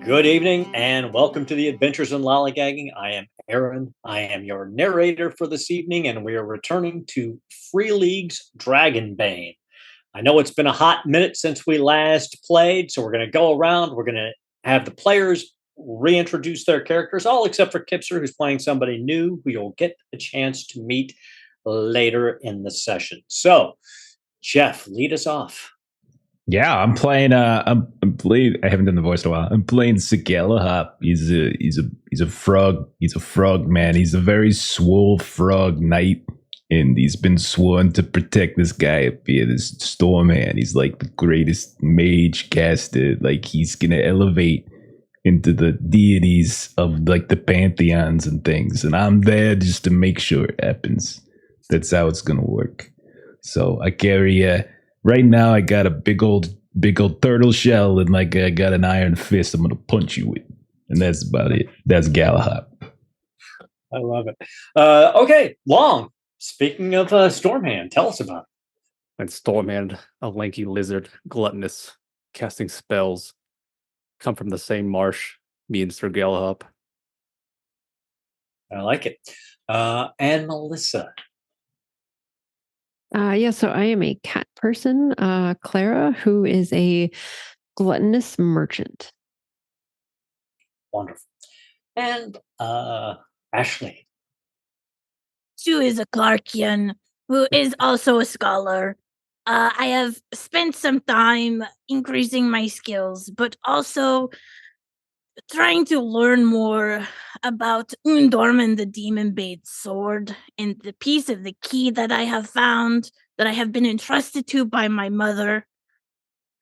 Good evening and welcome to the Adventures in Lollygagging. I am Aaron. I am your narrator for this evening, and we are returning to Free League's Dragonbane. I know it's been a hot minute since we last played, so we're going to go around. We're going to have the players reintroduce their characters, all except for Kipser, who's playing somebody new who you'll get a chance to meet later in the session. So, Jeff, lead us off. Yeah, I'm playing. I'm playing. I haven't done the voice in a while. I'm playing Sigalahop. He's a frog. He's a frog man. He's a very swole frog knight, and he's been sworn to protect this guy up here, this Stormhand. He's like the greatest mage caster. Like he's gonna elevate into the deities of like the pantheons and things. And I'm there just to make sure it happens. That's how it's gonna work. So I carry right now I got a big old turtle shell and like I got an iron fist I'm gonna punch you with. And that's about it. That's Galahop. I love it. Okay, Long. Speaking of Stormhand, tell us about it. And Stormhand, a lanky lizard, gluttonous, casting spells, come from the same marsh, me and Sir Galahop. I like it. And Melissa. So I am a cat person, Clara, who is a gluttonous merchant. Wonderful. And Ashley. Sue is a Clarkian who is also a scholar. I have spent some time increasing my skills, but also trying to learn more about Undorman, the demon-bait sword, and the piece of the key that I have found, that I have been entrusted to by my mother.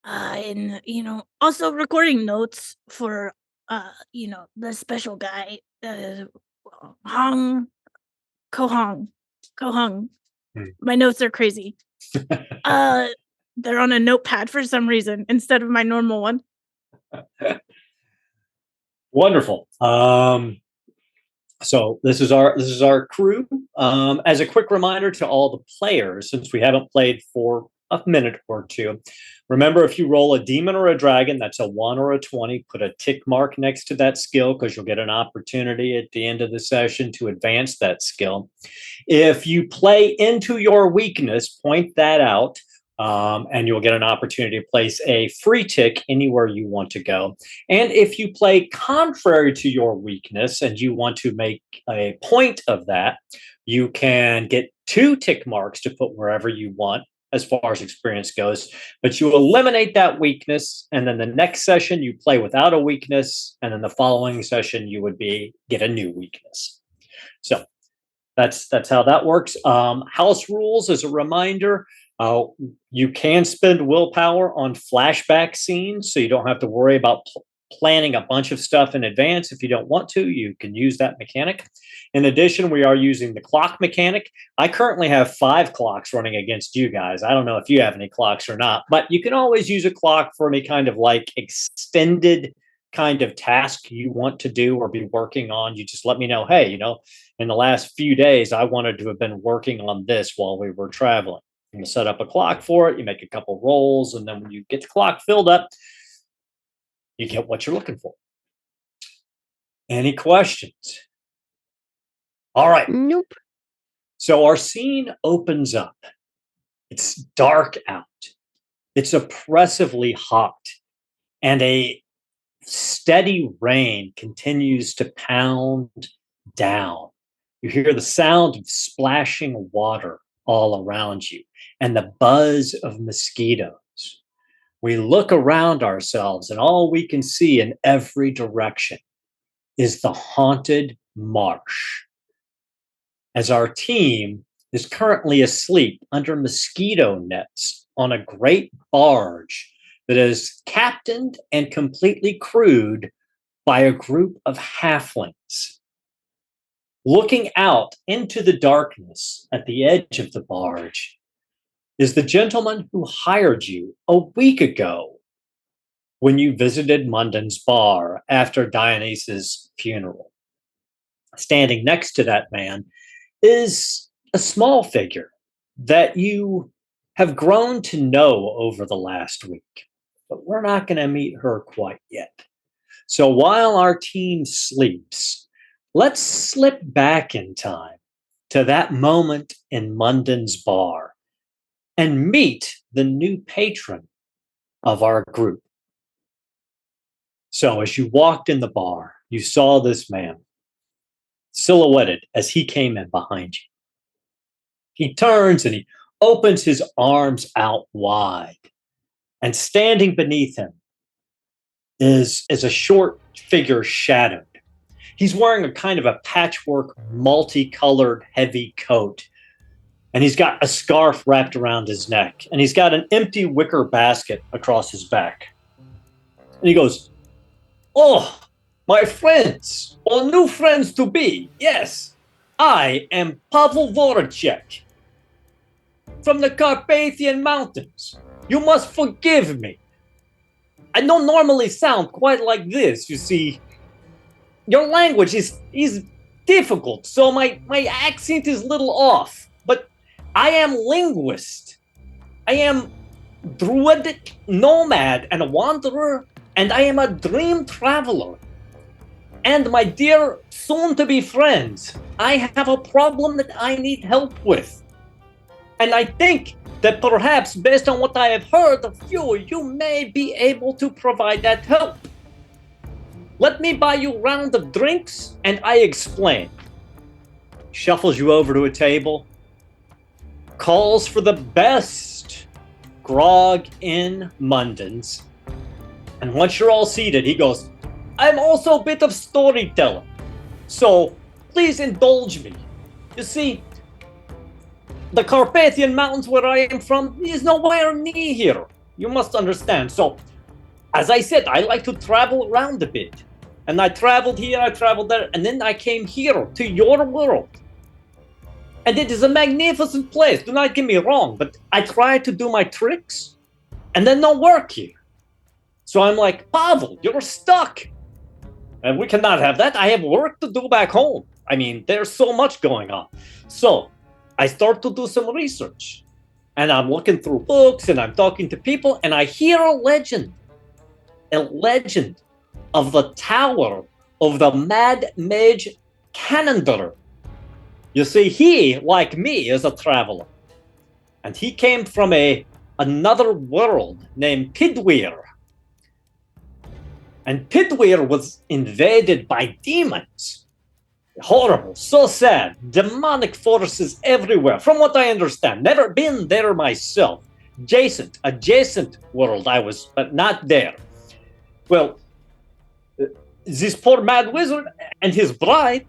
And, also recording notes for, the special guy, Kohong. My notes are crazy. They're on a notepad for some reason instead of my normal one. Wonderful. So this is our crew. As a quick reminder to all the players, since we haven't played for a minute or two, remember if you roll a demon or a dragon, that's a 1 or a 20, put a tick mark next to that skill because you'll get an opportunity at the end of the session to advance that skill. If you play into your weakness, point that out. And you'll get an opportunity to place a free tick anywhere you want to go. And if you play contrary to your weakness and you want to make a point of that, you can get 2 tick marks to put wherever you want as far as experience goes. But you eliminate that weakness, and then the next session you play without a weakness, and then the following session you would get a new weakness. So that's how that works. House rules, as a reminder, you can spend willpower on flashback scenes, so you don't have to worry about planning a bunch of stuff in advance. If you don't want to, you can use that mechanic. In addition, we are using the clock mechanic. I currently have 5 clocks running against you guys. I don't know if you have any clocks or not, but you can always use a clock for any kind of like extended kind of task you want to do or be working on. You just let me know, hey, in the last few days, I wanted to have been working on this while we were traveling. You set up a clock for it, you make a couple rolls, and then when you get the clock filled up, you get what you're looking for. Any questions? All right. Nope. So our scene opens up. It's dark out. It's oppressively hot. And a steady rain continues to pound down. You hear the sound of splashing water all around you and the buzz of mosquitoes. We look around ourselves, and all we can see in every direction is the haunted marsh. As our team is currently asleep under mosquito nets on a great barge that is captained and completely crewed by a group of halflings. Looking out into the darkness at the edge of the barge is the gentleman who hired you a week ago when you visited Munden's bar after Dionysus' funeral. Standing next to that man is a small figure that you have grown to know over the last week, but we're not going to meet her quite yet. So while our team sleeps, let's slip back in time to that moment in Munden's bar and meet the new patron of our group. So as you walked in the bar, you saw this man silhouetted as he came in behind you. He turns and he opens his arms out wide, and standing beneath him is a short figure shadowed. He's wearing a kind of a patchwork, multicolored, heavy coat. And he's got a scarf wrapped around his neck. And he's got an empty wicker basket across his back. And he goes, "Oh, my friends, or new friends to be. Yes, I am Pavel Voracek from the Carpathian Mountains. You must forgive me. I don't normally sound quite like this, you see. Your language is difficult, so my accent is a little off. But I am linguist. I am druidic nomad and a wanderer, and I am a dream traveler. And my dear soon-to-be friends, I have a problem that I need help with. And I think that perhaps, based on what I have heard of you, you may be able to provide that help. Let me buy you a round of drinks, and I explain." Shuffles you over to a table, calls for the best grog in Munden's, and once you're all seated, he goes, "I'm also a bit of storyteller, so please indulge me. You see, the Carpathian Mountains where I am from is nowhere near here. You must understand. So, as I said, I like to travel around a bit. And I traveled here, I traveled there, and then I came here to your world. And it is a magnificent place, do not get me wrong, but I try to do my tricks, and then don't work here. So I'm like, Pavel, you're stuck. And we cannot have that. I have work to do back home. I mean, there's so much going on. So I start to do some research, and I'm looking through books, and I'm talking to people, and I hear a legend of the tower of the Mad Mage Canonderer. You see, he, like me, is a traveler. And he came from another world named Pidweir. And Pidweir was invaded by demons. Horrible, so sad. Demonic forces everywhere, from what I understand. Never been there myself. Adjacent world I was, but not there. Well, this poor mad wizard and his bride,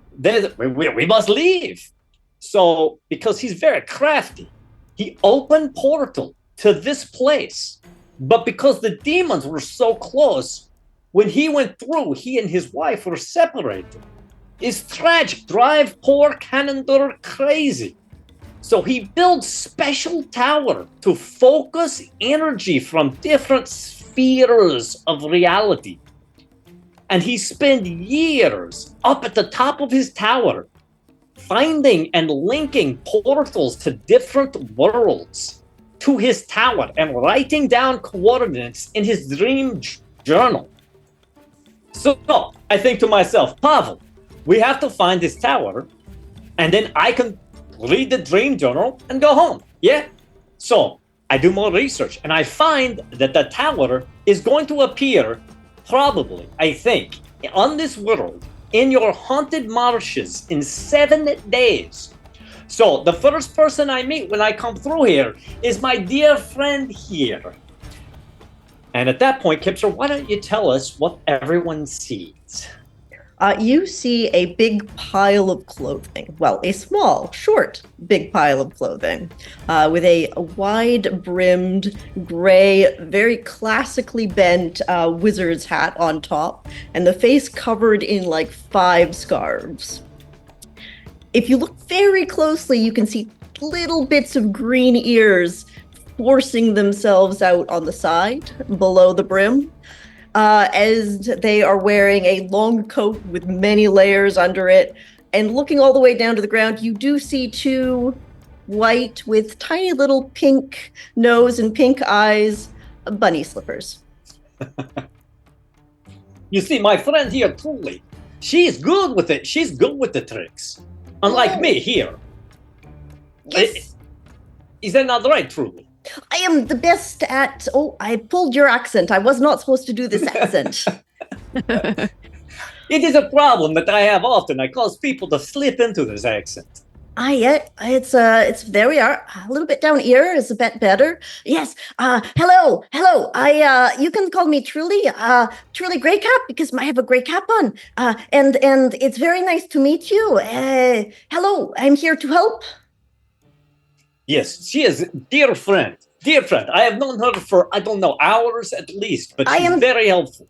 we must leave. So, because he's very crafty, he opened portal to this place. But because the demons were so close, when he went through, he and his wife were separated. It's tragic, drive poor Canonderer crazy. So he builds special tower to focus energy from different spheres of reality. And he spent years up at the top of his tower finding and linking portals to different worlds to his tower and writing down coordinates in his dream journal. So I think to myself, Pavel, we have to find this tower, and then I can read the dream journal and go home. Yeah? So I do more research, and I find that the tower is going to appear, probably, I think, on this world, in your haunted marshes in 7 days. So the first person I meet when I come through here is my dear friend here. And at that point, Kipser, why don't you tell us what everyone sees? You see a big pile of clothing. Well, a small, short, big pile of clothing with a wide-brimmed, gray, very classically bent wizard's hat on top, and the face covered in like 5 scarves. If you look very closely, you can see little bits of green ears forcing themselves out on the side below the brim. As they are wearing a long coat with many layers under it. And looking all the way down to the ground, you do see 2 white with tiny little pink nose and pink eyes bunny slippers. You see, my friend here, Truly, she's good with it. She's good with the tricks. Unlike me here. Yes. Is that not right, Truly? I am the best at. Oh, I pulled your accent. I was not supposed to do this accent. It is a problem that I have often. I cause people to slip into this accent. It's there we are. A little bit down here is a bit better. Yes. Hello. You can call me Truly. Truly Grey Cap because I have a gray cap on. And it's very nice to meet you. Hello. I'm here to help. Yes, she is dear friend. Dear friend. I have known her for I don't know hours at least, but she's very helpful.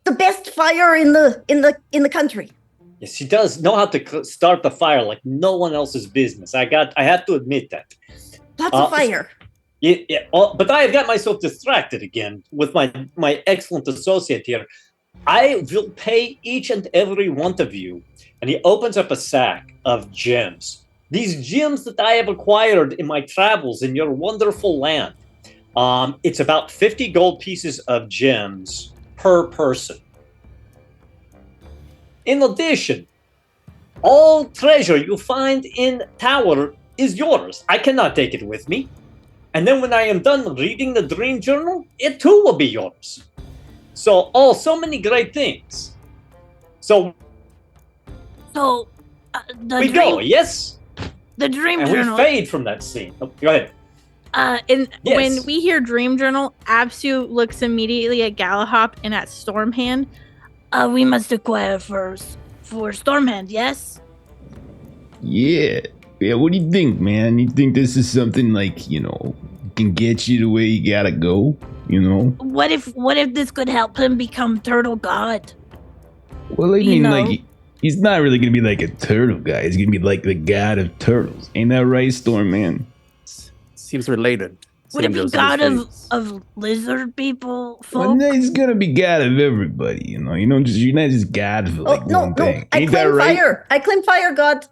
The best fire in the country. Yes, she does know how to start the fire like no one else's business. I have to admit that. Lots of fire. Yeah. But I have got myself distracted again with my excellent associate here. I will pay each and every one of you. And he opens up a sack of gems. These gems that I have acquired in my travels in your wonderful land. It's about 50 gold pieces of gems per person. In addition, all treasure you find in tower is yours. I cannot take it with me. And then when I am done reading the dream journal, it too will be yours. So many great things. So we go, yes? The dream and journal. We fade from that scene. Oh, go ahead. When we hear dream journal, Absu looks immediately at Galahop and at Stormhand. We must acquire for Stormhand, yes? Yeah. What do you think, man? You think this is something like, can get you to where you gotta go? What if this could help him become turtle god? Well, I mean, like, he's not really gonna be like a turtle guy. He's gonna be like the god of turtles. Ain't that right, Stormman? Seems related. Would it be god of lizard people, folk? Well, no, he's gonna be god of everybody, you're not just god for like one thing. I Ain't claim that right? fire. I claim fire, god.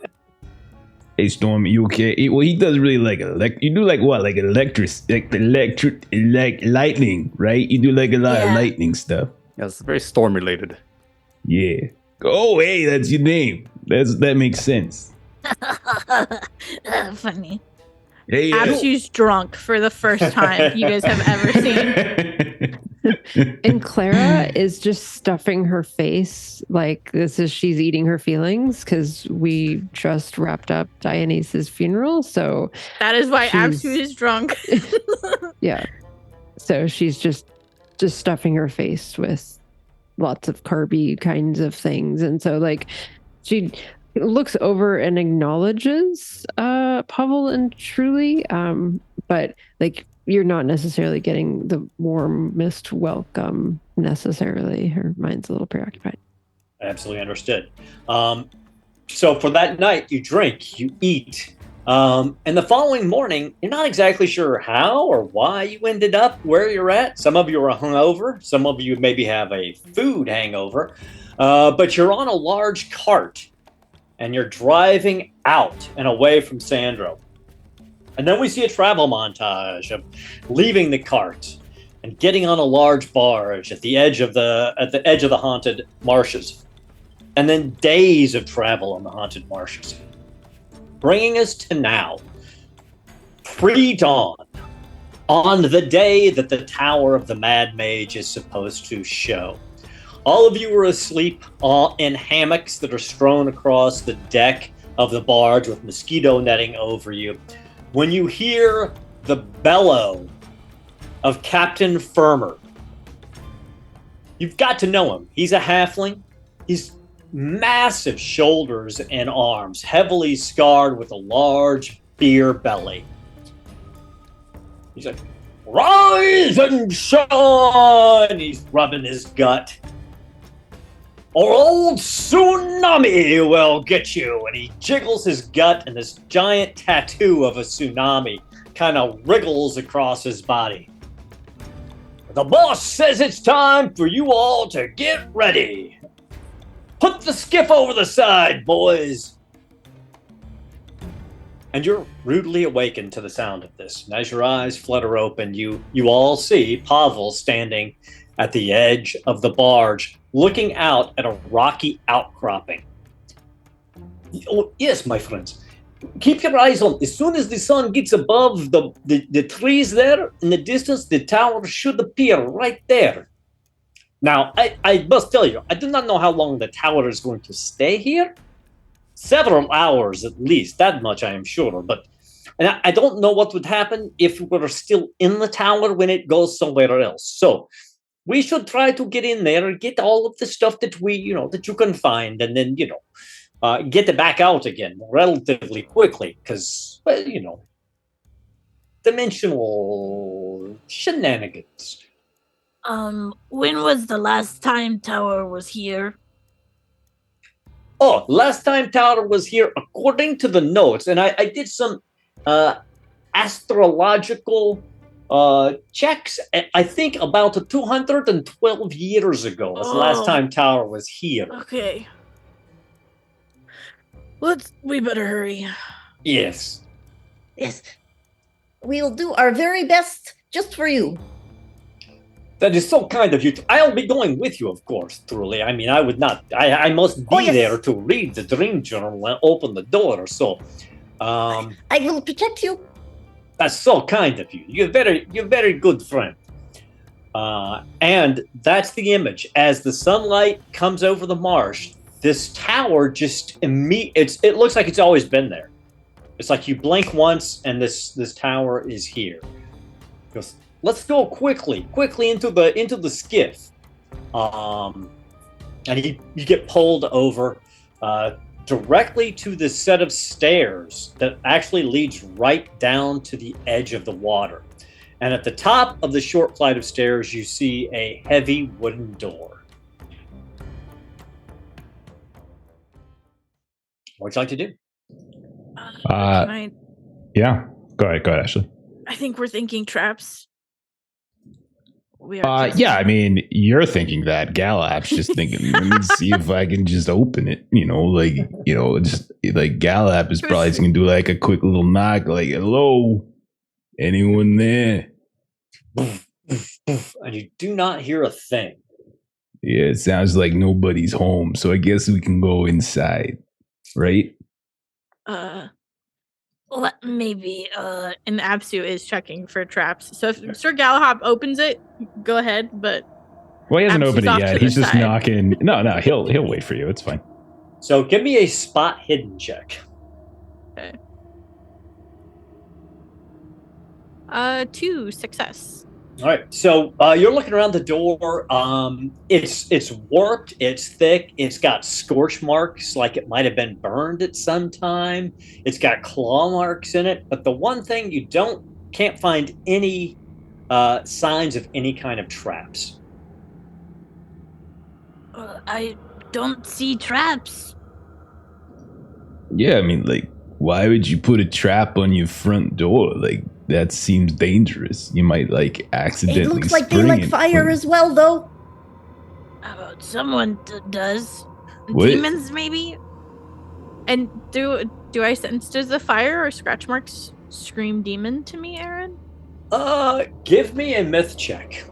Hey, Storm, you okay? Well, he does really like you do like what? Like lightning, right? You do like a lot of lightning stuff. Yeah, it's very storm related. Yeah. Oh, hey, that's your name. That makes sense. Funny. Hey, Absu's drunk for the first time you guys have ever seen. And Clara is just stuffing her face like she's eating her feelings because we just wrapped up Dionysus' funeral. So that is why Absu is drunk. Yeah. So she's just stuffing her face with lots of carby kinds of things. And so she looks over and acknowledges Pavel and Truly, but you're not necessarily getting the warmest welcome necessarily. Her mind's a little preoccupied. Absolutely understood. So for that night, you drink, you eat, and the following morning, you're not exactly sure how or why you ended up where you're at. Some of you are hungover. Some of you maybe have a food hangover, but you're on a large cart. And you're driving out and away from Sandro. And then we see a travel montage of leaving the cart and getting on a large barge at the edge of the haunted marshes. And then days of travel on the haunted marshes. Bringing us to now. Pre-dawn. On the day that the Tower of the Mad Mage is supposed to show. All of you are asleep in hammocks that are strewn across the deck of the barge with mosquito netting over you. When you hear the bellow of Captain Firmer, you've got to know him. He's a halfling. He's massive shoulders and arms, heavily scarred with a large beer belly. He's like, "Rise and shine!" He's rubbing his gut. "Or old tsunami will get you." And he jiggles his gut, and this giant tattoo of a tsunami kind of wriggles across his body. "The boss says it's time for you all to get ready. Put the skiff over the side, boys." And you're rudely awakened to the sound of this. And as your eyes flutter open, you all see Pavel standing at the edge of the barge, looking out at a rocky outcropping. Oh, yes, my friends. Keep your eyes on. As soon as the sun gets above the trees there in the distance, the tower should appear right there. Now, I must tell you, I do not know how long the tower is going to stay here. Several hours at least, that much I am sure. And I don't know what would happen if we're still in the tower when it goes somewhere else. So we should try to get in there and get all of the stuff that that you can find, and then get it back out again relatively quickly, because dimensional shenanigans. When was the last time Tower was here? Oh, last time Tower was here, according to the notes, and I did some astrological checks. I think about 212 years ago was the last time Tower was here. Okay. We better hurry. Yes. Yes. We'll do our very best just for you. That is so kind of you. I'll be going with you, of course, truly. I mean, I would not. I must be there to read the dream journal and open the door. So, I will protect you. That's so kind of you. You're very good friend. And that's the image. As the sunlight comes over the marsh, this tower just it looks like it's always been there. It's like you blink once and this tower is here. Goes, let's go quickly into the skiff. And you get pulled over directly to this set of stairs that actually leads right down to the edge of the water. And at the top of the short flight of stairs, you see a heavy wooden door. What would you like to do? Yeah. Go ahead, Ashley. I think we're thinking traps. Yeah, I mean, you're thinking that. Galap's just thinking, let me see if I can just open it. Just like Galap is probably going to do like a quick little knock, like, hello, anyone there? And you do not hear a thing. Yeah, it sounds like nobody's home, so I guess we can go inside, right? Well, maybe. And Absu is checking for traps. So if Sir Galahop opens it, go ahead. But he hasn't Absu's opened it off yet. to He's the just side. knocking. No, he'll wait for you. It's fine. So give me a spot hidden check. Okay. 2 success. All right, so you're looking around the door. It's warped. It's thick. It's got scorch marks, like it might have been burned at some time. It's got claw marks in it. But the one thing you can't find any signs of any kind of traps. I don't see traps. Yeah, I mean, like, why would you put a trap on your front door? Like, that seems dangerous. You might, like, accidentally. It looks like they like fire as well, though. Someone does. What? Demons, maybe? And do I sense, does the fire or scratch marks scream demon to me, Aaron? Give me a myth check.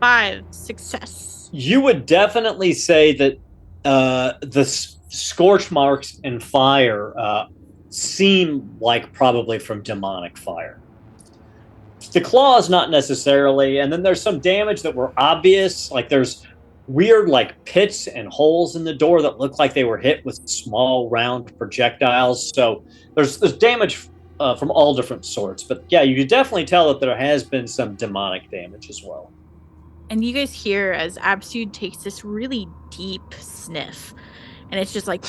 5 success. You would definitely say that the scorch marks and fire seem like probably from demonic fire. The claws, not necessarily, and then there's some damage that were obvious, like there's weird like pits and holes in the door that look like they were hit with small round projectiles. So there's damage from all different sorts, but yeah, you could definitely tell that there has been some demonic damage as well. And you guys hear as Absu takes this really deep sniff. And it's just like,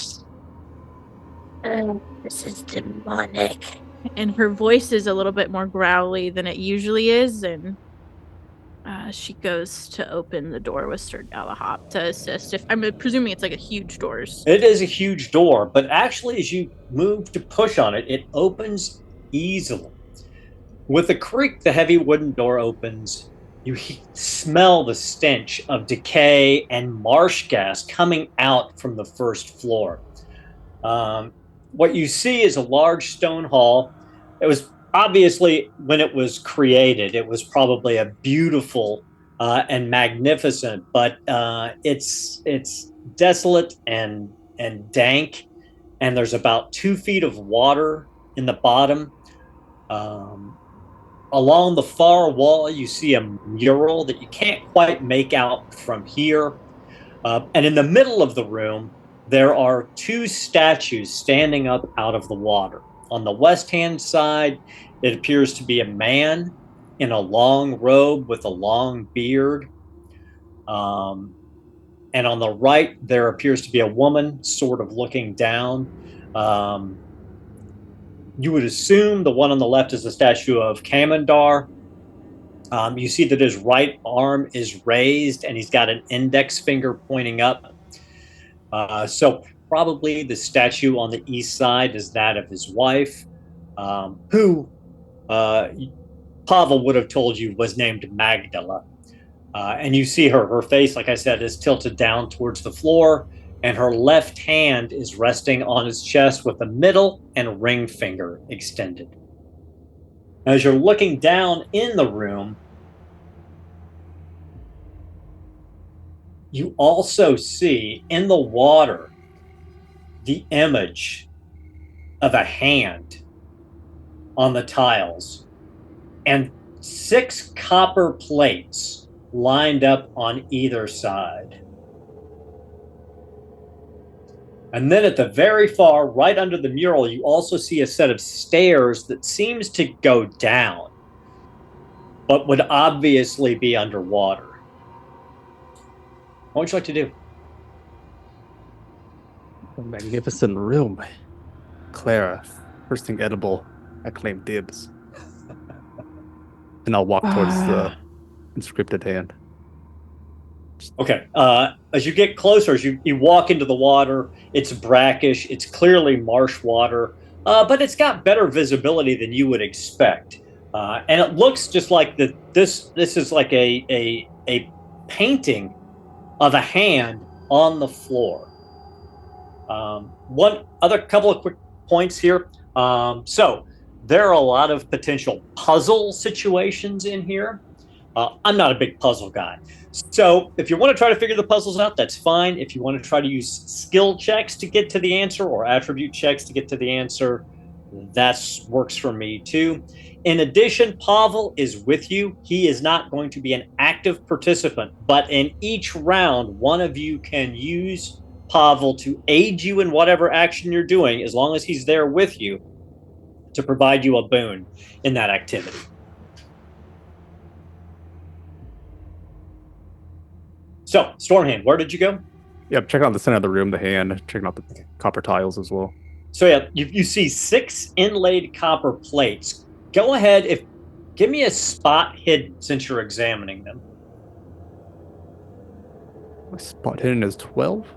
this is demonic. And her voice is a little bit more growly than it usually is. And she goes to open the door with Sir Galahop to assist. I'm presuming it's like a huge door. It is a huge door, but actually as you move to push on it, it opens easily. With a creak, the heavy wooden door opens. You smell the stench of decay and marsh gas coming out from the first floor. What you see is a large stone hall. It was obviously, when it was created, it was probably a beautiful and magnificent, but it's desolate and dank, and there's about 2 feet of water in the bottom. Along the far wall, you see a mural that you can't quite make out from here. And in the middle of the room, there are 2 statues standing up out of the water. On the west-hand side, it appears to be a man in a long robe with a long beard. And on the right, there appears to be a woman sort of looking down. You would assume the one on the left is the statue of Kamandar. You see that his right arm is raised and he's got an index finger pointing up. So probably the statue on the east side is that of his wife, who Pavel would have told you was named Magdala. And you see her face, like I said, is tilted down towards the floor, and her left hand is resting on his chest with the middle and ring finger extended. As you're looking down in the room, you also see in the water the image of a hand on the tiles and 6 copper plates lined up on either side. And then at the very far, right under the mural, you also see a set of stairs that seems to go down, but would obviously be underwater. What would you like to do? A magnificent room. Clara, first thing edible, I claim dibs. And I'll walk towards the inscripted hand. Okay. As you get closer, as you walk into the water, it's brackish. It's clearly marsh water, but it's got better visibility than you would expect. And it looks just like this is like a painting of a hand on the floor. One other couple of quick points here. So there are a lot of potential puzzle situations in here. I'm not a big puzzle guy. So if you want to try to figure the puzzles out, that's fine. If you want to try to use skill checks to get to the answer or attribute checks to get to the answer, that works for me too. In addition, Pavel is with you. He is not going to be an active participant, but in each round, one of you can use Pavel to aid you in whatever action you're doing, as long as he's there with you, to provide you a boon in that activity. So, Stormhand, where did you go? Yeah, checking out the center of the room, the hand, checking out the copper tiles as well. So yeah, you see 6 inlaid copper plates. Go ahead, give me a spot hidden since you're examining them. My spot hidden is 12.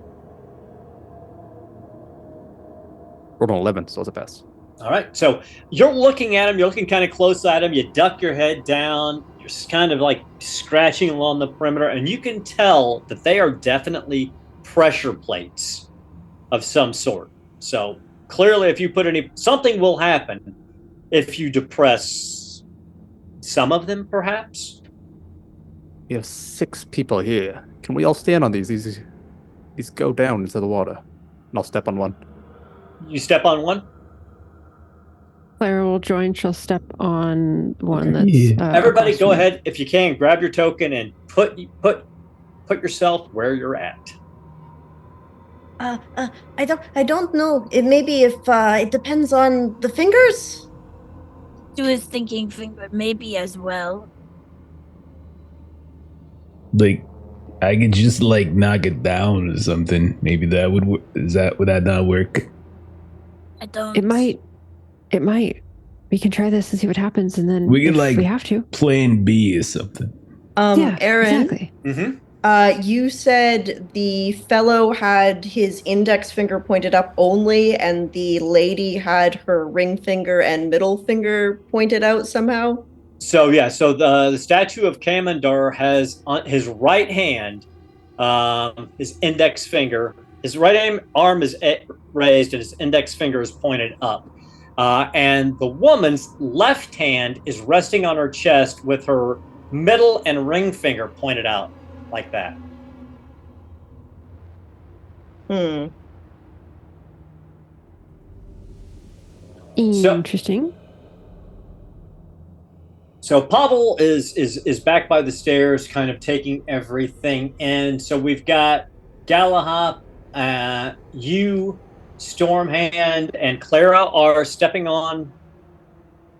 Rolled an 11, so it's a pass. All right, so you're looking at them, you're looking kind of close at them, you duck your head down, you're kind of like scratching along the perimeter, and you can tell that they are definitely pressure plates of some sort. So clearly, if you put something will happen if you depress some of them, perhaps. We have 6 people here. Can we all stand on these? These go down into the water. And I'll step on one. You step on one? Clara will join. She'll step on one that's... Everybody go ahead, if you can, grab your token and put yourself where you're at. I don't know. It maybe if it depends on the fingers. Stu is thinking finger maybe as well. Like, I could just like knock it down or something. Maybe that would would that not work? I don't. It might. We can try this and see what happens, and then We could like we have to. plan B or something. Yeah, Aaron, exactly. Mm-hmm. You said the fellow had his index finger pointed up only, and the lady had her ring finger and middle finger pointed out somehow. So the statue of Kamandar has on his right hand, his index finger, his right arm is raised and his index finger is pointed up. And the woman's left hand is resting on her chest with her middle and ring finger pointed out like that. Interesting. So Pavel is back by the stairs, kind of taking everything in. So we've got Galahop, you, Stormhand, and Clara are stepping on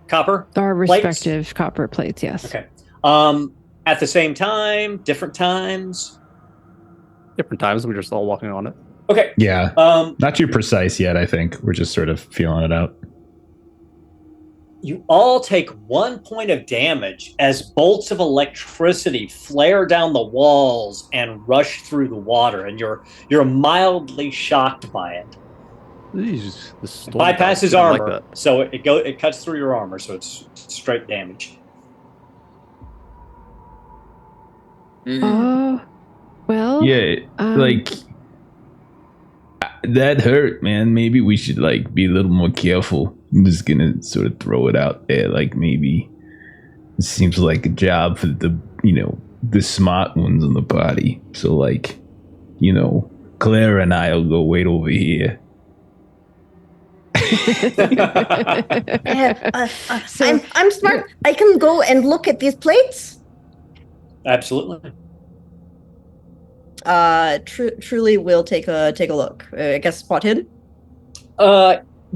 copper. Our plates? respective copper plates, yes. Okay. At the same time, different times. Different times. We're just all walking on it. Okay. Yeah. Not too precise yet, I think. We're just sort of feeling it out. You all take 1 point of damage as bolts of electricity flare down the walls and rush through the water, and you're mildly shocked by it. Jeez, It bypasses armor, like so it cuts through your armor, so it's straight damage. Well, Yeah, that hurt, man. Maybe we should be a little more careful. I'm just gonna sort of throw it out there. Maybe it seems like a job for the smart ones in the party. So Clara and I'll go wait over here. I'm smart. I can go and look at these plates. Absolutely. Truly will take a look. I guess spot hidden.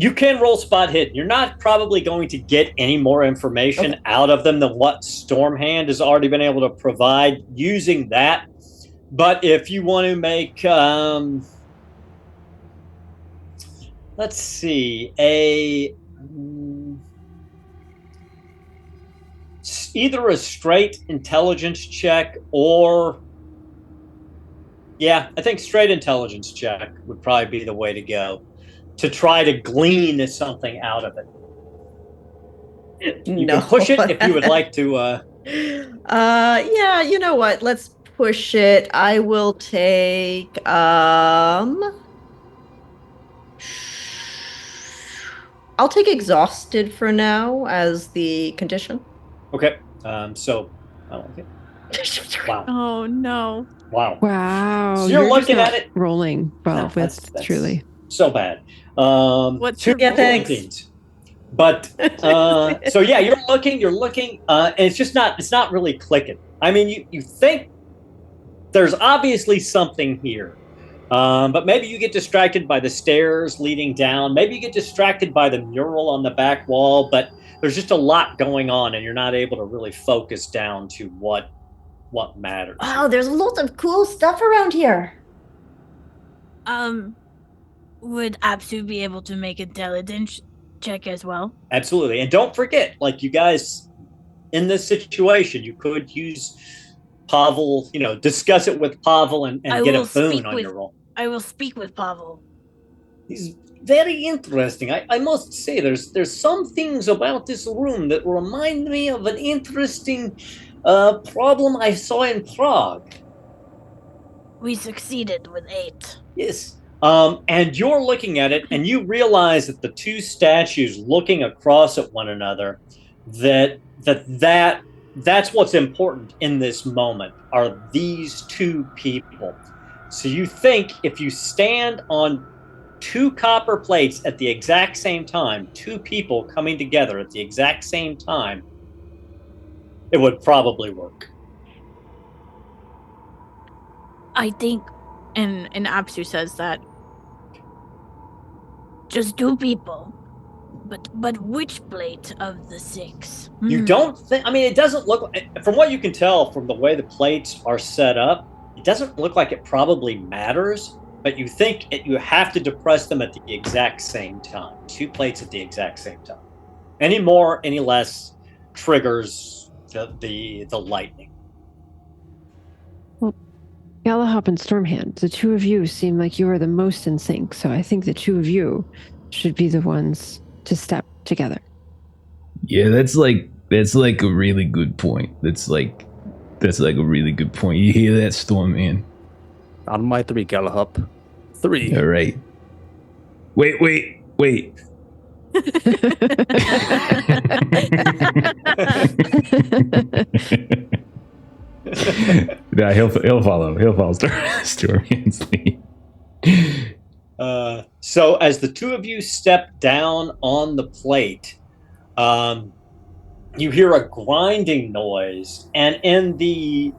You can roll spot hidden. You're not probably going to get any more information out of them than what Stormhand has already been able to provide using that. But if you want to make, let's see, either a straight intelligence check or, I think straight intelligence check would probably be the way to go to try to glean something out of it. You can push it if you would like to. Yeah, you know what? Let's push it. I will take I'll take exhausted for now as the condition. Okay. So I like it. Wow. Oh no. Wow. Wow. So you're looking just at it. rolling well No, with that's truly. so bad. What's your thanks. 19s. But so yeah, you're looking, and it's not really clicking. I mean, you think there's obviously something here. But maybe you get distracted by the stairs leading down. Maybe you get distracted by the mural on the back wall, but there's just a lot going on and you're not able to really focus down to what matters. Wow, there's a lot of cool stuff around here. Would Apsu be able to make intelligence check as well? Absolutely. And don't forget, you guys in this situation, you could use Pavel, discuss it with Pavel and get a boon on your roll. I will speak with Pavel. He's very interesting. I must say, there's some things about this room that remind me of an interesting problem I saw in Prague. We succeeded with 8. Yes. And you're looking at it, and you realize that the two statues looking across at one another, that's what's important in this moment, are these two people. So you think if you stand on two copper plates at the exact same time, two people coming together at the exact same time, it would probably work. I think, and Apsu says that. Just 2 people. But which plate of the 6? You don't think, it doesn't look, from what you can tell from the way the plates are set up, it doesn't look like it probably matters, but you think you have to depress them at the exact same time. 2 plates at the exact same time. Any more, any less triggers the lightning. Well, Galahop and Stormhand, the two of you seem like you are the most in sync, so I think the two of you should be the ones to step together. Yeah, that's like a really good point. That's like a really good point. You hear that, Stormhand? On my 3, Galahop. 3. All right. Wait. Yeah, he'll follow Stormhand's lead. So as the two of you step down on the plate, you hear a grinding noise, and in the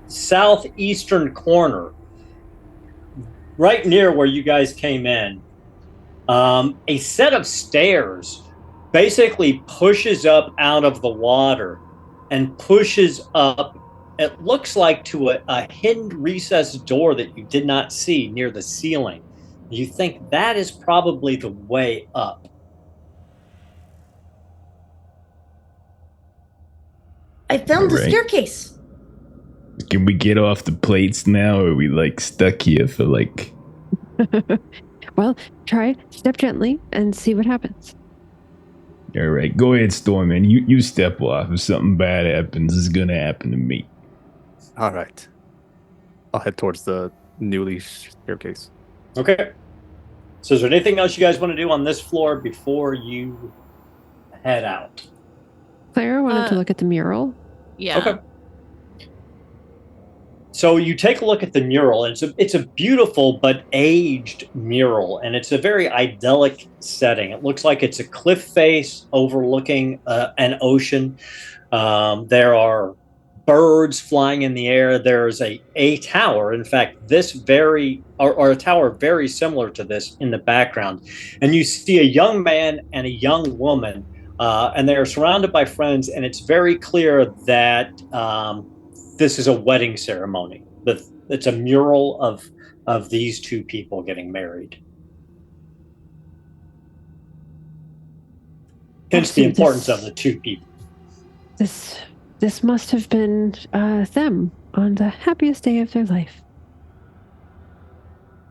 southeastern corner, right near where you guys came in, a set of stairs basically pushes up out of the water and pushes up, it looks like, to a hidden recessed door that you did not see near the ceiling. You think that is probably the way up. I found the Alright. staircase. Can we get off the plates now, or are we like stuck here for like? Well, try step gently and see what happens. All right, go ahead, Stormhand. You step off. If something bad happens, it's gonna happen to me. All right. I'll head towards the newly staircase. Okay. So is there anything else you guys want to do on this floor before you head out? Clara wanted to look at the mural. Yeah. Okay. So you take a look at the mural, and it's a beautiful but aged mural, and it's a very idyllic setting. It looks like it's a cliff face overlooking an ocean. There are birds flying in the air. There's a tower, in fact, or a tower very similar to this in the background. And you see a young man and a young woman, and they are surrounded by friends, and it's very clear that this is a wedding ceremony. It's a mural of these two people getting married. Hence the importance of the two people. This must have been them on the happiest day of their life.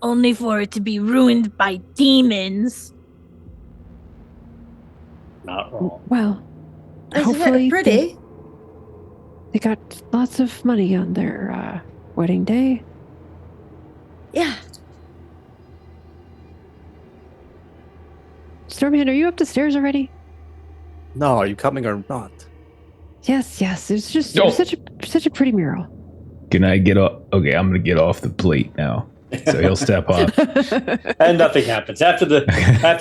Only for it to be ruined by demons. Not wrong. Well, Isn't hopefully it pretty? they got lots of money on their wedding day. Yeah. Stormhand, are you up the stairs already? No, are you coming or not? Yes. It's just No. such a pretty mural. Can I get off? Okay, I'm gonna get off the plate now. So he'll step off. And nothing happens. After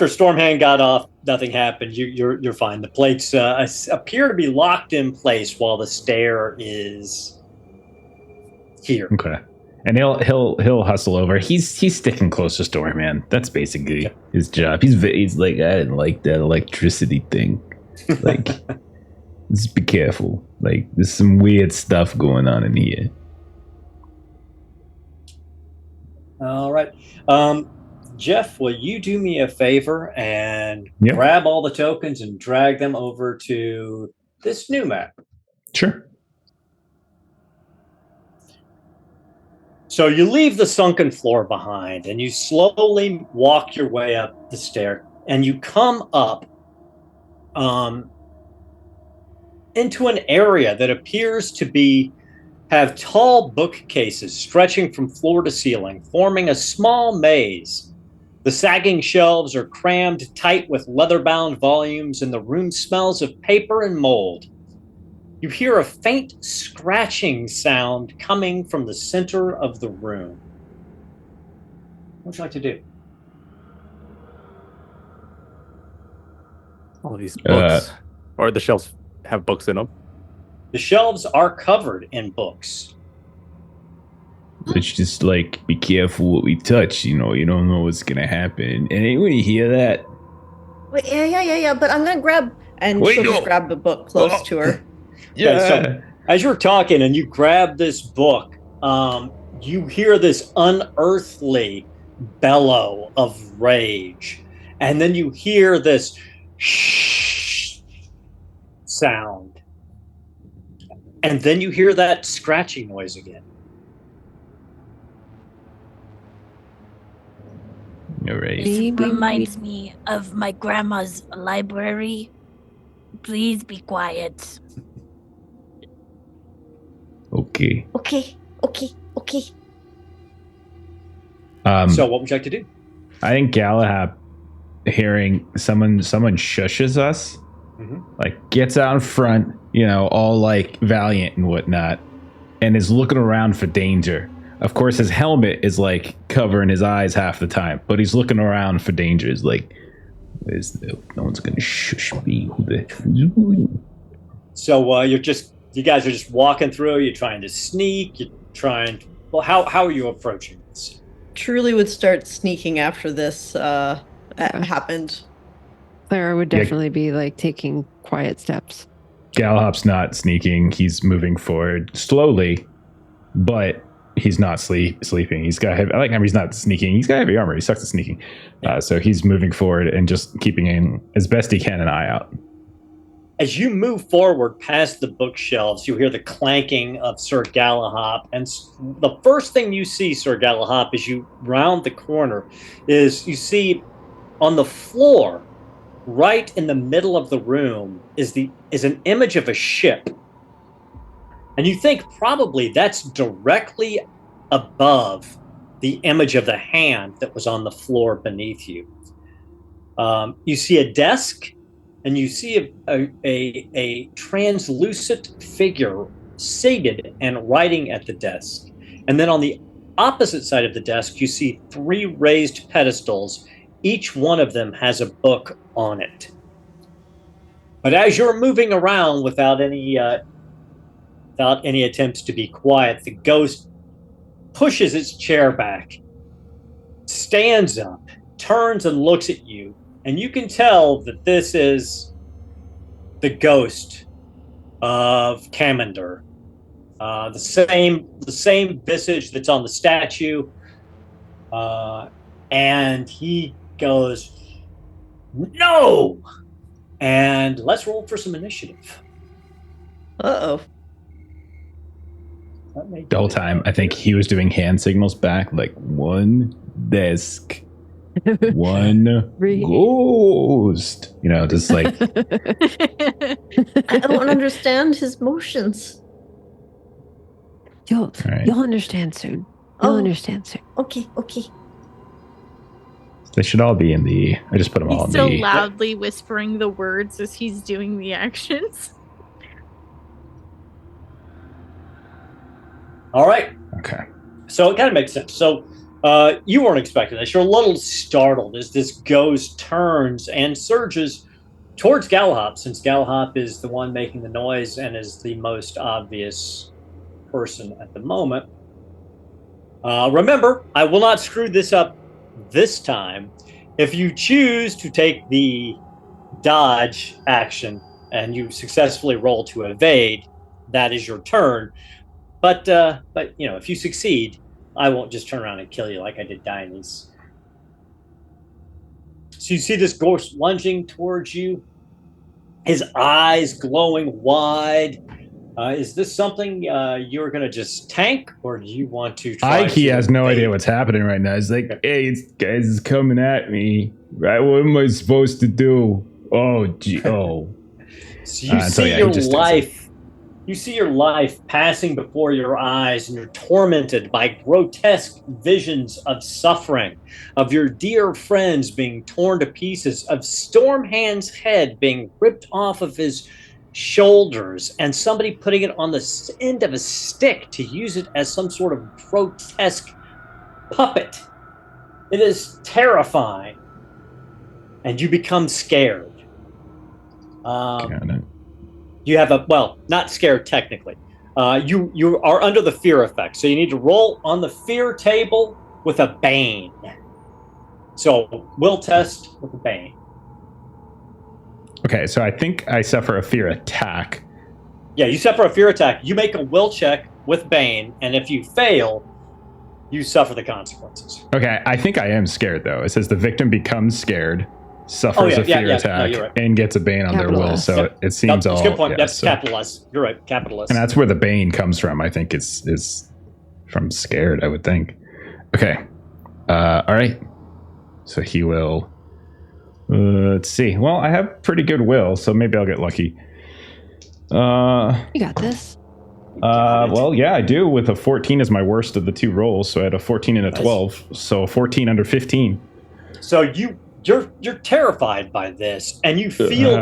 Stormhand got off, nothing happened. You're fine. The plates appear to be locked in place while the stair is here. Okay, and he'll hustle over. He's sticking close to Stormhand. That's basically his job. He's like, I didn't like that electricity thing. Like, just be careful. Like, there's some weird stuff going on in here. All right. Jeff, will you do me a favor and Yep. grab all the tokens and drag them over to this new map? Sure. So you leave the sunken floor behind and you slowly walk your way up the stair, and you come up into an area that appears to have tall bookcases stretching from floor to ceiling, forming a small maze. The sagging shelves are crammed tight with leather-bound volumes, and the room smells of paper and mold. You hear a faint scratching sound coming from the center of the room. What would you like to do? All of these books. Or the shelves have books in them. The shelves are covered in books. Let's just like be careful what we touch. You don't know what's gonna happen. And when you hear that, Wait, yeah. But I'm gonna grab, and Wait, she'll no. just grab the book close Oh. to her. Yeah, so as you're talking and you grab this book, you hear this unearthly bellow of rage. And then you hear this shh sound. And then you hear that scratching noise again. all right. It reminds me of my grandma's library. Please be quiet. Okay. Okay. So what would you like to do? I think Galahad hearing someone shushes us, Mhm. like gets out in front, all like valiant and whatnot, and is looking around for danger. Of course, his helmet is like covering his eyes half the time, but he's looking around for danger. He's like, no one's gonna shush me. So you guys are just walking through. You're trying to sneak. Well, how are you approaching this? Truly would start sneaking after this happened. Clara would definitely be like taking quiet steps. Galahop's not sneaking. He's moving forward slowly, but he's not sleeping. He's got heavy. I like how he's not sneaking. He's got heavy armor. He sucks at sneaking. So he's moving forward and just keeping as best he can an eye out. As you move forward past the bookshelves, you hear the clanking of Sir Galahop, and the first thing you see, Sir Galahop, as you round the corner, is you see on the floor, right in the middle of the room, is an image of a ship. And you think probably that's directly above the image of the hand that was on the floor beneath you. You see a desk, and you see a translucent figure seated and writing at the desk. And then on the opposite side of the desk, you see 3 raised pedestals. Each one of them has a book on it. But as you're moving around without any attempts to be quiet, the ghost pushes its chair back, stands up, turns and looks at you, and you can tell that this is the ghost of Kamander. The same visage that's on the statue. And he goes, "No!" And let's roll for some initiative. Uh-oh. The whole time, I think he was doing hand signals back, like 1 desk, 1 ghost. Just like. I don't understand his motions. You'll understand soon. You'll understand soon. Okay. They should all be in the. I just put them all in He's the. still loudly whispering the words as he's doing the actions. All right. Okay. So it kind of makes sense. So you weren't expecting this. You're a little startled as this ghost turns and surges towards Galahop, since Galahop is the one making the noise and is the most obvious person at the moment. Remember, I will not screw this up this time. If you choose to take the dodge action and you successfully roll to evade, that is your turn. But if you succeed, I won't just turn around and kill you like I did Dionysus. So you see this ghost lunging towards you, his eyes glowing wide. Is this something you're going to just tank, or do you want to try He has no idea what's happening right now. He's like, hey, this guy's coming at me. Right? What am I supposed to do? Oh, gee, oh. So you see your life. You see your life passing before your eyes, and you're tormented by grotesque visions of suffering, of your dear friends being torn to pieces, of Stormhand's head being ripped off of his shoulders, and somebody putting it on the end of a stick to use it as some sort of grotesque puppet. It is terrifying, and you become scared. You have not scared technically. You are under the fear effect, so you need to roll on the fear table with a Bane. So will test with a Bane. Okay, so I think I suffer a fear attack. Yeah, you suffer a fear attack. You make a will check with Bane, and if you fail, you suffer the consequences. Okay, I think I am scared though. It says the victim becomes scared, suffers a fear attack, right. and gets a Bane on their will. So it seems all. That's a good point. Yeah, That's capitalized. You're right, capitalized. And that's where the Bane comes from. I think is from scared, I would think. Okay. All right. So he will. Let's see. Well, I have pretty good will, so maybe I'll get lucky. You got this. Well, yeah, I do. With a 14 as my worst of the 2 rolls, so I had a 14 and a 12. So a 14 under 15. So you you're terrified by this, and you feel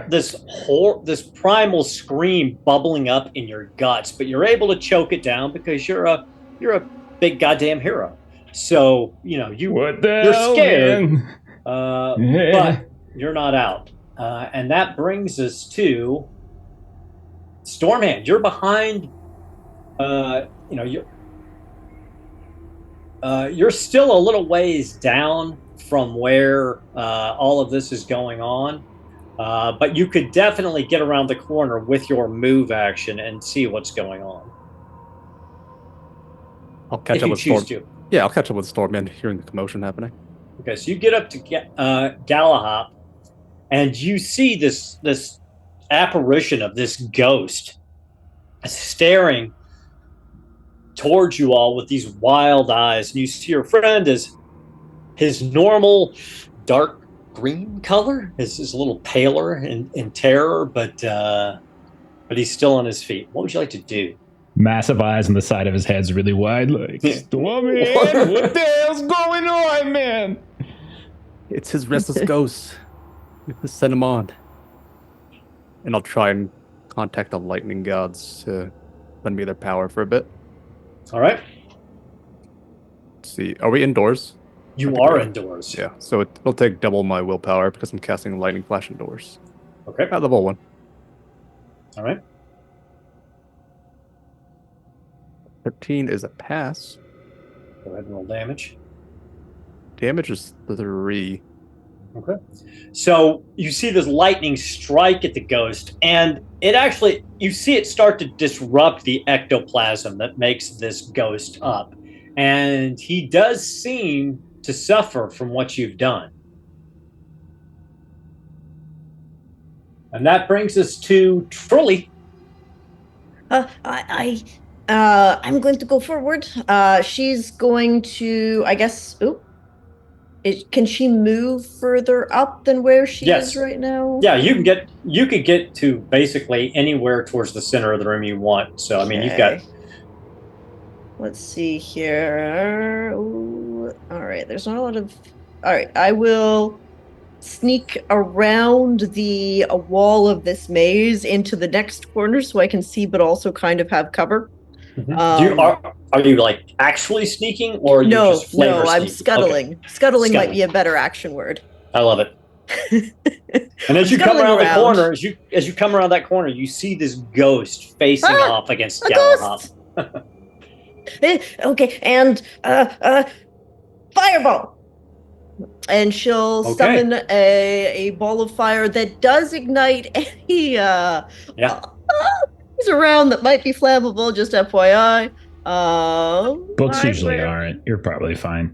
this primal scream bubbling up in your guts, but you're able to choke it down because you're a big goddamn hero. So you're scared, but you're not out. And that brings us to Stormhand. You're behind. You're still a little ways down from where all of this is going on, but you could definitely get around the corner with your move action and see what's going on. I'll catch up with Storm. Yeah, I'll catch up with Stormhand hearing the commotion happening. Okay, so you get up to Galahop, and you see this apparition of this ghost staring towards you all with these wild eyes, and you see your friend is his normal dark green color is a little paler in terror, but he's still on his feet. What would you like to do? Massive eyes on the side of his head's really wide, like, Stormhand, what the hell's going on, man? It's his restless ghost. Let's send him on. And I'll try and contact the lightning gods to lend me their power for a bit. All right. Let's see. Are we indoors? You are indoors. Yeah, so it'll take double my willpower because I'm casting lightning flash indoors. Okay. At level 1. All right. 13 is a pass. Go ahead and roll damage. Damage is 3. Okay. So you see this lightning strike at the ghost, and you see it start to disrupt the ectoplasm that makes this ghost up. And he does seem to suffer from what you've done. And that brings us to Trulli. I'm going to go forward. She's going to, I guess. Can she move further up than where she is right now? Yeah, you could get to basically anywhere towards the center of the room you want. So I mean, you've got. Let's see here. Ooh, all right, there's not a lot of. All right, I will sneak around the wall of this maze into the next corner so I can see, but also kind of have cover. Mm-hmm. Are you like actually sneaking, or you just flavor No, I'm sneaking? scuttling. Okay. Scuttling might be a better action word. I love it. And as you come around the corner, as you come around that corner, you see this ghost facing off against Galahop. Okay, and fireball. And she'll summon a ball of fire that does ignite any things around that might be flammable, just FYI. Books usually aren't. You're probably fine.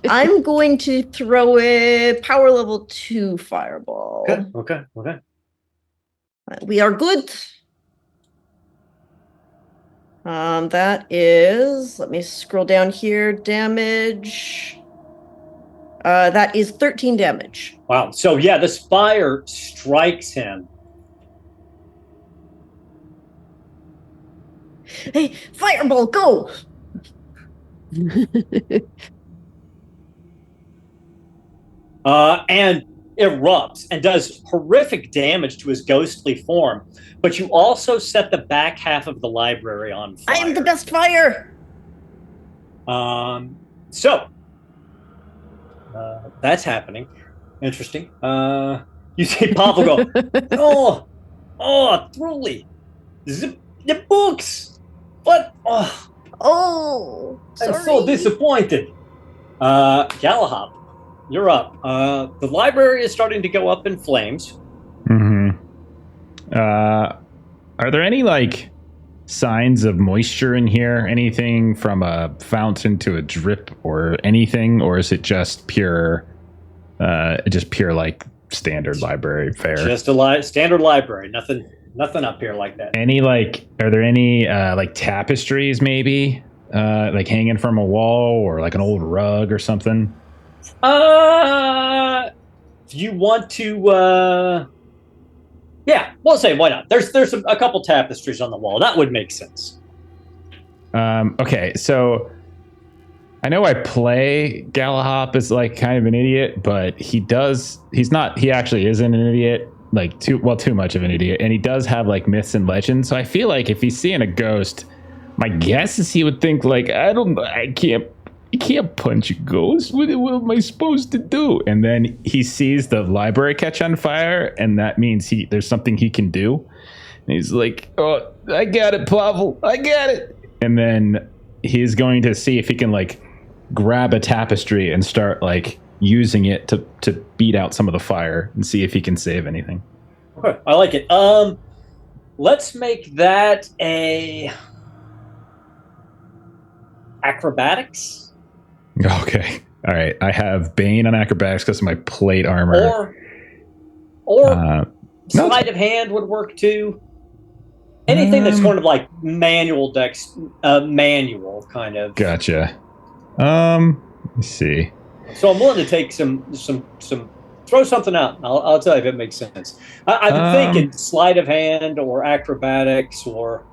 I'm going to throw a power level 2 fireball. Okay. We are good. That is, let me scroll down here, damage. That is 13 damage. Wow. So yeah, this fire strikes him. Hey, fireball, go! And erupts and does horrific damage to his ghostly form. But you also set the back half of the library on fire. I am the best fire! So that's happening. Interesting. You see Pavel go, Trulli, the books! What? Oh, sorry. I'm so disappointed. Galahop, you're up. The library is starting to go up in flames. Mm-hmm. Are there any signs of moisture in here? Anything from a fountain to a drip or anything, or is it just pure standard library fare? Just a standard library. Nothing up here like that. Are there any tapestries maybe hanging from a wall, or an old rug or something? Do you want to yeah, we'll say why not. There's a couple tapestries on the wall. That would make sense. Okay, so I know I play Galahop as like kind of an idiot, but he actually isn't an idiot, like too much of an idiot. And he does have like myths and legends. So I feel like if he's seeing a ghost, my guess is he would think like, I can't punch a ghost. What am I supposed to do? And then he sees the library catch on fire, and that means there's something he can do. And he's like, oh, I got it, Pavel. I got it. And then he's going to see if he can like grab a tapestry and start like using it to beat out some of the fire and see if he can save anything. Okay, I like it. Let's make that a acrobatics. Okay. All right. I have Bane on acrobatics because of my plate armor. Or sleight of hand would work too. Anything that's kind of like manual manual kind of. Gotcha. Let's see. So I'm willing to take some throw something out. I'll tell you if it makes sense. I'm thinking sleight of hand or acrobatics or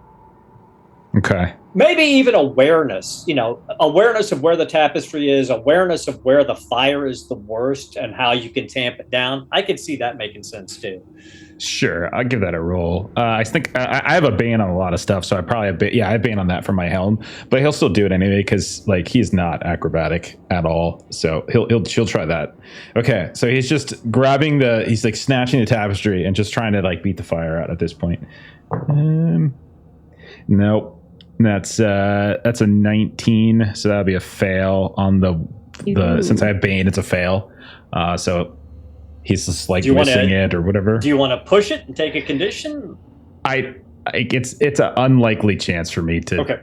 okay. Maybe even awareness. Awareness of where the tapestry is, awareness of where the fire is the worst, and how you can tamp it down. I could see that making sense too. Sure, I'll give that a roll. I think I have a Bane on a lot of stuff, so I probably have I have Bane on that for my helm, but he'll still do it anyway because like he's not acrobatic at all, so she'll try that. Okay, so he's just grabbing he's like snatching the tapestry and just trying to like beat the fire out at this point. Nope, that's a 19, so that'll be a fail on the since I have Bane, it's a fail. So. He's just like missing it or whatever. Do you want to push it and take a condition? It's an unlikely chance for me to. Okay.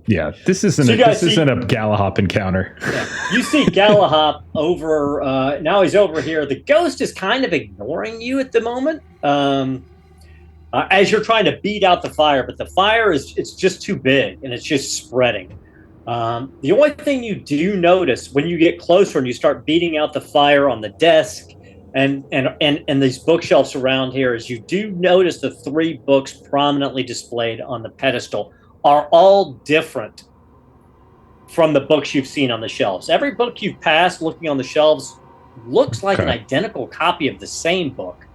Yeah, this isn't a Galahop encounter. Yeah. You see Galahop over. Now he's over here. The ghost is kind of ignoring you at the moment, as you're trying to beat out the fire. But the fire it's just too big and it's just spreading. The only thing you do notice when you get closer and you start beating out the fire on the desk. And these bookshelves around here, is you do notice the 3 books prominently displayed on the pedestal are all different from the books you've seen on the shelves. Every book you've passed looking on the shelves looks like an identical copy of the same book,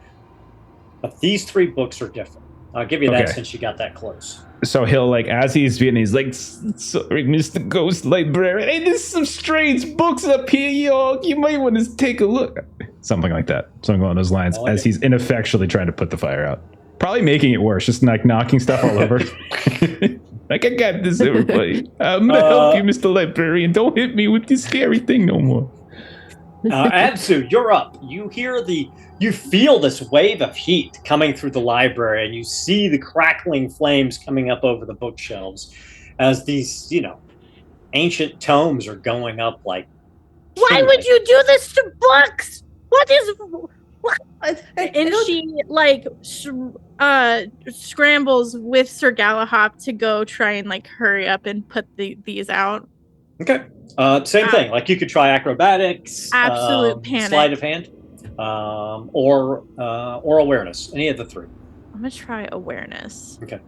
but these 3 books are different. I'll give you that since you got that close. So he'll like, as he's beating, he's like, sorry, Mr. Ghost Librarian. Hey, there's some strange books up here, y'all. You might want to take a look. Something like that. Something along those lines, as he's ineffectually trying to put the fire out. Probably making it worse, just like knocking stuff all over. Like, I got this, everybody. I'm going to help you, Mr. Librarian. Don't hit me with this scary thing no more. Absu, you're up. You feel this wave of heat coming through the library, and you see the crackling flames coming up over the bookshelves as these, ancient tomes are going up like. Why would you do this to books? What? And she like scrambles with Sir Galahop to go try and like hurry up and put these out. Okay. Same thing. Like you could try acrobatics, absolute panic, sleight of hand, or awareness. Any of the 3. I'm gonna try awareness. Okay.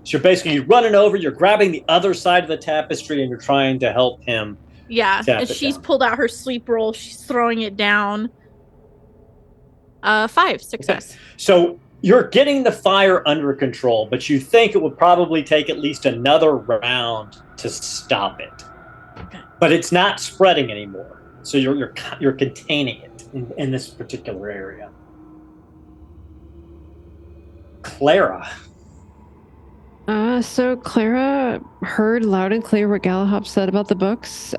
So you're basically running over. You're grabbing the other side of the tapestry, and you're trying to help him. Yeah. And she's pulled out her sleep roll. She's throwing it down. 5 success. Okay. So you're getting the fire under control, but you think it would probably take at least another round to stop it. Okay. But it's not spreading anymore, so you're containing it in this particular area. Clara. So Clara heard loud and clear what Galahop said about the books.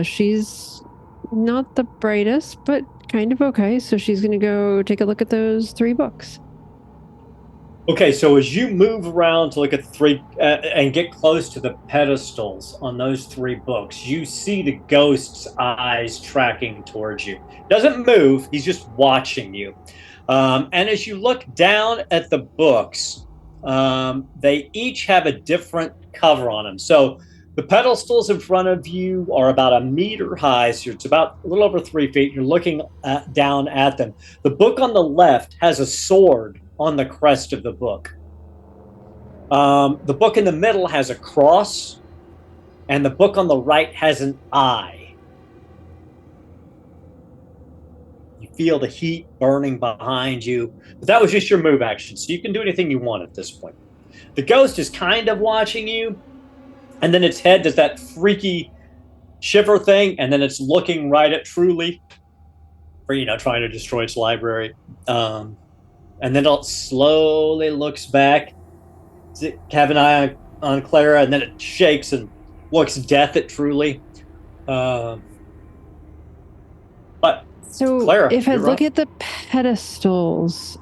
She's not the brightest, but kind of okay. So she's going to go take a look at those 3 books. Okay, so as you move around to look at the 3 and get close to the pedestals on those 3 books, you see the ghost's eyes tracking towards you. Doesn't move, he's just watching you. And as you look down at the books, they each have a different cover on them. So the pedestals in front of you are about 1 meter high, so it's about a little over 3 feet. You're looking down at them. The book on the left has a sword on the crest of the book. The book in the middle has a cross, and the book on the right has an eye. You feel the heat burning behind you, but that was just your move action, so you can do anything you want at this point. The ghost is kind of watching you, and then its head does that freaky shiver thing, and then it's looking right at Truly for, trying to destroy its library. And then it slowly looks back, have an eye on Clara, and then it shakes and looks death at Truly. But so Clara, if I you're look up. at the pedestals,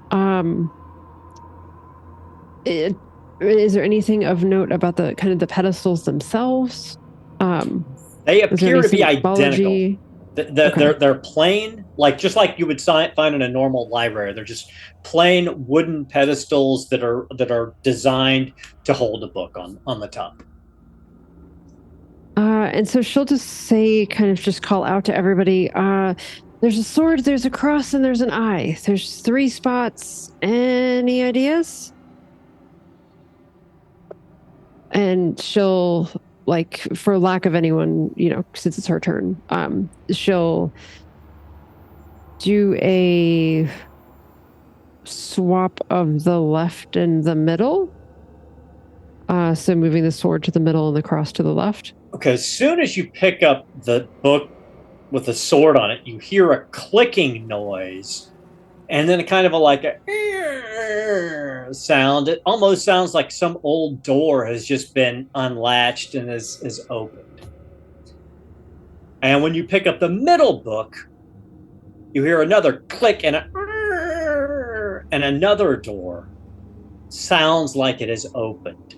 is there anything of note about the kind of the pedestals themselves? They is there appear any to be symbology? identical. Okay. They're plain, just like you would find in a normal library. They're just plain wooden pedestals that are designed to hold a book on the top. And so she'll just say, kind of just call out to everybody, there's a sword, there's a cross, and there's an eye. There's 3 spots. Any ideas? And she'll, for lack of anyone, since it's her turn, she'll do a swap of the left and the middle. So moving the sword to the middle and the cross to the left. Okay, as soon as you pick up the book with the sword on it, you hear a clicking noise, and then kind of a sound. It almost sounds like some old door has just been unlatched and is opened. And when you pick up the middle book, you hear another click and another door sounds like it is opened.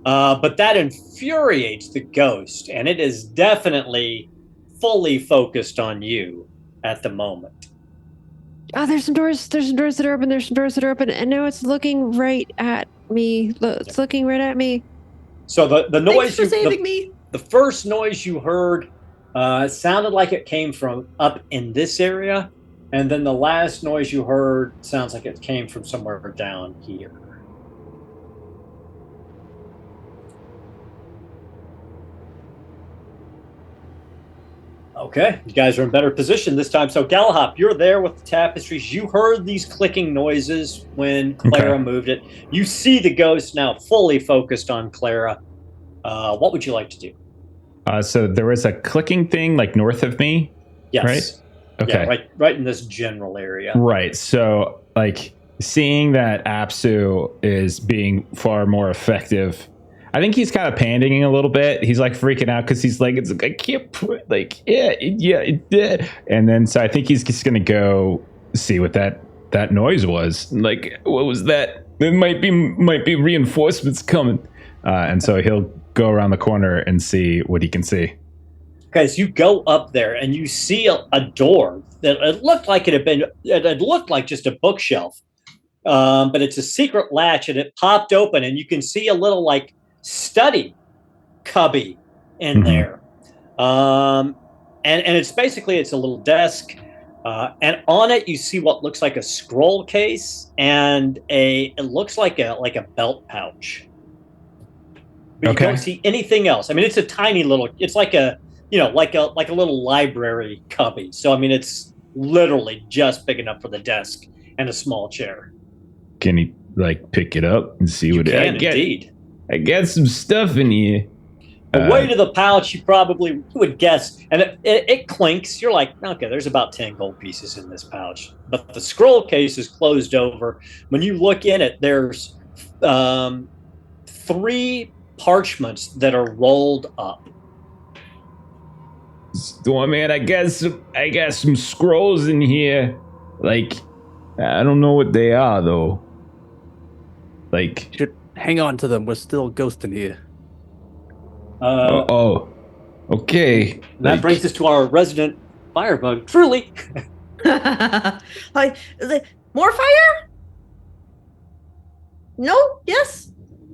But that infuriates the ghost, and it is definitely fully focused on you at the moment. Oh, there's some doors that are open. There's some doors that are open. And now it's looking right at me. It's looking right at me. So the noise Thanks for saving me. The first noise you heard sounded like it came from up in this area, and then the last noise you heard sounds like it came from somewhere down here. Okay, you guys are in better position this time. So Galahop, you're there with the tapestries. You heard these clicking noises when Clara moved it. You see the ghost now fully focused on Clara. What would you like to do? So there was a clicking thing north of me. Yes. Right? Okay. Yeah, right in this general area. Right. So seeing that Apsu is being far more effective, I think he's kind of panicking a little bit. He's freaking out because he's I can't put it did. And then so I think he's just gonna go see what that noise was. What was that? There might be reinforcements coming. And so he'll go around the corner and see what he can see. Okay, so you go up there and you see a door that it looked like it looked like just a bookshelf, but it's a secret latch and it popped open and you can see a little study cubby in there, and it's basically it's a little desk, and on it you see what looks like a scroll case and it looks like a belt pouch, but you don't see anything else. I mean, it's a tiny little, it's like a little library cubby, so I mean it's literally just big enough for the desk and a small chair. Can he pick it up and see what it is? Indeed. I got some stuff in here. The weight of the pouch, you would guess, and it clinks. You're like, okay, there's about 10 gold pieces in this pouch. But the scroll case is closed over. When you look in it, there's 3 parchments that are rolled up. Man, I got some scrolls in here. I don't know what they are though. Should hang on to them. We're still ghosting here. Okay. That brings us to our resident firebug, Truly. More fire? No? Yes?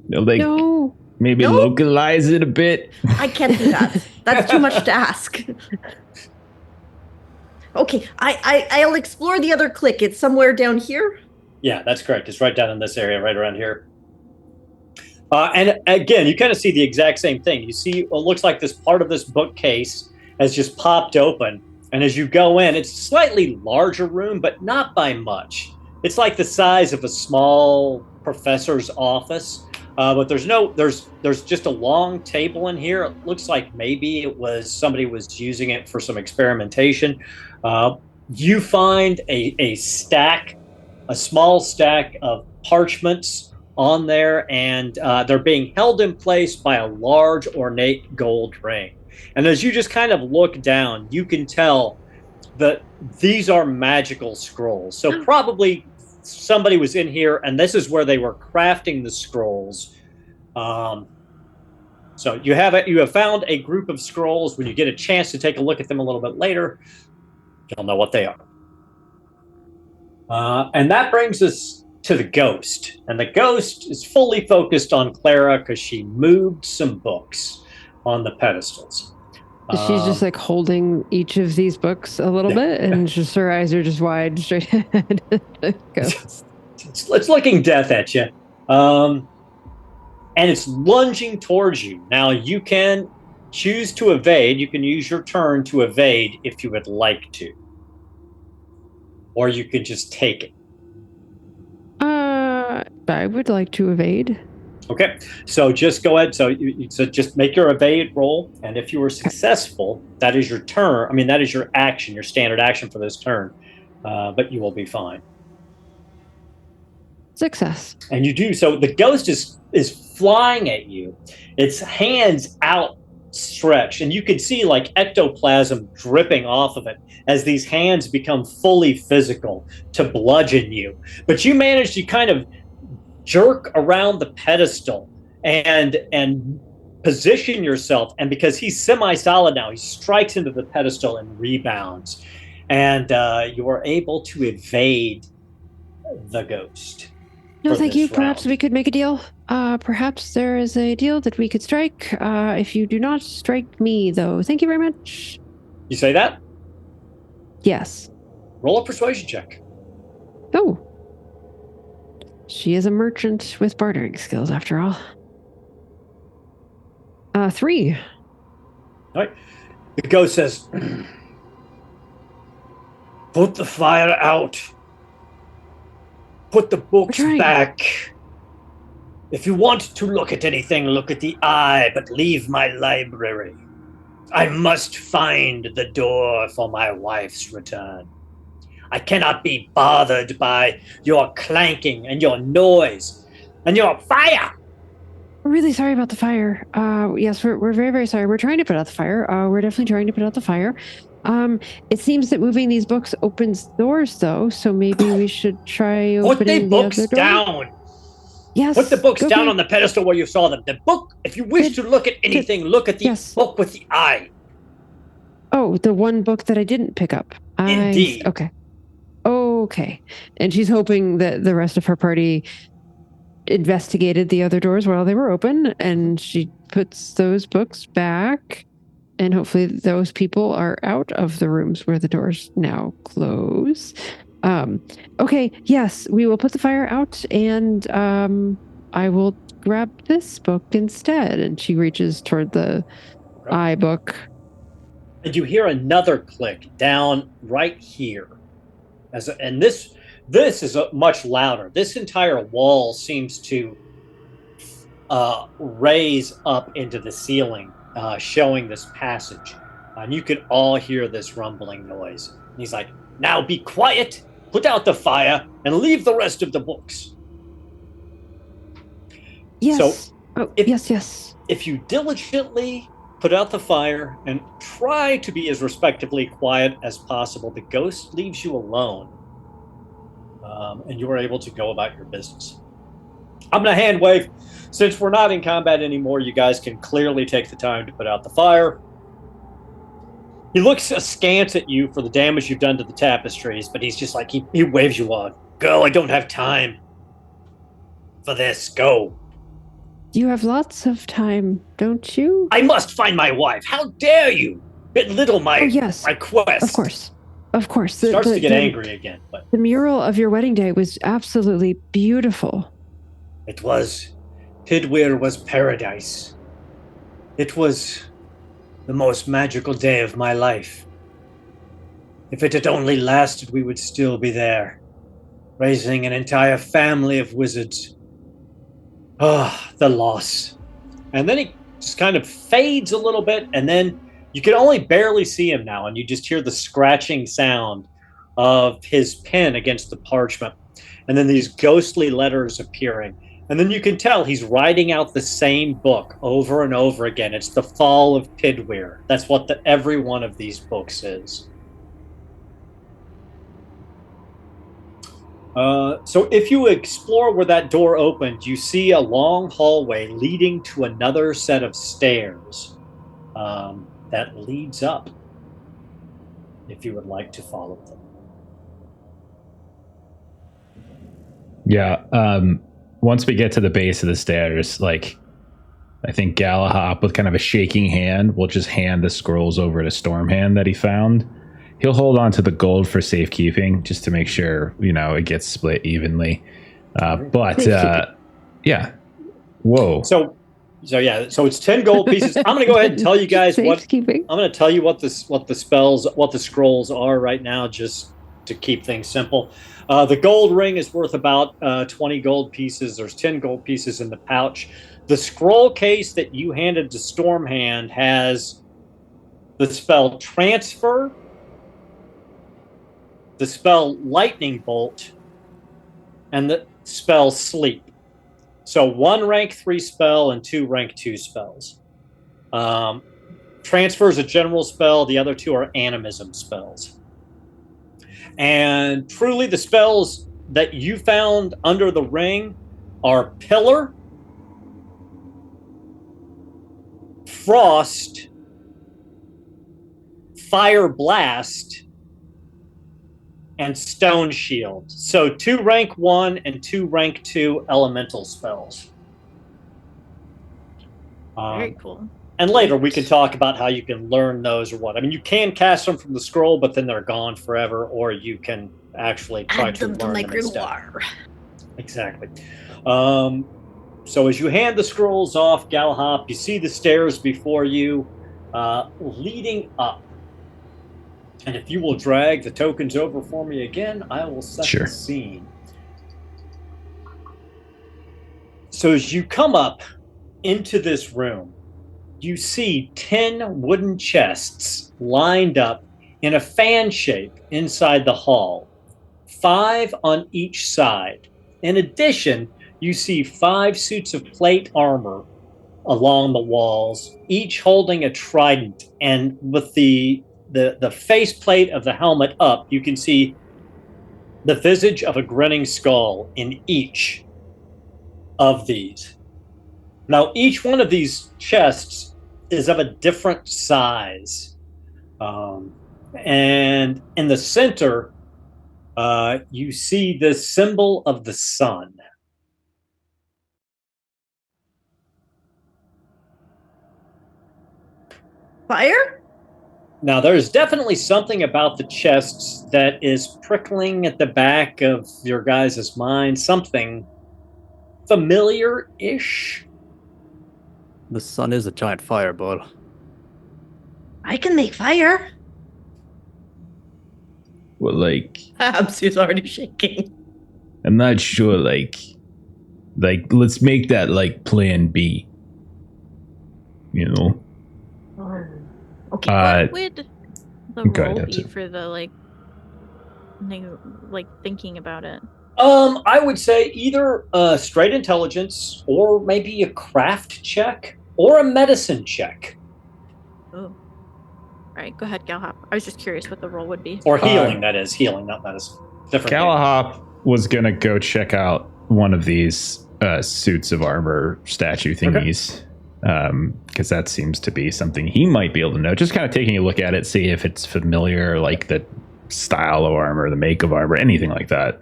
No. Maybe No? localize it a bit. I can't do that. That's too much to ask. Okay, I'll explore the other click. It's somewhere down here. Yeah, that's correct. It's right down in this area, right around here. And again, you kind of see the exact same thing. You see what looks like this part of this bookcase has just popped open. And as you go in, it's a slightly larger room, but not by much. It's like the size of a small professor's office. But there's just a long table in here. It looks like maybe somebody was using it for some experimentation. You find a small stack of parchments on there, and they're being held in place by a large ornate gold ring. And as you just kind of look down, you can tell that these are magical scrolls. So probably somebody was in here, and this is where they were crafting the scrolls. So you have found a group of scrolls. When you get a chance to take a look at them a little bit later, you'll know what they are. And that brings us to the ghost. And the ghost is fully focused on Clara because she moved some books on the pedestals. She's just like holding each of these books a little bit, and just her eyes are just wide straight ahead. It's looking death at you. And it's lunging towards you. Now, you can choose to evade. You can use your turn to evade if you would like to. Or you could just take it. I would like to evade. Okay, so just go ahead. So just make your evade roll, and if you were successful, that is your turn. I mean, that is your action, your standard action for this turn. But you will be fine. Success. And you do. So the ghost is flying at you. Its hands outstretched, and you can see like ectoplasm dripping off of it as these hands become fully physical to bludgeon you. But you manage to kind of jerk around the pedestal and position yourself, and because he's semi-solid now, he strikes into the pedestal and rebounds, and you are able to evade the ghost. No, thank you. Perhaps we could make a deal. Perhaps there is a deal that we could strike. If you do not strike me, though. Thank you very much. You say that? Yes. Roll a persuasion check. Oh. She is a merchant with bartering skills, after all. 3. All right. The ghost says, "Put the fire out. Put the books back. If you want to look at anything, look at the eye, but leave my library. I must find the door for my wife's return. I cannot be bothered by your clanking and your noise and your fire." We're really sorry about the fire. Yes, we're very, very sorry. We're trying to put out the fire. We're definitely trying to put out the fire. It seems that moving these books opens doors, though, so maybe we should try opening the other door. Put the books down. Yes. Put the books down on the pedestal where you saw them. The book, if you wish to look at anything, look at the book with the eye. Oh, the one book that I didn't pick up. Indeed. Okay. And she's hoping that the rest of her party investigated the other doors while they were open, and she puts those books back, and hopefully those people are out of the rooms where the doors now close. Okay, yes, we will put the fire out, and I will grab this book instead. And she reaches toward the eye book. And you hear another click down right here. And this is much louder. This entire wall seems to raise up into the ceiling, showing this passage. And you can all hear this rumbling noise. And he's like, "Now be quiet, put out the fire, and leave the rest of the books." Yes. So, yes. If you diligently put out the fire and try to be as respectively quiet as possible, the ghost leaves you alone. And you are able to go about your business. I'm going to hand wave. Since we're not in combat anymore, you guys can clearly take the time to put out the fire. He looks askance at you for the damage you've done to the tapestries, but he's just like, he waves you on. "Go, I don't have time for this. Go." You have lots of time, don't you? "I must find my wife. How dare you belittle my quest?" Of course. Starts to get angry again. But the mural of your wedding day was absolutely beautiful. It was Pidweir was paradise. It was the most magical day of my life. If it had only lasted, we would still be there, raising an entire family of wizards. Ah, the loss. And then he just kind of fades a little bit, and then you can only barely see him now, and you just hear the scratching sound of his pen against the parchment, and then these ghostly letters appearing. And then you can tell he's writing out the same book over and over again. It's The Fall of Pidweir. That's what every one of these books is. So if you explore where that door opened, you see a long hallway leading to another set of stairs that leads up, if you would like to follow them. Yeah. Once we get to the base of the stairs, like, I think Galahop, with kind of a shaking hand, will just hand the scrolls over to Stormhand that he found. He'll hold on to the gold for safekeeping, just to make sure, it gets split evenly. Yeah. Whoa. So it's 10 gold pieces. I'm going to go ahead and tell you guys I'm going to tell you what the scrolls are right now, just to keep things simple. The gold ring is worth about 20 gold pieces. There's 10 gold pieces in the pouch. The scroll case that you handed to Stormhand has the spell Transfer, the spell Lightning Bolt, and the spell Sleep. So 1 rank 3 spell and 2 rank 2 spells. Transfer is a general spell. The other 2 are animism spells. And truly, the spells that you found under the ring are Pillar, Frost, Fire Blast, and Stone Shield. So 2 rank 1 and 2 rank 2 elemental spells. Very cool. And later we can talk about how you can learn those or what. I mean, you can cast them from the scroll, but then they're gone forever, or you can actually try to learn them instead. Exactly. So as you hand the scrolls off, Galahop, you see the stairs before you leading up. And if you will drag the tokens over for me again, I will set the scene. So as you come up into this room, you see 10 wooden chests lined up in a fan shape inside the hall, 5 on each side. In addition, you see 5 suits of plate armor along the walls, each holding a trident, and with the faceplate of the helmet up, you can see the visage of a grinning skull in each of these. Now, each one of these chests is of a different size. And in the center, you see the symbol of the sun. Fire? Now, there's definitely something about the chests that is prickling at the back of your guys' mind. Something familiar-ish. The sun is a giant fireball. I can make fire. Well, like, Absy's already shaking. I'm not sure, like, let's make that, like, plan B. Okay. What would the roll be for the, like, thinking about it? I would say either a straight intelligence or maybe a craft check or a medicine check. Oh. All right, go ahead, Galahop. I was just curious what the roll would be. Or healing, that is. Healing, not medicine. Different. Galahop was going to go check out one of these suits of armor statue thingies. Because that seems to be something he might be able to know. Just kind of taking a look at it, see if it's familiar, like the style of armor, the make of armor, anything like that.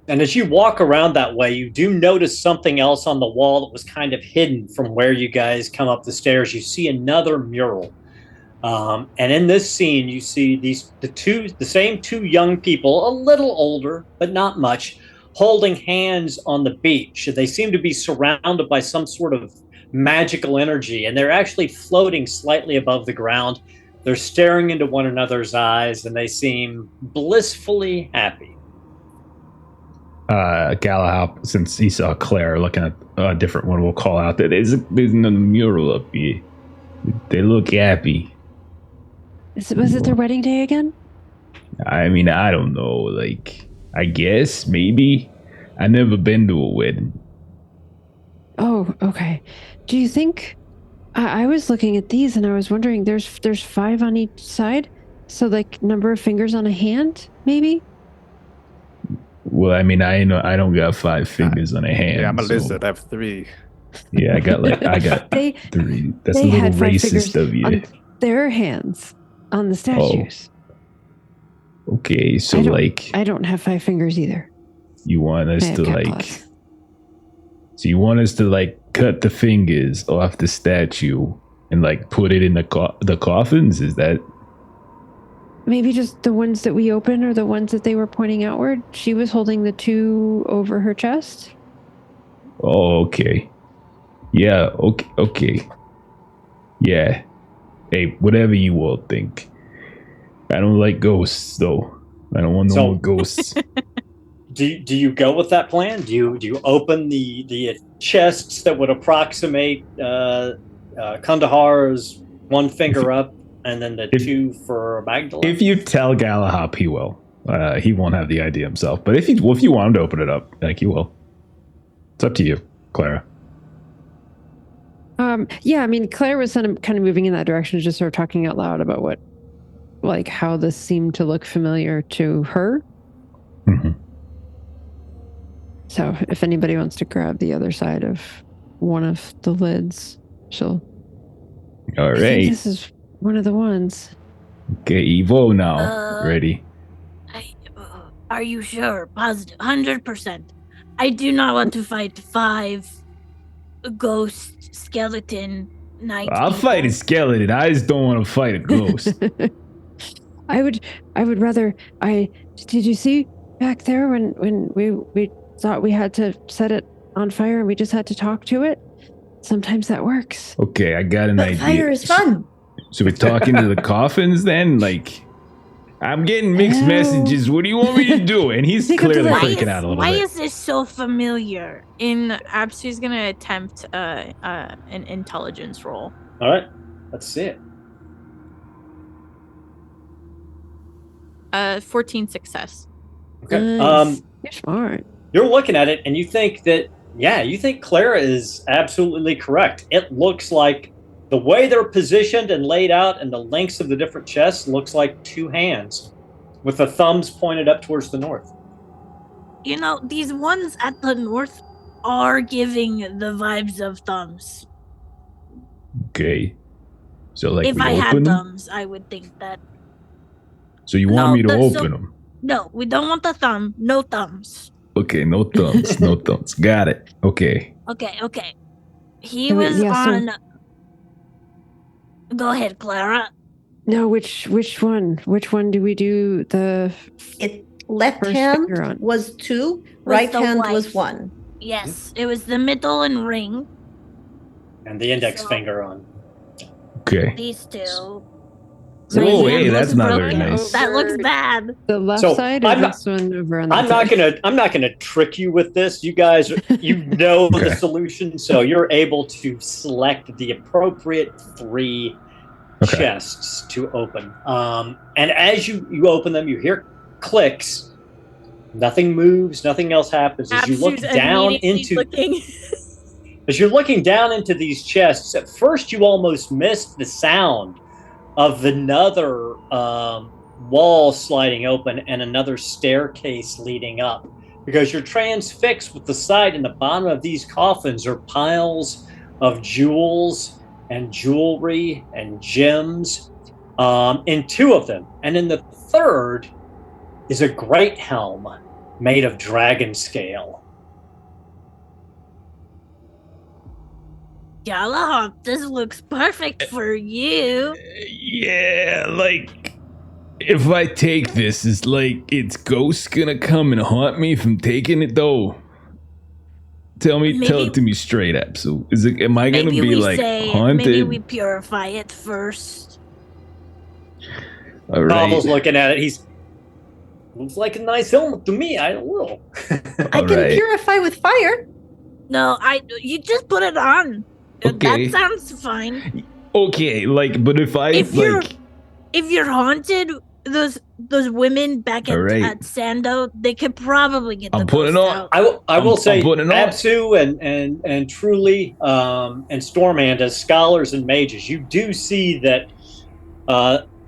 And as you walk around that way, you do notice something else on the wall that was kind of hidden from where you guys come up the stairs. You see another mural. And in this scene, you see the same two young people, a little older, but not much, holding hands on the beach. They seem to be surrounded by some sort of magical energy, and they're actually floating slightly above the ground. They're staring into one another's eyes, and they seem blissfully happy. Galahop, since he saw Claire looking at a different one, will call out that there's another mural up here. They look happy. Was it their wedding day again? I mean, I don't know. Like, I guess, maybe. I never been to a wedding. Oh, okay. Do you think... I was looking at these and I was wondering, there's 5 on each side? So, like, number of fingers on a hand, maybe? Well, I mean, I don't got 5 fingers on a hand. Yeah, I'm a so- lizard. I have 3. Yeah, I got 3. That's a they little had 5 racist fingers of you. on their hands on the statues. Okay, so I don't have 5 fingers either. you want us I have to cat like, claws. so you want us to like cut the fingers off the statue and like put it in the coffins? Is that? Maybe just the ones that we open or the ones that they were pointing outward. She was holding the 2 over her chest. Oh, okay. Yeah, okay. Yeah. Hey, whatever you all think. I don't like ghosts, though. I don't want no more ghosts. Do you go with that plan? Do you open the chests that would approximate Kandahar's 1 finger up, and then the 2 for Magdalene? If you tell Galahop, he will. He won't have the idea himself. But if you want him to open it up, like, you will. It's up to you, Clara. Yeah, I mean, Claire was kind of moving in that direction, just sort of talking out loud about what, like, how this seemed to look familiar to her. Mm-hmm. So if anybody wants to grab the other side of one of the lids, she'll... All I think right. this is one of the ones. Okay, Evo now. Ready? Are you sure? Positive? 100%. I do not want to fight 5 ghost skeleton knights. I'll fight a skeleton. I just don't want to fight a ghost. I would rather... Did you see back there when we thought we had to set it on fire and we just had to talk to it? Sometimes that works. Okay, I got an But idea. fire is fun. So we're talking to the coffins then? Like, I'm getting mixed No. messages. What do you want me to do? And he's Think of clearly the- freaking out a little Why bit. is this so familiar? Absu's gonna attempt an intelligence roll. All right, let's see it. 14 success. Okay. Nice. You're smart. You're looking at it and you think that, you think Clara is absolutely correct. It looks like the way they're positioned and laid out and the lengths of the different chests looks like 2 hands with the thumbs pointed up towards the north. You know, these ones at the north are giving the vibes of thumbs. Okay. So, like, If we I open had them? thumbs, I would think that. So you want me to so- open them? No, we don't want the thumb. No thumbs. Okay, no thumbs. No thumbs. Got it. Okay. Okay. He So, was yeah, so- on. Go ahead, Clara. No, which one? Which one do we do the Left First hand finger on. was 2, right the hand wife. was 1. Yes, it was the middle and ring. And the index So- finger on. Okay. These 2. Oh, My hand hey, was that's not very broken. nice. That looks bad. the left So, side or I'm not- this one over on the I'm not gonna trick you with this. You guys, know Okay. the solution, so you're able to select the appropriate 3 Okay. chests to open. And as you open them, you hear clicks. Nothing moves. Nothing else happens. As you look Absu's down immediately into looking. as you're looking down into these chests, at first you almost missed the sound of another wall sliding open and another staircase leading up, because you're transfixed with the sight in the bottom of these coffins are piles of jewels and jewelry and gems in 2 of them. And in the 3rd is a great helm made of dragon scale. Galahop, this looks perfect for you. Yeah, like, if I take this, it's like it's ghosts gonna come and haunt me from taking it though. Tell it to me straight up. So am I gonna be like haunted? Maybe we purify it first. All right. Pavel's looking at it. He's looks like a nice helmet to me. I don't know. I can purify with fire. No, you just put it on. Okay. That sounds fine. Okay, but if you're haunted, those women back at Sando, they could probably get the ghost out. I will say Absu and Truly and Stormhand as scholars and mages, you do see that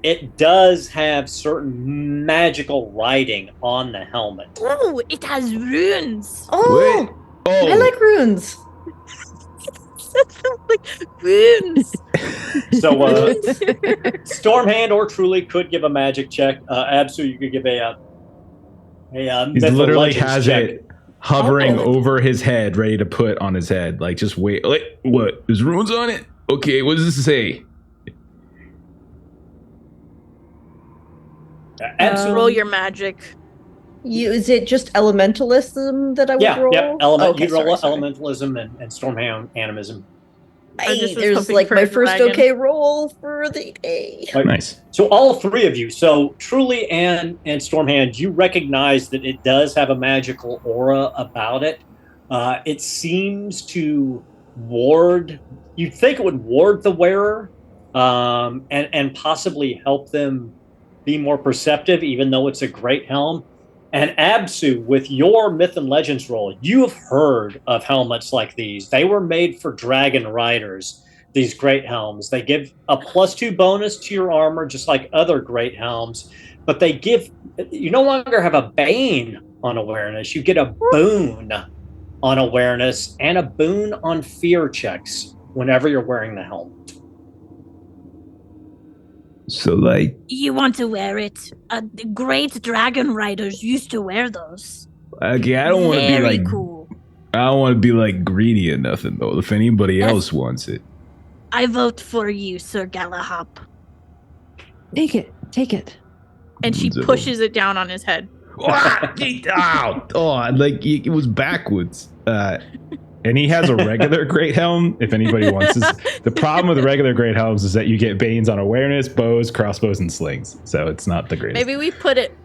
it does have certain magical writing on the helmet. Oh, it has runes. Oh, I like runes. Like runes. So Stormhand or Truly could give a magic check. Absu, you could give a he literally has check. It hovering over his head, ready to put on his head. Like, just wait. Like, what? There's runes on it? Okay, what does this say? Roll your magic. Is it just elementalism that I would roll? Yeah, you'd roll elementalism and Stormhand animism. Hey, there's like my first okay roll for the day. Right. Nice. So all three of you, so Truly and Stormhand, you recognize that it does have a magical aura about it. It seems to ward. You'd think it would ward the wearer, and possibly help them be more perceptive, even though it's a great helm. And Absu, with your Myth and Legends roll, you have heard of helmets like these. They were made for dragon riders, these great helms. They give a +2 bonus to your armor, just like other great helms. But you no longer have a bane on awareness. You get a boon on awareness and a boon on fear checks whenever you're wearing the helmet. So, like, you want to wear it. The great dragon riders used to wear those. Okay, I don't want to be like cool. I don't want to be like greedy or nothing though. If anybody else wants it, I vote for you, Sir Galahop. Take it. And she pushes it down on his head. Like it was backwards. And he has a regular great helm. If anybody wants this, the problem with the regular great helms is that you get banes on awareness, bows, crossbows, and slings. So it's not the greatest. Maybe we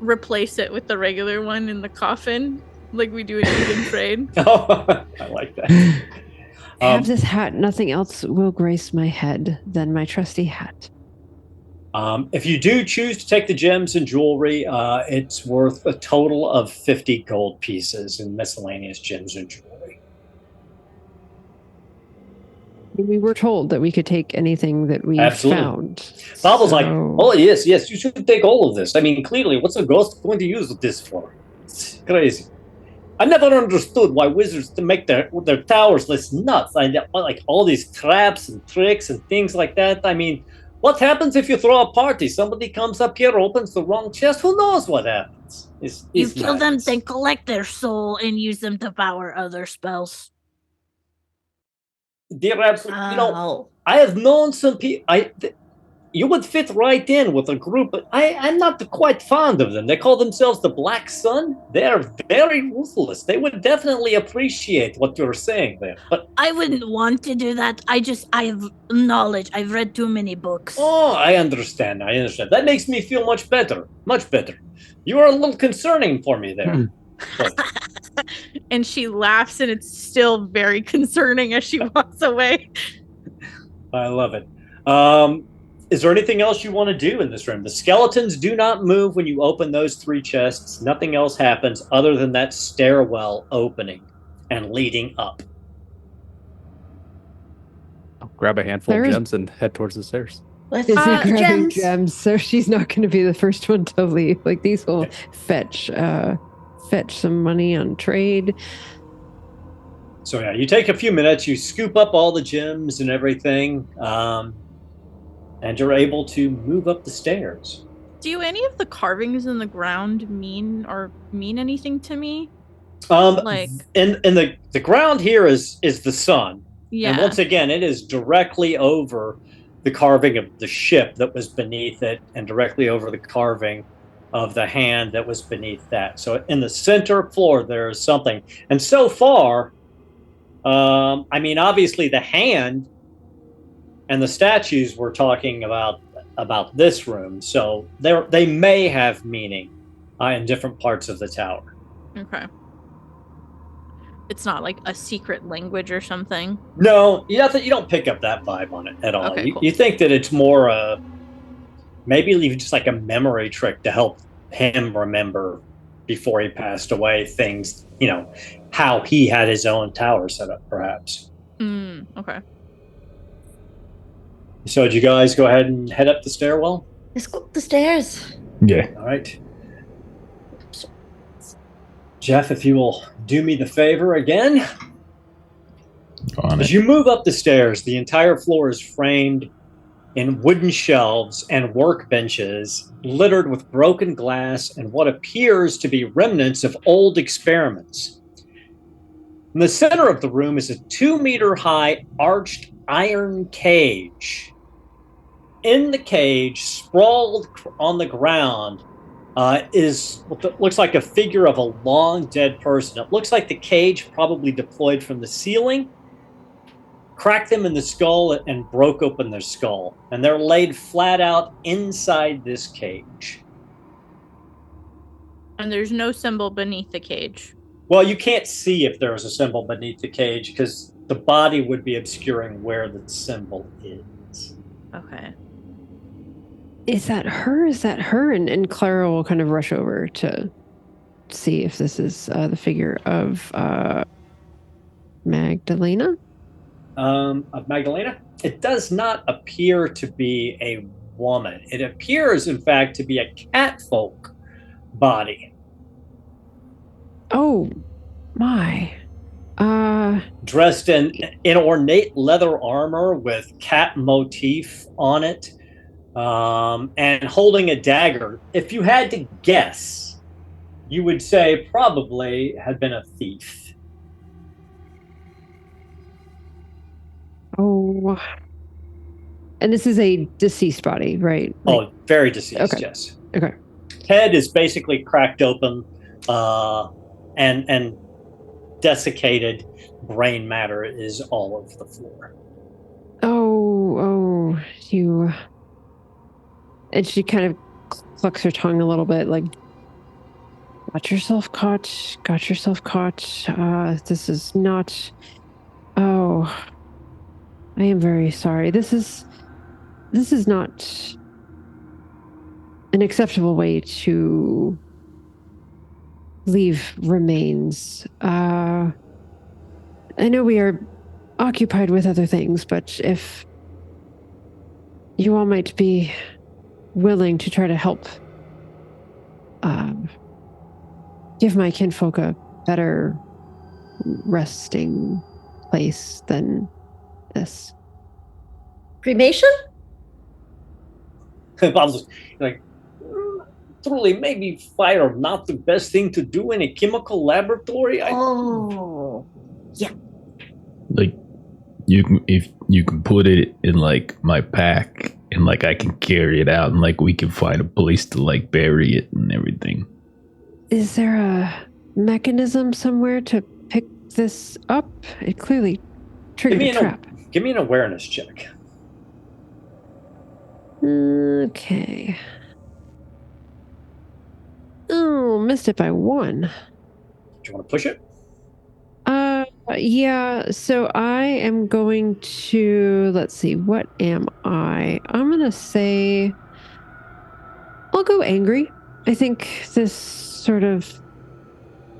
replace it with the regular one in the coffin, like we do in Even Trade. Oh, I like that. Have this hat. Nothing else will grace my head than my trusty hat. If you do choose to take the gems and jewelry, it's worth a total of 50 gold pieces in miscellaneous gems and jewelry. We were told that we could take anything that we found. Bob was like, oh, yes, you should take all of this. I mean, clearly, what's a ghost going to use this for? It's crazy. I never understood why wizards to make their towers less nuts. Like all these traps and tricks and things like that. I mean, what happens if you throw a party? Somebody comes up here, opens the wrong chest. Who knows what happens? You kill them, then collect their soul and use them to power other spells. Dear Absol, I have known some people. You would fit right in with a group, but I'm not quite fond of them. They call themselves the Black Sun. They're very ruthless. They would definitely appreciate what you're saying there. But I wouldn't want to do that. I have knowledge. I've read too many books. Oh, I understand. That makes me feel much better. Much better. You are a little concerning for me there. And she laughs, and it's still very concerning as she walks away. I love it. Is there anything else you want to do in this room? The skeletons do not move when you open those 3 chests. Nothing else happens other than that stairwell opening and leading up. I'll grab a handful of gems and head towards the stairs. Let's grabbing gems, so she's not going to be the first one to leave. Like, these will fetch some money on trade. So yeah, you take a few minutes, you scoop up all the gems and everything, and you're able to move up the stairs. Do any of the carvings in the ground mean anything to me? Like in the ground here is the sun. Yeah. And once again, it is directly over the carving of the ship that was beneath it, and directly over the carving of the hand that was beneath that. So in the center floor, there is something. And so far, I mean, obviously the hand and the statues we're talking about this room. So they may have meaning in different parts of the tower. Okay. It's not like a secret language or something. No, you don't pick up that vibe on it at all. Okay, cool. You think that it's more maybe even just like a memory trick to help him remember before he passed away things, how he had his own tower set up, perhaps. Okay. So did you guys go ahead and head up the stairwell? Let's go up the stairs. Yeah. All right. Jeff, if you will do me the favor again. On As it. you move up the stairs, the entire floor is framed in wooden shelves and workbenches littered with broken glass and what appears to be remnants of old experiments. In the center of the room is a 2-meter-high arched iron cage. In the cage, sprawled on the ground, is what looks like a figure of a long dead person. It looks like the cage probably deployed from the ceiling, cracked them in the skull, and broke open their skull. And they're laid flat out inside this cage. And there's no symbol beneath the cage. Well, you can't see if there's a symbol beneath the cage because the body would be obscuring where the symbol is. Okay. Is that her? Is that her? And Clara will kind of rush over to see if this is the figure of Magdalena. Of Magdalena? It does not appear to be a woman. It appears, in fact, to be a catfolk body. Oh, my. Dressed in ornate leather armor with cat motif on it, and holding a dagger. If you had to guess, you would say probably had been a thief. Oh. And this is a deceased body, right? Oh, very deceased, Okay. yes. Okay. Head is basically cracked open, and desiccated brain matter is all over the floor. Oh, you. And she kind of clucks her tongue a little bit, like, got yourself caught. This is not. Oh, I am very sorry. This is not an acceptable way to leave remains. I know we are occupied with other things, but if you all might be willing to try to help give my kinfolk a better resting place than this. Cremation? Bob's like, truly, maybe fire not the best thing to do in a chemical laboratory. Oh. Yeah. Like, if you can put it in like my pack, and like I can carry it out, and like we can find a place to like bury it and everything. Is there a mechanism somewhere to pick this up? It clearly triggered a trap. Give me an awareness check. Okay. Oh, missed it by 1. Do you want to push it? Yeah, so I am going to, let's see, what am I? I'm going to say, I'll go angry. I think this sort of,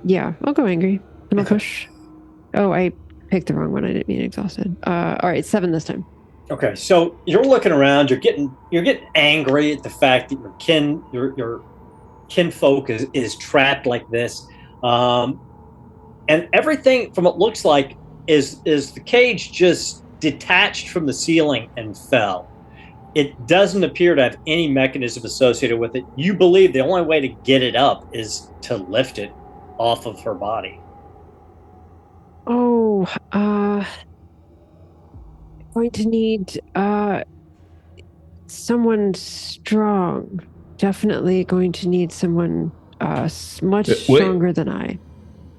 yeah, I'll go angry and I'll push. Oh, I picked the wrong one. I didn't mean exhausted. All right, 7 this time. Okay, so you're looking around. You're getting angry at the fact that your kinfolk is trapped like this, and everything from what looks like is the cage just detached from the ceiling and fell. It doesn't appear to have any mechanism associated with it. You believe the only way to get it up is to lift it off of her body. Oh, going to need someone strong. Definitely going to need someone much What? stronger than I.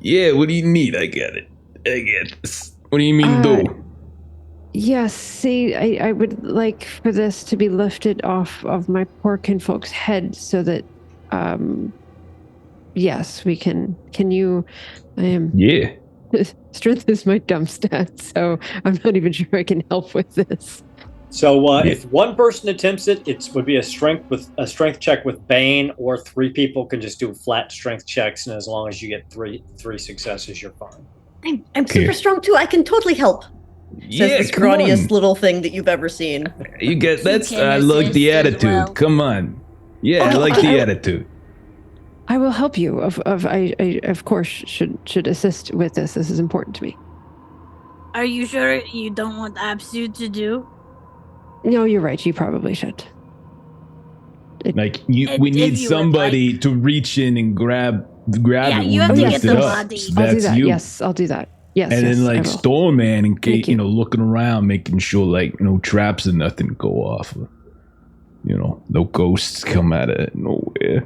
Yeah, what do you need? I get it. I get this. What do you mean, do? Yes, see, I would like for this to be lifted off of my poor kinfolk's head so that, yes, we can. Can you? Yeah. Strength is my dumb stat, so I'm not even sure I can help with this. So if one person attempts it, it would be a strength check with Bane, or 3 people can just do flat strength checks, and as long as you get three successes, you're fine. I'm super strong too. I can totally help. Yeah, Says the come on. scrawniest little thing that you've ever seen. You get that's. can I like the assist as attitude. well. Come on. Yeah, I Okay, like okay. the attitude. I will help you. I of course should assist with this. This is important to me. Are you sure you don't want Absu to do? No, you're right. You probably should. Like we If need you would somebody to reach in and grab Yeah, it you when have we to lift get it the up. body. So I'll do that's that. you. Yes, I'll do that. Yes, And yes, then I like will. Stormhand, in case you. looking around, making sure like no traps and nothing go off. No ghosts come out of nowhere.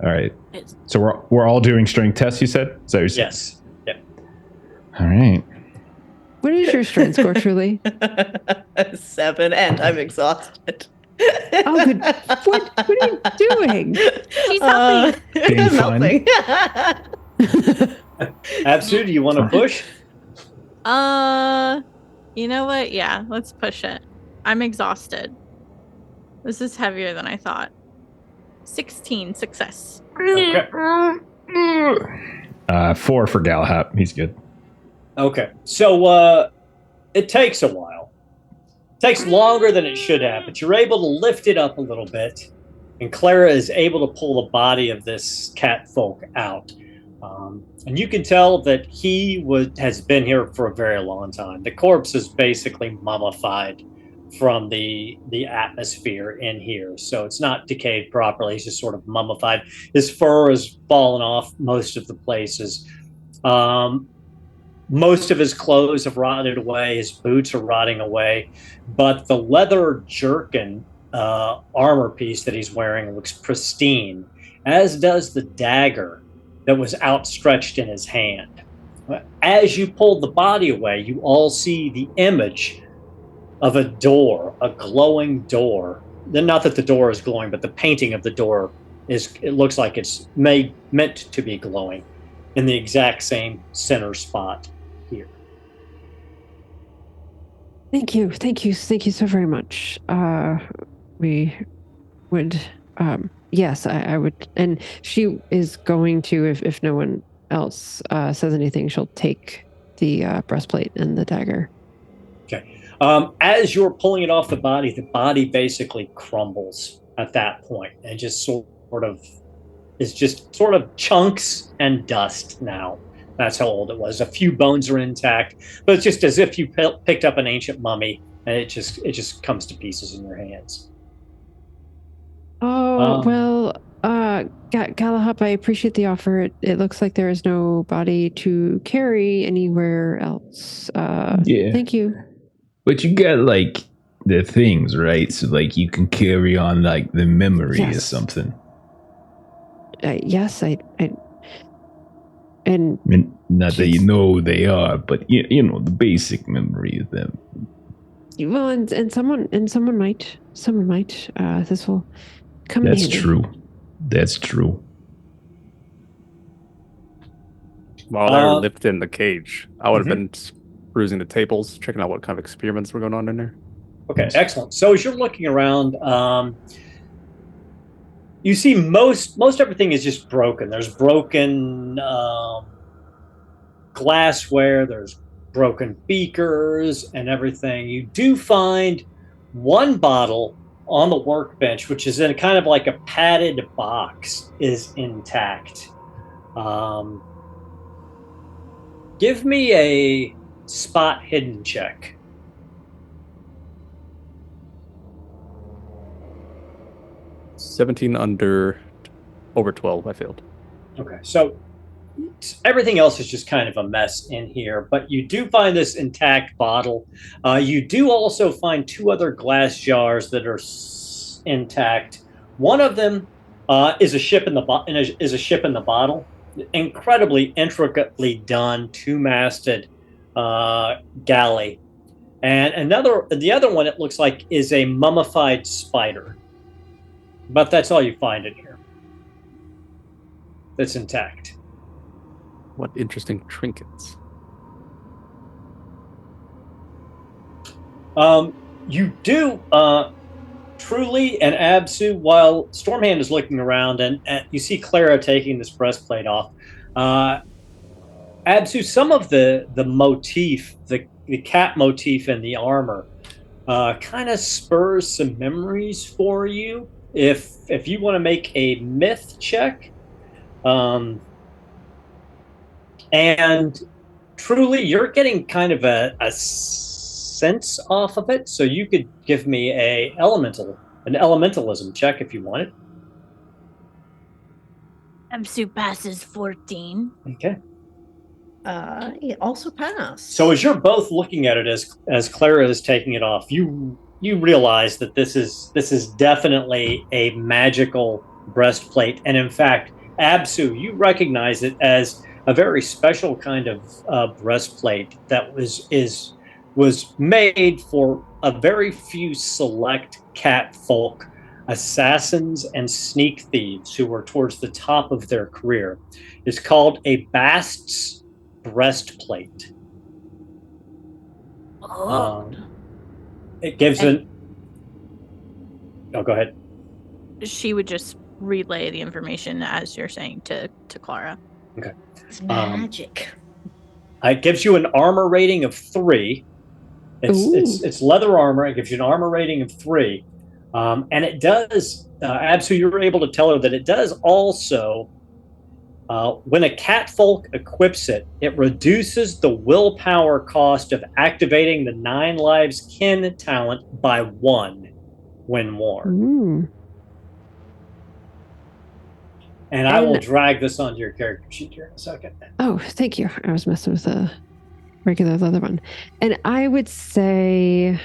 All right. So we're all doing strength tests. You said? Is that what you said? Yes. Yeah. All right. What is your strength score, Truly? 7, and I'm exhausted. Oh, good. What are you doing? She's helping. Being I'm fun. helping. Absu, do you want to push? You know what? Yeah, let's push it. I'm exhausted. This is heavier than I thought. 16 success. Okay. 4 for Galahad. He's good. Okay. So it takes a while. It takes longer than it should have, but you're able to lift it up a little bit, and Clara is able to pull the body of this cat folk out. And you can tell that he has been here for a very long time. The corpse is basically mummified from the atmosphere in here, so it's not decayed properly. He's just sort of mummified. His fur has fallen off most of the places. Most of his clothes have rotted away. His boots are rotting away, but the leather jerkin armor piece that he's wearing looks pristine, as does the dagger that was outstretched in his hand. As you pulled the body away, you all see the image of a door, a glowing door. Not that the door is glowing, but the painting of the door it looks like it's meant to be glowing in the exact same center spot here. Thank you so very much. We would, yes, I would, and she is going to, if no one else says anything, she'll take the breastplate and the dagger. Okay. As you're pulling it off the body basically crumbles at that point, and just sort of chunks and dust now. That's how old it was. A few bones are intact, but it's just as if you picked up an ancient mummy, and it just comes to pieces in your hands. Oh, well, Galahad, I appreciate the offer. It looks like there is no body to carry anywhere else. Yeah. Thank you. But you got like the things, right? So like you can carry on like the memory or something. Yes, and I mean, not that you know who they are, but you know the basic memory of them. Well, and someone might. This will come. That's in handy. true. That's true. While they're lifting the cage, I would have been perusing the tables, checking out what kind of experiments were going on in there. Okay, excellent. So as you're looking around, you see most everything is just broken. There's broken glassware, there's broken beakers and everything. You do find one bottle on the workbench, which is in kind of like a padded box, is intact. Give me a spot hidden check. 17 under over 12, I failed. Okay, so everything else is just kind of a mess in here, but you do find this intact bottle. You do also find 2 other glass jars that are intact. One of them is a ship in the bottle, incredibly intricately done, 2-masted galley, and the other one, it looks like, is a mummified spider. But that's all you find in here that's intact. What interesting trinkets. You do, Truly and Absu, while Stormhand is looking around, and you see Clara taking this breastplate off. Absu, some of the motif, the cat motif in the armor, kind of spurs some memories for you. If you want to make a myth check, and Truly, you're getting kind of a sense off of it, so you could give me an elementalism check if you want it. Absu passes 14. Okay. It also passed. So as you're both looking at it, as Clara is taking it off, you realize that this is definitely a magical breastplate, and in fact, Absu, you recognize it as a very special kind of breastplate that was made for a very few select cat folk, assassins and sneak thieves who were towards the top of their career. It's called a Bast's breastplate. Oh. It gives Oh, go ahead. She would just relay the information as you're saying to Clara. Okay. It's magic. It gives you an armor rating of 3. It's leather armor. It gives you an armor rating of 3. And it does, Absu, you were able to tell her that it does also, when a catfolk equips it, it reduces the willpower cost of activating the 9 lives kin talent by 1 when worn. And I will drag this onto your character sheet here in a second. Oh, thank you. I was messing with a regular leather one. And I would say,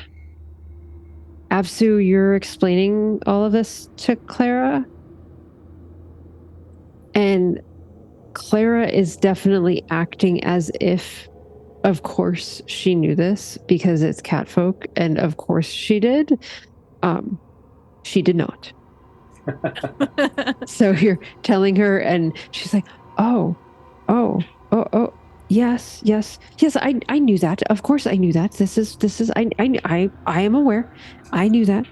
Absu, you're explaining all of this to Clara. And Clara is definitely acting as if, of course, she knew this because it's catfolk, and of course she did. She did not. So you're telling her, and she's like, oh, yes, I knew that. Of course I knew that. This is I am aware. I knew that.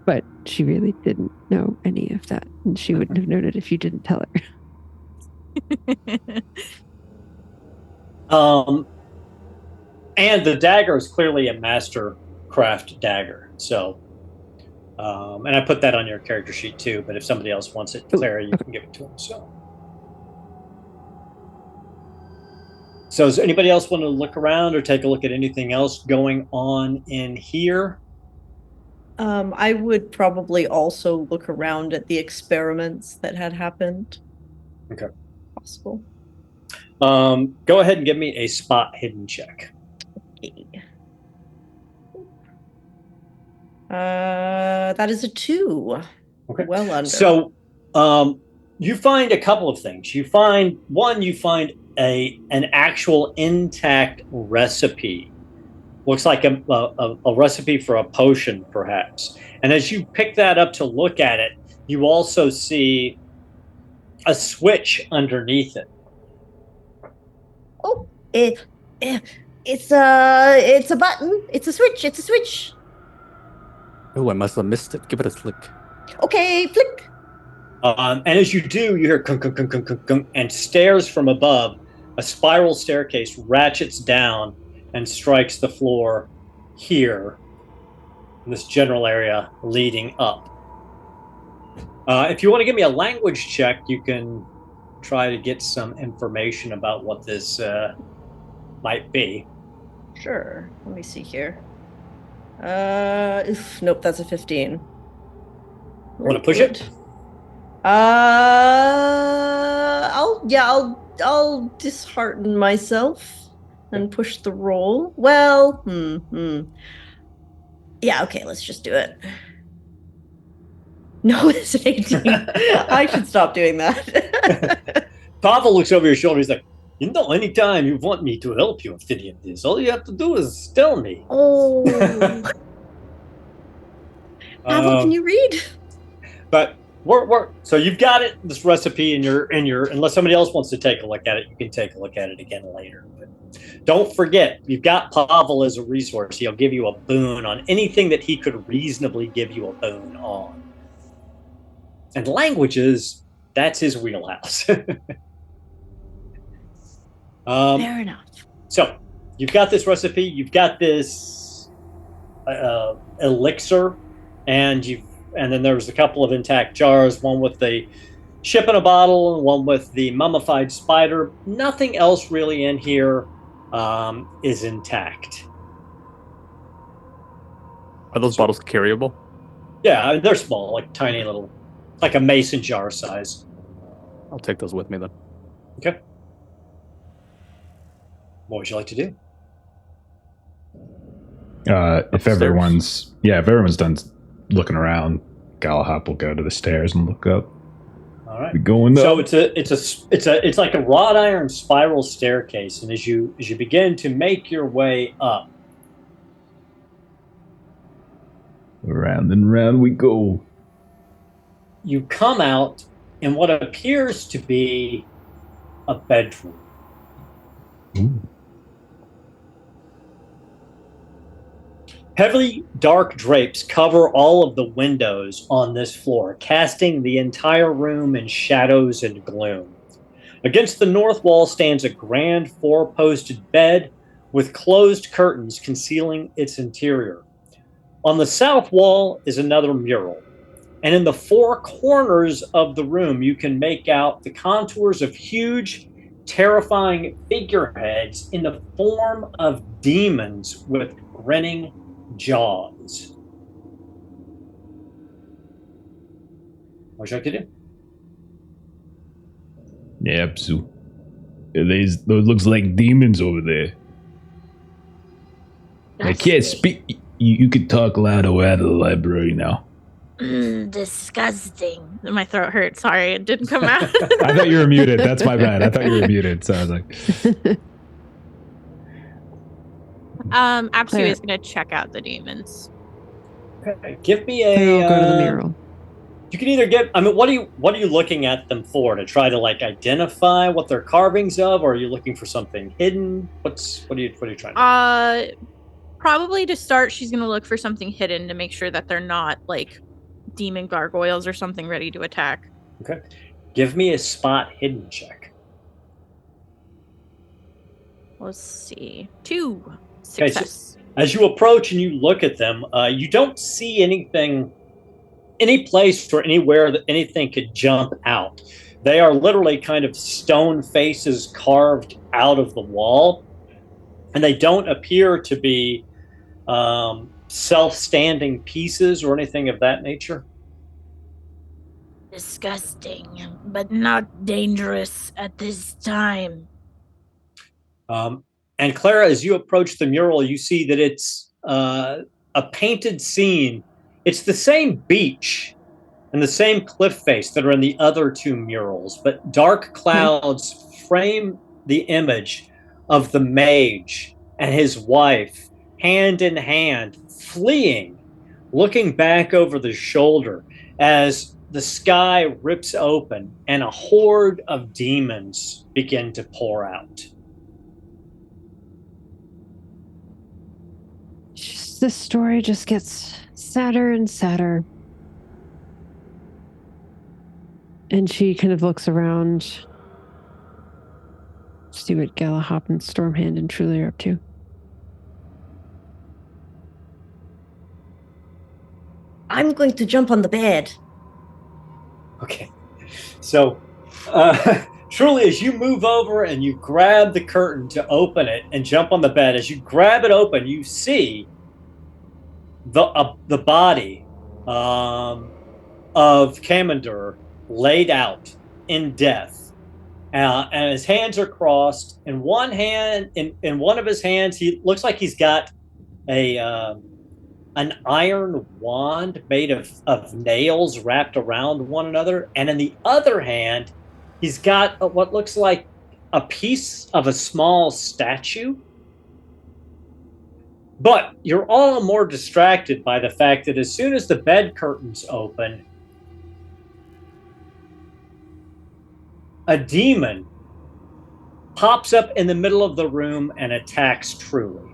But she really didn't know any of that, and she wouldn't have known it if you didn't tell her. And the dagger is clearly a master craft dagger. So, and I put that on your character sheet too, but if somebody else wants it, Clara, you can give it to him. So does anybody else want to look around or take a look at anything else going on in here? I would probably also look around at the experiments that had happened. Okay. Possible. Go ahead and give me a spot hidden check. Okay. That is a 2. Okay. Well under. So, you find a couple of things. You find an actual intact recipe. Looks like a recipe for a potion, perhaps. And as you pick that up to look at it, you also see a switch underneath it. Oh, it's a button. It's a switch. It's a switch. Oh, I must have missed it. Give it a flick. Okay, flick. And as you do, you hear kunk, kunk, kunk, kunk, kunk, kunk, and stairs from above. A spiral staircase ratchets down and strikes the floor here in this general area leading up. If you want to give me a language check, you can try to get some information about what this might be. Sure. Let me see here. Nope, that's a 15. Want to push it? I'll I'll dishearten myself and push the roll. Well, yeah, okay, let's just do it. No, it's an 18. I should stop doing that. Pavel looks over your shoulder. He's like, anytime you want me to help you with any of this, all you have to do is tell me. Oh. Pavel, can you read? But so you've got it, this recipe in your unless somebody else wants to take a look at it, you can take a look at it again later. But don't forget, you've got Pavel as a resource. He'll give you a boon on anything that he could reasonably give you a boon on. And languages, that's his wheelhouse. Fair enough. So you've got this recipe, you've got this elixir, and then there's a couple of intact jars, one with the ship in a bottle and one with the mummified spider. Nothing else really in here is intact. Are those bottles carryable? Yeah, I mean, they're small, like tiny little, like a mason jar size. I'll take those with me then. Okay. What would you like to do? If everyone's done looking around, Galahop will go to the stairs and look up. All right. We're going up. So it's like a wrought iron spiral staircase, and as you begin to make your way up, round and round we go. You come out in what appears to be a bedroom. Ooh. Heavily dark drapes cover all of the windows on this floor, casting the entire room in shadows and gloom. Against the north wall stands a grand four-posted bed with closed curtains concealing its interior. On the south wall is another mural, and in the four corners of the room you can make out the contours of huge, terrifying figureheads in the form of demons with grinning jaws. What would you like to do? Yep, so those looks like demons over there. I can't speak. You could talk louder. We're out of the library now. Disgusting. My throat hurt. Sorry, it didn't come out. I thought you were muted. That's my bad. I thought you were muted. So I was like, Apsu is going to check out the demons. Okay. Give me I'll go to the mural. You can either get. I mean, what are you looking at them for? To try to like identify what they're carvings of, or are you looking for something hidden? What are you trying to do? Probably to start, she's going to look for something hidden to make sure that they're not like demon gargoyles or something ready to attack. Okay. Give me a spot hidden check. Let's see. 2 success. Okay, so as you approach and you look at them, you don't see anything, any place or anywhere that anything could jump out. They are literally kind of stone faces carved out of the wall, and they don't appear to be self-standing pieces or anything of that nature. Disgusting, but not dangerous at this time. And Clara, as you approach the mural, you see that it's a painted scene. It's the same beach and the same cliff face that are in the other two murals, but dark clouds frame the image of the mage and his wife, hand in hand, fleeing, looking back over the shoulder as the sky rips open and a horde of demons begin to pour out. This story just gets sadder and sadder. And she kind of looks around to see what Galahop and Stormhand and Truly are up to. I'm going to jump on the bed. Okay. So, Truly, as you move over and you grab the curtain to open it and jump on the bed, as you grab it open, you see the body of Kamendur laid out in death and his hands are crossed. In one hand, in one of his hands, he looks like he's got an iron wand made of nails wrapped around one another, and in the other hand, he's got what looks like a piece of a small statue. But you're all more distracted by the fact that as soon as the bed curtains open, a demon pops up in the middle of the room and attacks Truly.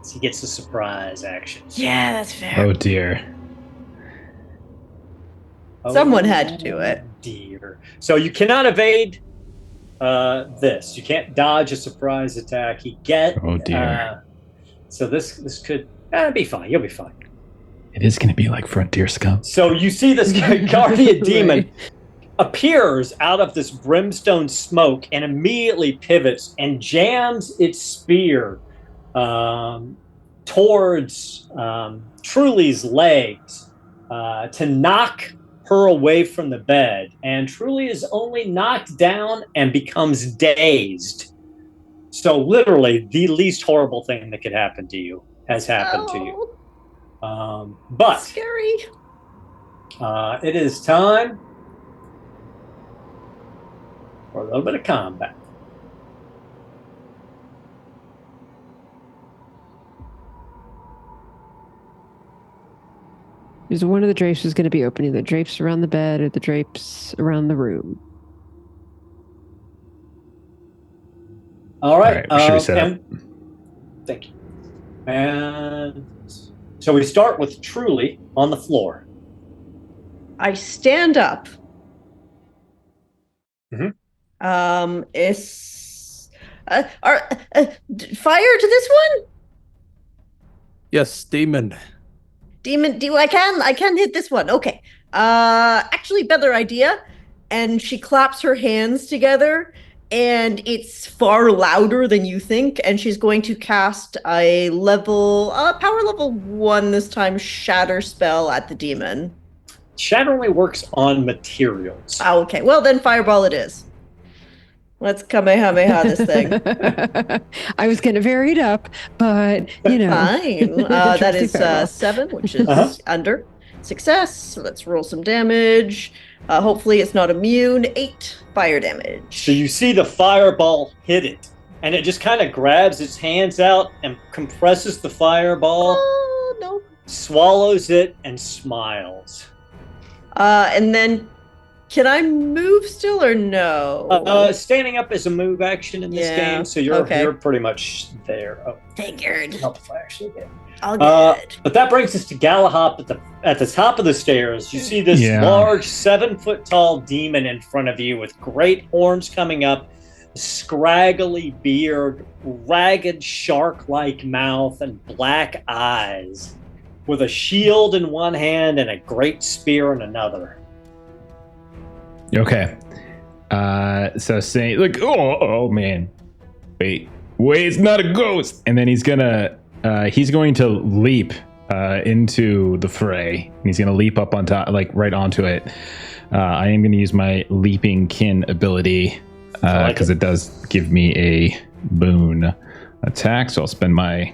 So he gets a surprise action. Yeah, that's fair. Oh dear. Someone had to do it. Dear. So you cannot evade this. You can't dodge a surprise attack. Oh dear. So this could be fine. You'll be fine. It is going to be like Frontier Scum. So you see this guardian demon appears out of this brimstone smoke and immediately pivots and jams its spear towards Truly's legs to knock her away from the bed. And Truly is only knocked down and becomes dazed. So literally the least horrible thing that could happen to you has happened to you. But Scary. it is time for a little bit of combat. Is one of the drapes is going to be opening the drapes around the bed or the drapes around the room? All right. Should we set up? Thank you. And so we start with Truly on the floor. I stand up. Mhm. Fire to this one? Yes, demon. I can hit this one. Okay. Actually, better idea. And she claps her hands together, and it's far louder than you think. And she's going to cast a power level 1 this time, shatter spell at the demon. Shatter only works on materials. Oh, okay. Well, then fireball it is. Let's Kamehameha this thing. I was going to vary it up, but Fine. That is fireball. 7, which is under. Success. So let's roll some damage. Hopefully it's not immune. 8 fire damage. So you see the fireball hit it, and it just kind of grabs its hands out and compresses the fireball, Oh, no. swallows it, and smiles. And then, can I move still or no? Standing up is a move action in this game, so you're pretty much there. Oh, Figured. help if I actually get. All good. But that brings us to Galahop at the top of the stairs. You see this large 7-foot tall demon in front of you with great horns coming up, scraggly beard, ragged shark-like mouth, and black eyes, with a shield in one hand and a great spear in another. Okay. So saying like, oh man, wait, it's not a ghost. And then he's going to leap into the fray. He's going to leap up on top, like right onto it. I am going to use my leaping kin ability because it does give me a boon attack. So I'll spend my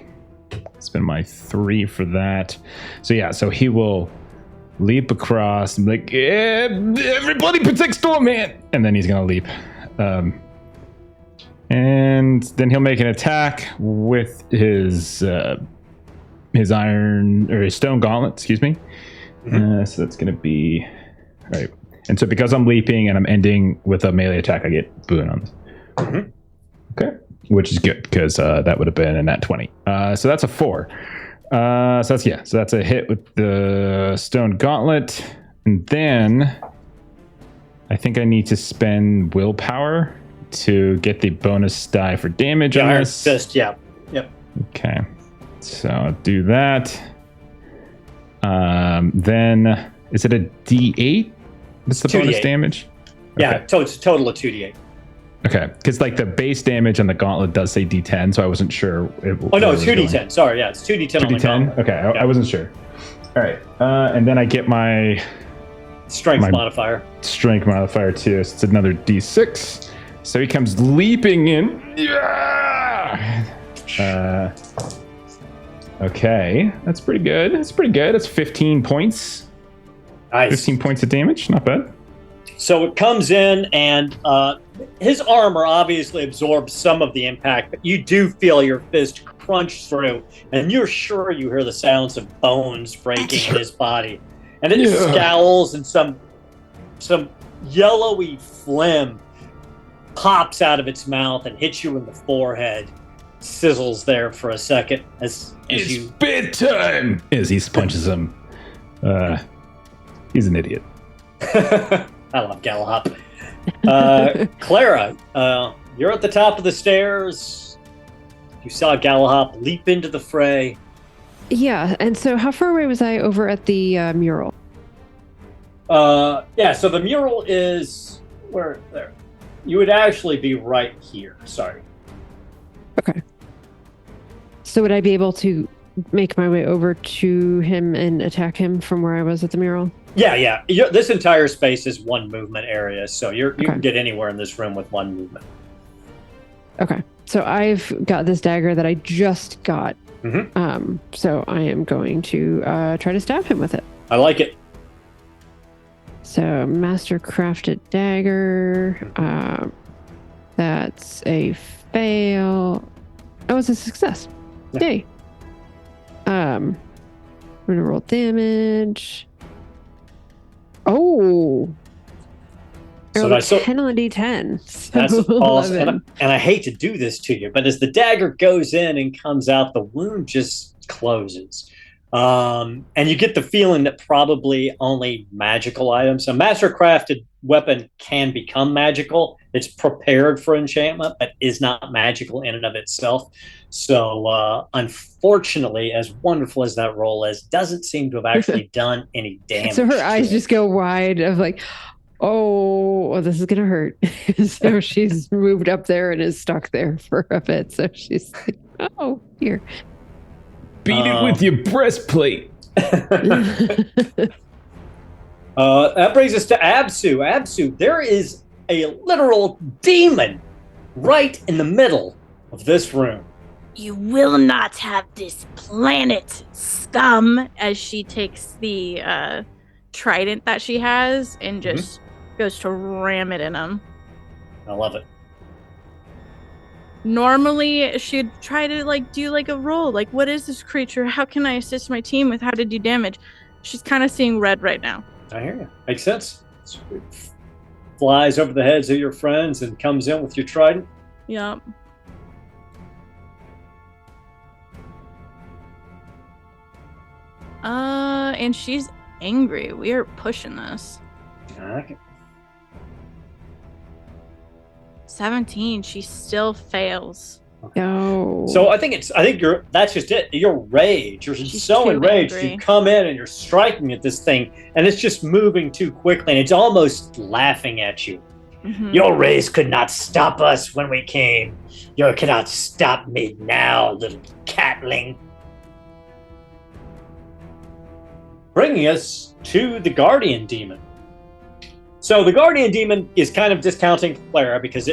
3 for that. So yeah, so he will leap across and be like, everybody protect Stormhand, and then he's gonna leap, and then he'll make an attack with his iron or his stone gauntlet. Excuse me. So that's gonna be all right. And so because I'm leaping and I'm ending with a melee attack, I get boon on this. Okay, which is good because that would have been a nat 20. So that's a 4. So that's a hit with the stone gauntlet, and then I think I need to spend willpower to get the bonus die for damage on this. Yep. Okay, so I'll do that. Then is it a D8? What's the bonus 2d8. damage? Yeah, Okay. so it's a total of 2d8. Okay, because like the base damage on the gauntlet does say D10, so I wasn't sure. It's 2d10. Sorry, yeah, it's 2d10 on the 2d10? gauntlet. Okay, I wasn't sure. All right, and then I get my Strength My- modifier. Strength modifier too. So it's another D6. So he comes leaping in. Yeah. Okay, that's pretty good. That's pretty good. That's 15 points. Nice. 15 points of damage. Not bad. So it comes in, and his armor obviously absorbs some of the impact, but you do feel your fist crunch through, and you're sure you hear the sounds of bones breaking in his body. And it scowls, and some yellowy phlegm pops out of its mouth and hits you in the forehead. Sizzles there for a second as It's you bedtime! As he punches him. He's an idiot. I love Galahop. Clara, you're at the top of the stairs. You saw Galahop leap into the fray. Yeah, and so how far away was I over at the mural? Yeah, so the mural is where there. You would actually be right here. Sorry. Okay. So would I be able to make my way over to him and attack him from where I was at the mural? Yeah. This entire space is one movement area, so you can get anywhere in this room with one movement. Okay. So I've got this dagger that I just got. Mm-hmm. So I am going to try to stab him with it. I like it. So master crafted dagger. That's a fail. Oh, it's a success. Yeah. Yay. I'm gonna roll damage. Oh. So Rolled a 10 on a D10. So That's awesome. 11. And I hate to do this to you, but as the dagger goes in and comes out, the wound just closes. And you get the feeling that probably only magical items, a master-crafted weapon can become magical. It's prepared for enchantment, but is not magical in and of itself. So, unfortunately, as wonderful as that roll is, doesn't seem to have actually done any damage. So her to eyes it. just go wide of like, oh, this is gonna hurt. So she's moved up there and is stuck there for a bit. So she's like, oh, here. Beat it with your breastplate. That brings us to Absu. Absu, there is a literal demon right in the middle of this room. You will not have this planet, scum. As she takes the trident that she has and just goes to ram it in him. I love it. Normally, she'd try to do a roll. Like, what is this creature? How can I assist my team with how to do damage? She's kind of seeing red right now. I hear you. Makes sense. It flies over the heads of your friends and comes in with your trident. Yep. And she's angry. We are pushing this. Okay. 17. She still fails. No. So I think that's just it. Your rage. You're She's so too enraged. angry. You come in and you're striking at this thing, and it's just moving too quickly, and it's almost laughing at you. Mhm. Your race could not stop us when we came. You cannot stop me now, little catling. Bringing us to the Guardian Demon. So the Guardian Demon is kind of discounting Clara because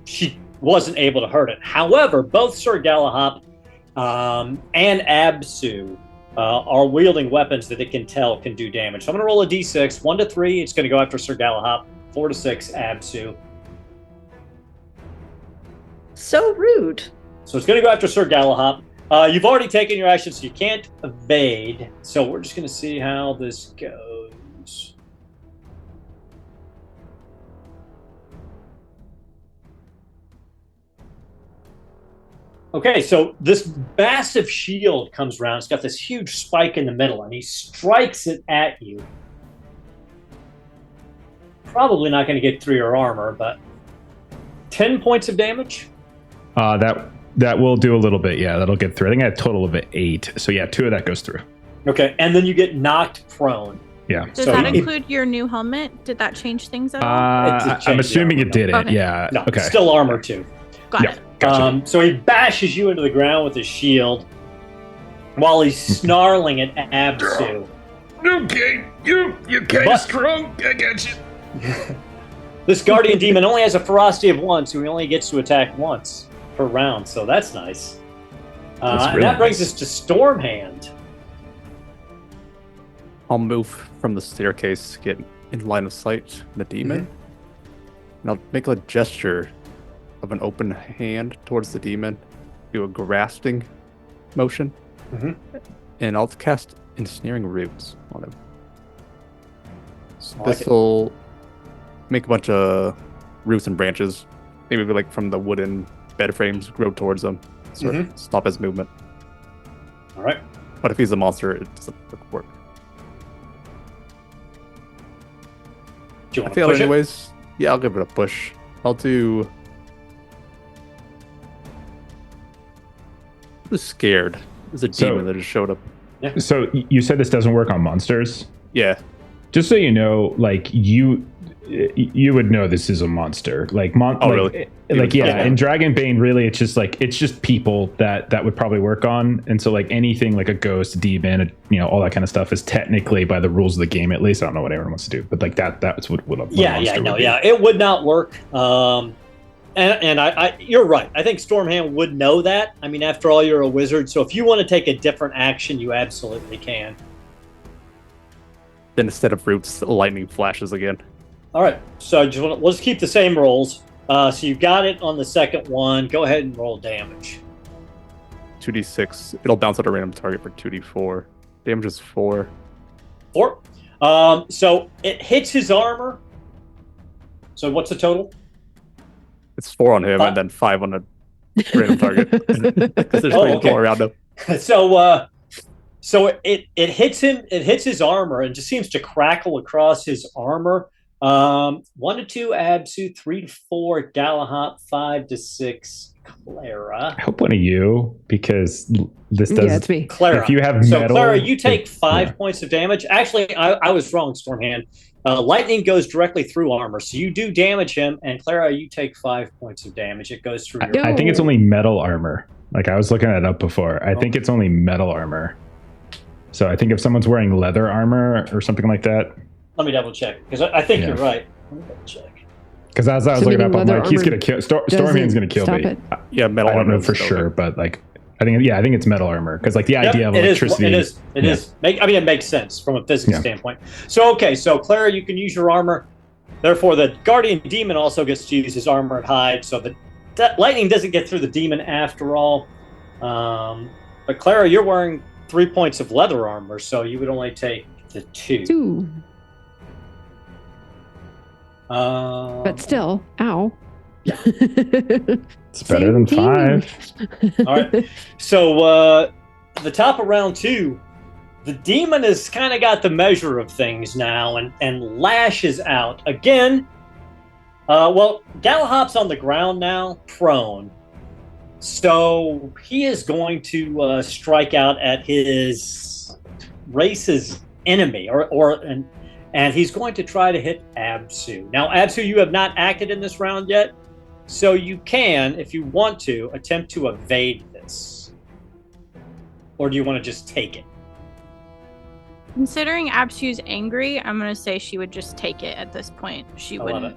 she wasn't able to hurt it. However, both Sir Galahop and Absu are wielding weapons that it can tell can do damage. So I'm going to roll a d6. 1 to 3, it's going to go after Sir Galahop. 4 to 6, Absu. So rude. So it's going to go after Sir Galahop. You've already taken your action, so you can't evade. So we're just going to see how this goes. Okay, so this massive shield comes around. It's got this huge spike in the middle, and he strikes it at you. Probably not going to get through your armor, but 10 points of damage. That will do a little bit. Yeah, that'll get through. I think I had a total of 8. So yeah, 2 of that goes through. Okay, and then you get knocked prone. Yeah. Does So that it- include your new helmet? Did that change things at all? I'm assuming it did it. Okay. Yeah. No, Okay. still armor too. Got yeah. it. Gotcha. So he bashes you into the ground with his shield while he's snarling at Absu. Okay, you're kind But- of strong. I got you. This guardian demon only has a ferocity of 1, so he only gets to attack once per round. So that's nice. That's And really that brings nice. us to Stormhand. I'll move from the staircase, get in line of sight the demon, and I'll make a gesture of an open hand towards the demon, do a grasping motion, Mhm. and I'll cast Ensnaring Roots on him. So I like this will make a bunch of roots and branches, maybe like from the wooden bed frames, grow towards him, sort of stop his movement. All right. But if he's a monster, it doesn't work. Do you I want to failed push it? anyways. Yeah, I'll give it a push. I'll do. I was scared. There's a So- demon that just showed up. So you said this doesn't work on monsters. Yeah. Just so you know, like you would know this is a monster. Like Oh, like, really? Like yeah, Okay. in Dragonbane, really, it's just people that would probably work on. And so like anything like a ghost, demon, all that kind of stuff is technically by the rules of the game. At least I don't know what everyone wants to do, but like that's what a Yeah, monster would be. it would not work. And I you're right. I think Stormhand would know that. I mean, after all, you're a wizard, so if you want to take a different action, you absolutely can. Then instead of roots, lightning flashes again. All right, so let's keep the same rolls. So you got it on the second one. Go ahead and roll damage. 2d6. It'll bounce at a random target for 2d4. Damage is 4. 4. So it hits his armor. So what's the total? It's 4 on him 5. and then 5 on a random target. Because there's Oh, no okay. people around him. So it hits him. It hits his armor and just seems to crackle across his armor. 1 to 2, Absu. 3 to 4, Galahop. 5 to 6, Clara. I hope one of you, because this does. Yeah, it's me. Clara. If you have So metal, Clara, you take 5 yeah. points of damage. Actually, I was wrong, Stormhand. Lightning goes directly through armor, so you do damage him, and Clara, you take 5 points of damage. It goes through your. I think it's only metal armor. Like I was looking it up before. I think it's only metal armor. So I think if someone's wearing leather armor or something like that. Let me double check because I think Yeah. you're right. Let me double check. Because as I was So looking meaning up, I'm leather like, he's armor gonna kill. Stormhand's doesn't gonna kill stop me. it. Yeah, metal I don't armor know for is sure, okay. but like, I think it's metal armor because like the Yep, idea of it is. electricity. It is. It Yeah. is. It makes sense from a physics Yeah. standpoint. So so Clara, you can use your armor. Therefore, the guardian demon also gets to use his armor and hide. So that lightning doesn't get through the demon after all. But Clara, you're wearing 3 points of leather armor, so you would only take the 2. 2. Um, But still, ow. It's better than Same team. 5. All right. So the top of round 2, the demon has kind of got the measure of things now and lashes out again. Galahop's on the ground now, prone. So he is going to strike out at his race's enemy, and he's going to try to hit Absu. Now, Absu, you have not acted in this round yet, so you can, if you want to, attempt to evade this. Or do you want to just take it? Considering Absu's angry, I'm gonna say she would just take it at this point. She I love wouldn't.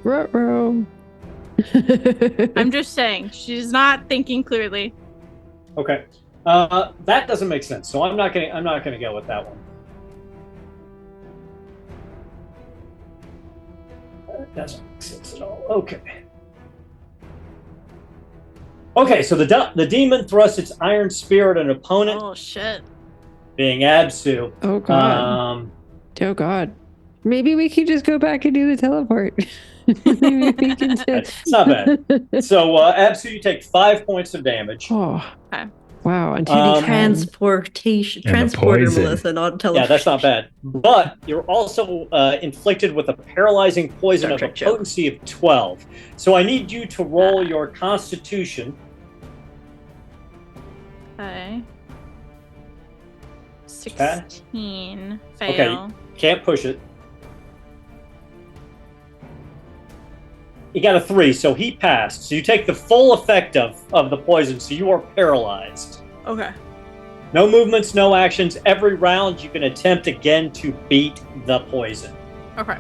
Ruh-roh. I'm just saying, she's not thinking clearly. Okay. That doesn't make sense. So I'm not gonna go with that one. That doesn't make sense at all. Okay. Okay, so the demon thrusts its iron spear at an opponent, Oh shit. being Absu. Oh god. Oh god. Maybe we could just go back and do the teleport. Maybe we can just... It's not bad. So Absu, you take 5 points of damage. Oh. Okay. Wow. And 2d10. And the Transporter, poison. Melissa, not teleportation. Yeah, that's not bad. But you're also inflicted with a paralyzing poison of a Trick joke. potency of 12. So I need you to roll your Constitution. Okay. 16. Fail. Okay. Can't push it. You got a 3, so he passed. So you take the full effect of the poison, so you are paralyzed. Okay. No movements, no actions. Every round you can attempt again to beat the poison. Okay.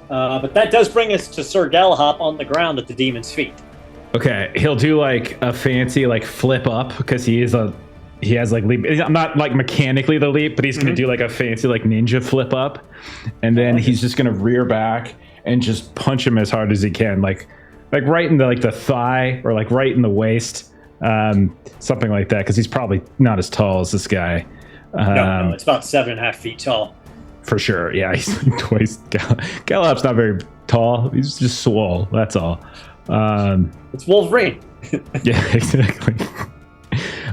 But that does bring us to Sir Galahop on the ground at the demon's feet. Okay, he'll do like a fancy like flip up because he has like leap. I'm not like mechanically the leap, but he's gonna do like a fancy like ninja flip up, and then he's just gonna rear back and just punch him as hard as he can, like right in the thigh or like right in the waist, something like that, because he's probably not as tall as this guy. No, it's about 7.5 feet tall. For sure, yeah, he's like twice. Galahop's not very tall. He's just swole. That's all. It's Wolverine. Yeah, exactly.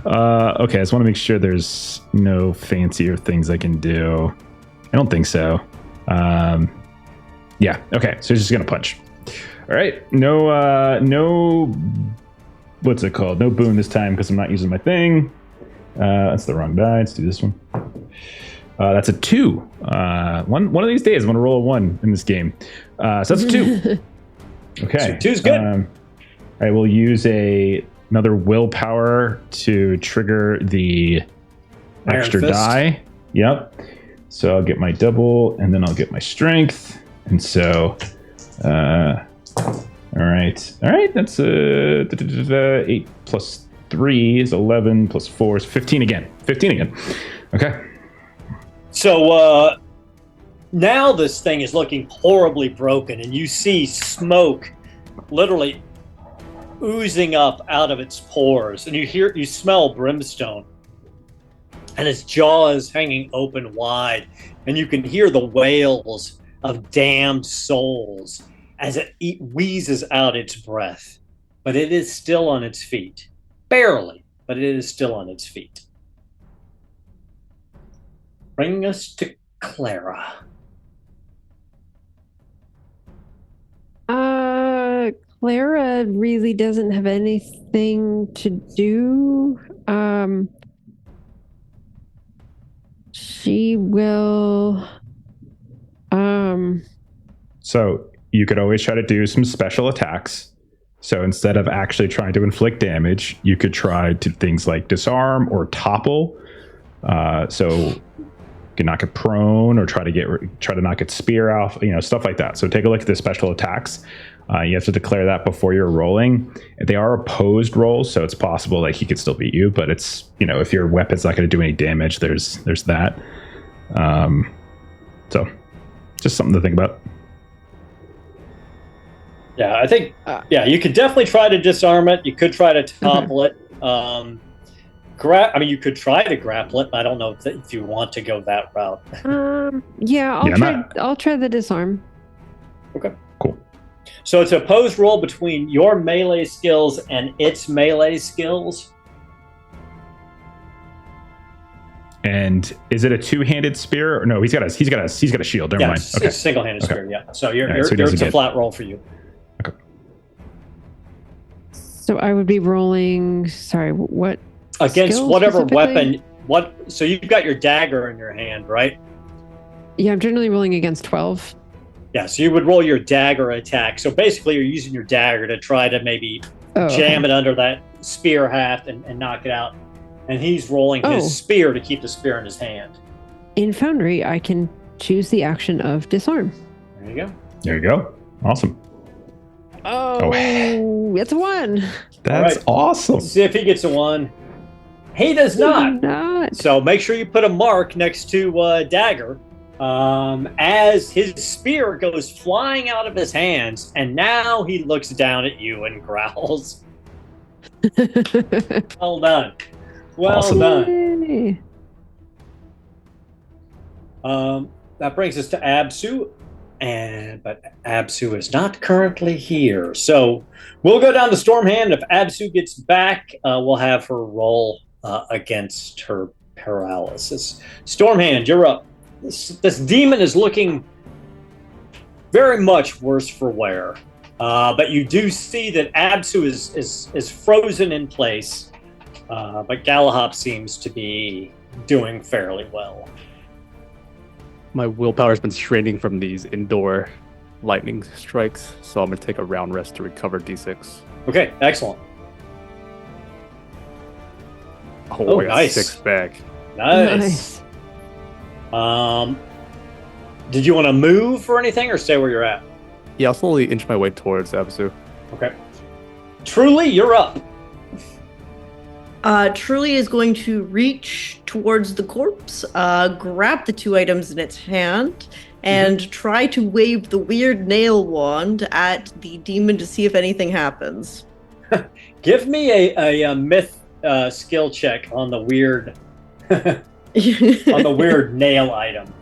Okay, I just want to make sure there's no fancier things I can do. I don't think so. Yeah, okay, so he's just gonna punch. All right, no, what's it called? No boon this time because I'm not using my thing. That's the wrong die. Let's do this one. That's a 2. One of these days I'm gonna roll a 1 in this game. So that's a 2. Okay. So 2's good. I will use another willpower to trigger the Iron extra Fist. die. Yep. So I'll get my double, and then I'll get my strength. And so, all right. That's 8 plus 3 is 11 plus 4 is 15 again. 15 again. Okay. So now this thing is looking horribly broken, and you see smoke literally oozing up out of its pores, and you smell brimstone, and its jaw is hanging open wide, and you can hear the wails of damned souls as it wheezes out its breath. But it is still on its feet. Barely, but it is still on its feet. Bring us to Clara. Clara really doesn't have anything to do. She will. So you could always try to do some special attacks. So instead of actually trying to inflict damage, you could try to things like disarm or topple. So you can knock it prone or try to knock its spear off, stuff like that. So take a look at the special attacks. You have to declare that before you're rolling. They are opposed rolls, so it's possible like he could still beat you, but it's, if your weapon's not going to do any damage, there's that. So just something to think about. Yeah, I think, you could definitely try to disarm it. You could try to topple it. You could try to grapple it, but I don't know if you want to go that route. I'll try the disarm. Okay. Cool. So it's an opposed roll between your melee skills and its melee skills. And is it a two-handed spear? Or no, he's got a shield. Never mind. It's Okay. a single-handed spear. Yeah. So so it's a flat roll for you. Okay. So I would be rolling. Sorry, what? Against skill whatever specifically? weapon. So you've got your dagger in your hand, right? Yeah, I'm generally rolling against 12. Yeah. So you would roll your dagger attack. So basically, you're using your dagger to try to maybe jam it under that spear haft and knock it out. And he's rolling his spear to keep the spear in his hand. In Foundry, I can choose the action of disarm. There you go. Awesome. Oh, it's a 1. That's awesome. Let's see if he gets a 1. He does not. So make sure you put a mark next to dagger as his spear goes flying out of his hands, and now he looks down at you and growls. Well done. Well done. That brings us to Absu, but Absu is not currently here. So we'll go down to Stormhand. If Absu gets back, we'll have her roll against her paralysis. Stormhand, you're up. This demon is looking very much worse for wear. But you do see that Absu is frozen in place. But Galahop seems to be doing fairly well. My willpower's been straining from these indoor lightning strikes, so I'm going to take a round rest to recover D6. Okay, excellent. Oh, I got nice. 6 back. Nice. Did you want to move or anything, or stay where you're at? Yeah, I'll slowly inch my way towards Abzu. Okay. Truly, you're up. Truly is going to reach towards the corpse, grab the 2 items in its hand, and try to wave the weird nail wand at the demon to see if anything happens. Give me a myth skill check on the weird nail item.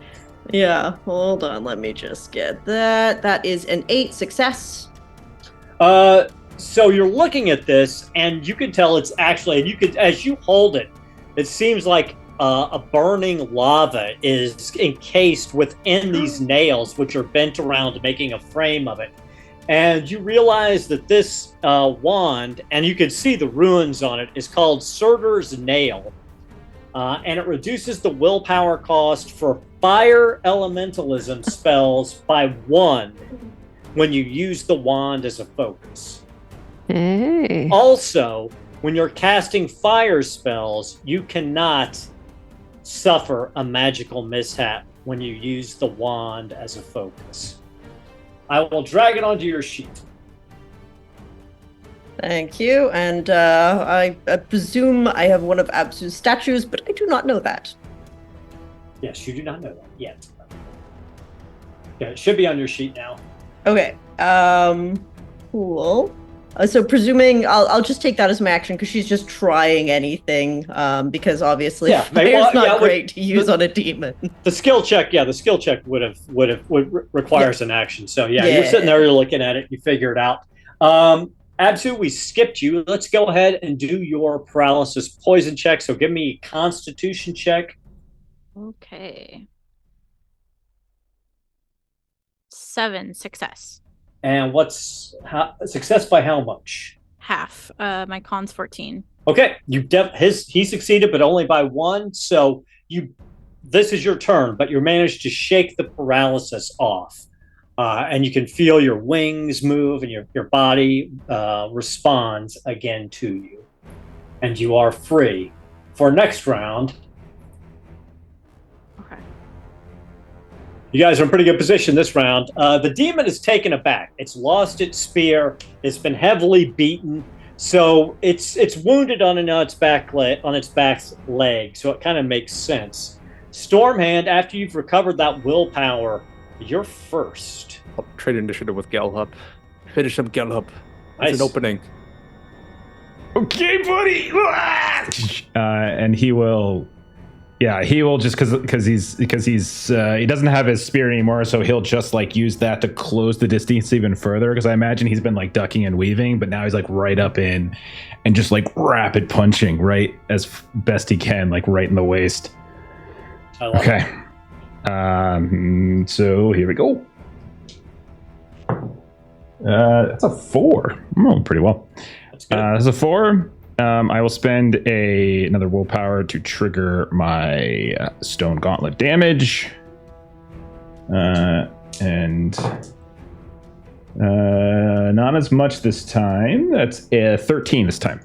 Yeah, hold on, let me just get that. That is an 8 success. So you're looking at this, and you can tell it's actually, and you could, as you hold it, it seems like a burning lava is encased within these nails, which are bent around, making a frame of it. And you realize that this wand, and you can see the runes on it, is called Surtur's Nail. And it reduces the willpower cost for fire elementalism spells by 1 when you use the wand as a focus. Hey. Also, when you're casting fire spells, you cannot suffer a magical mishap when you use the wand as a focus. I will drag it onto your sheet. Thank you, and I presume I have one of Abzu's statues, but I do not know that. Yes, you do not know that yet. Yeah, it should be on your sheet now. Okay, cool. So presuming, I'll just take that as my action because she's just trying anything, because obviously fire's not great to use on a demon. The skill check requires an action. So you're sitting there, you're looking at it, you figure it out. Abzu, we skipped you. Let's go ahead and do your paralysis poison check. So give me a Constitution check. Okay. 7 success. And success by how much? Half. My con's 14. Okay, he succeeded, but only by 1. So this is your turn, but you managed to shake the paralysis off, and you can feel your wings move, and your body responds again to you, and you are free for next round. You guys are in pretty good position this round. The demon is taken aback. It's lost its spear. It's been heavily beaten, so it's wounded on its back leg. So it kind of makes sense. Stormhand, after you've recovered that willpower, you're first. I'll trade initiative with Galhup. Finish him, Galhup. It's an opening. Okay, buddy. And he will. Yeah, he will just because he doesn't have his spear anymore, so he'll just like use that to close the distance even further. Because I imagine he's been like ducking and weaving, but now he's like right up in and just like rapid punching right as best he can, like right in the waist. Okay. So here we go. That's a 4. I'm rolling pretty well. That's good. That's a 4. I will spend another willpower to trigger my stone gauntlet damage. And not as much this time. That's 13 this time.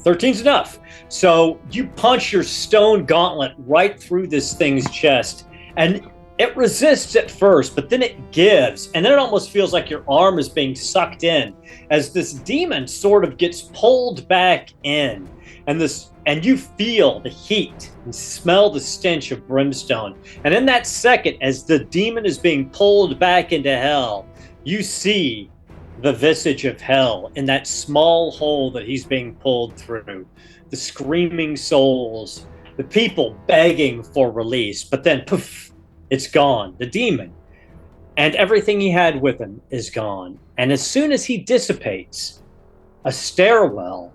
13's enough. So you punch your stone gauntlet right through this thing's chest, and it resists at first, but then it gives, and then it almost feels like your arm is being sucked in as this demon sort of gets pulled back in, and you feel the heat and smell the stench of brimstone. And in that second, as the demon is being pulled back into hell, you see the visage of hell in that small hole that he's being pulled through. The screaming souls, the people begging for release, but then poof, it's gone. The demon and everything he had with him is gone. And as soon as he dissipates, a stairwell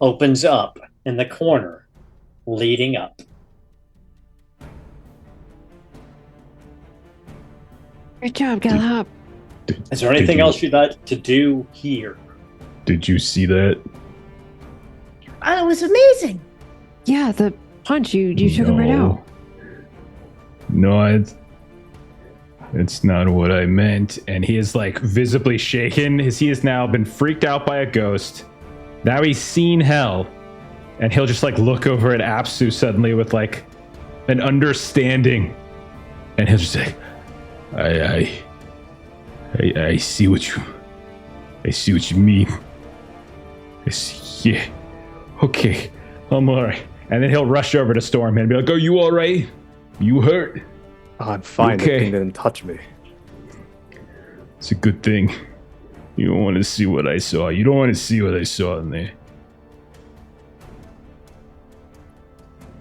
opens up in the corner, leading up. Good job, Gallup. Is there anything else you'd like to do here? Did you see that? It was amazing. Yeah, the punch, you took him right out. No, it's not what I meant. And he is like visibly shaken. He has now been freaked out by a ghost. Now he's seen hell. And he'll just like look over at Apsu suddenly with like an understanding. And he'll just say, I see what you mean. I see, yeah. Okay, I'm alright. And then he'll rush over to Stormhand and be like, are you alright? You hurt? I'm fine. Okay. The thing didn't touch me. It's a good thing. You don't want to see what I saw. You don't want to see what I saw in there.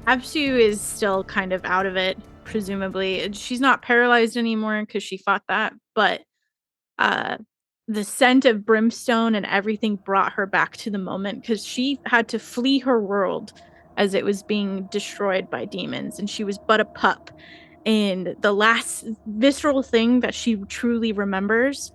Apsu is still kind of out of it, presumably. She's not paralyzed anymore because she fought that, but the scent of brimstone and everything brought her back to the moment because she had to flee her world as it was being destroyed by demons, and she was but a pup. And the last visceral thing that she truly remembers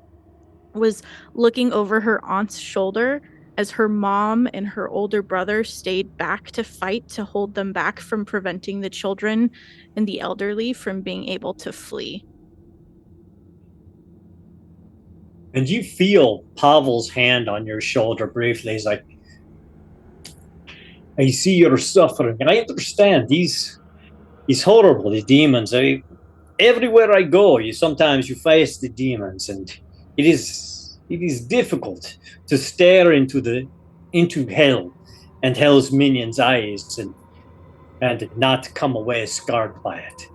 was looking over her aunt's shoulder as her mom and her older brother stayed back to fight to hold them back from preventing the children and the elderly from being able to flee. And you feel Pavel's hand on your shoulder briefly. He's like, I see you're suffering. And I understand these horrible, the demons. Everywhere I go, sometimes you face the demons, and it is difficult to stare into hell and hell's minions' eyes and not come away scarred by it.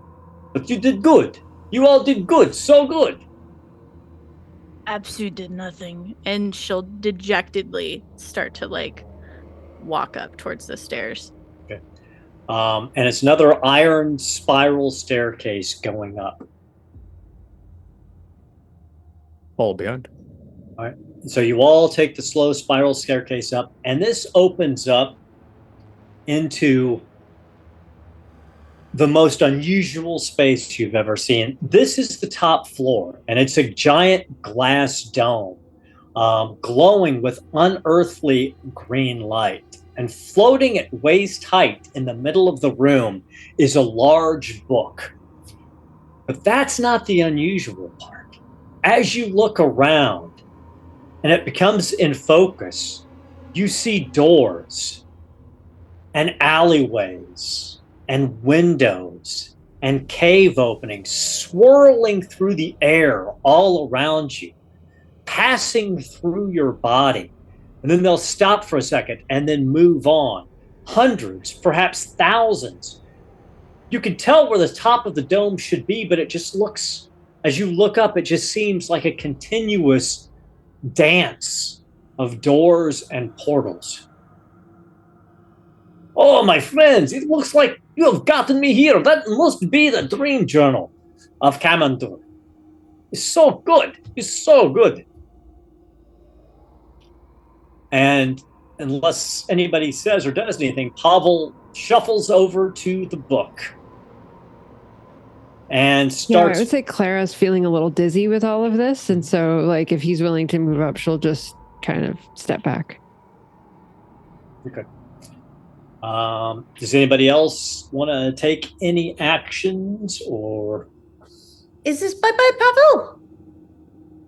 But you did good. You all did good. So good. Apsu did nothing, and she'll dejectedly start to like walk up towards the stairs. Okay. And it's another iron spiral staircase going up. Fall behind. All right. So you all take the slow spiral staircase up, and this opens up into the most unusual space you've ever seen. This is the top floor, and it's a giant glass dome, glowing with unearthly green light. And floating at waist height in the middle of the room is a large book. But that's not the unusual part. As you look around, and it becomes in focus, you see doors and alleyways and windows and cave openings swirling through the air all around you, passing through your body. And then they'll stop for a second and then move on. Hundreds, perhaps thousands. You can tell where the top of the dome should be, but it just looks, as you look up, it just seems like a continuous dance of doors and portals. Oh, my friends, it looks like you have gotten me here. That must be the dream journal of Kamandur. It's so good. It's so good. And unless anybody says or does anything, Pavel shuffles over to the book and starts. I would say Clara's feeling a little dizzy with all of this. And so, like, if he's willing to move up, she'll just kind of step back. Okay. Does anybody else want to take any actions, or Is this bye-bye, Pavel?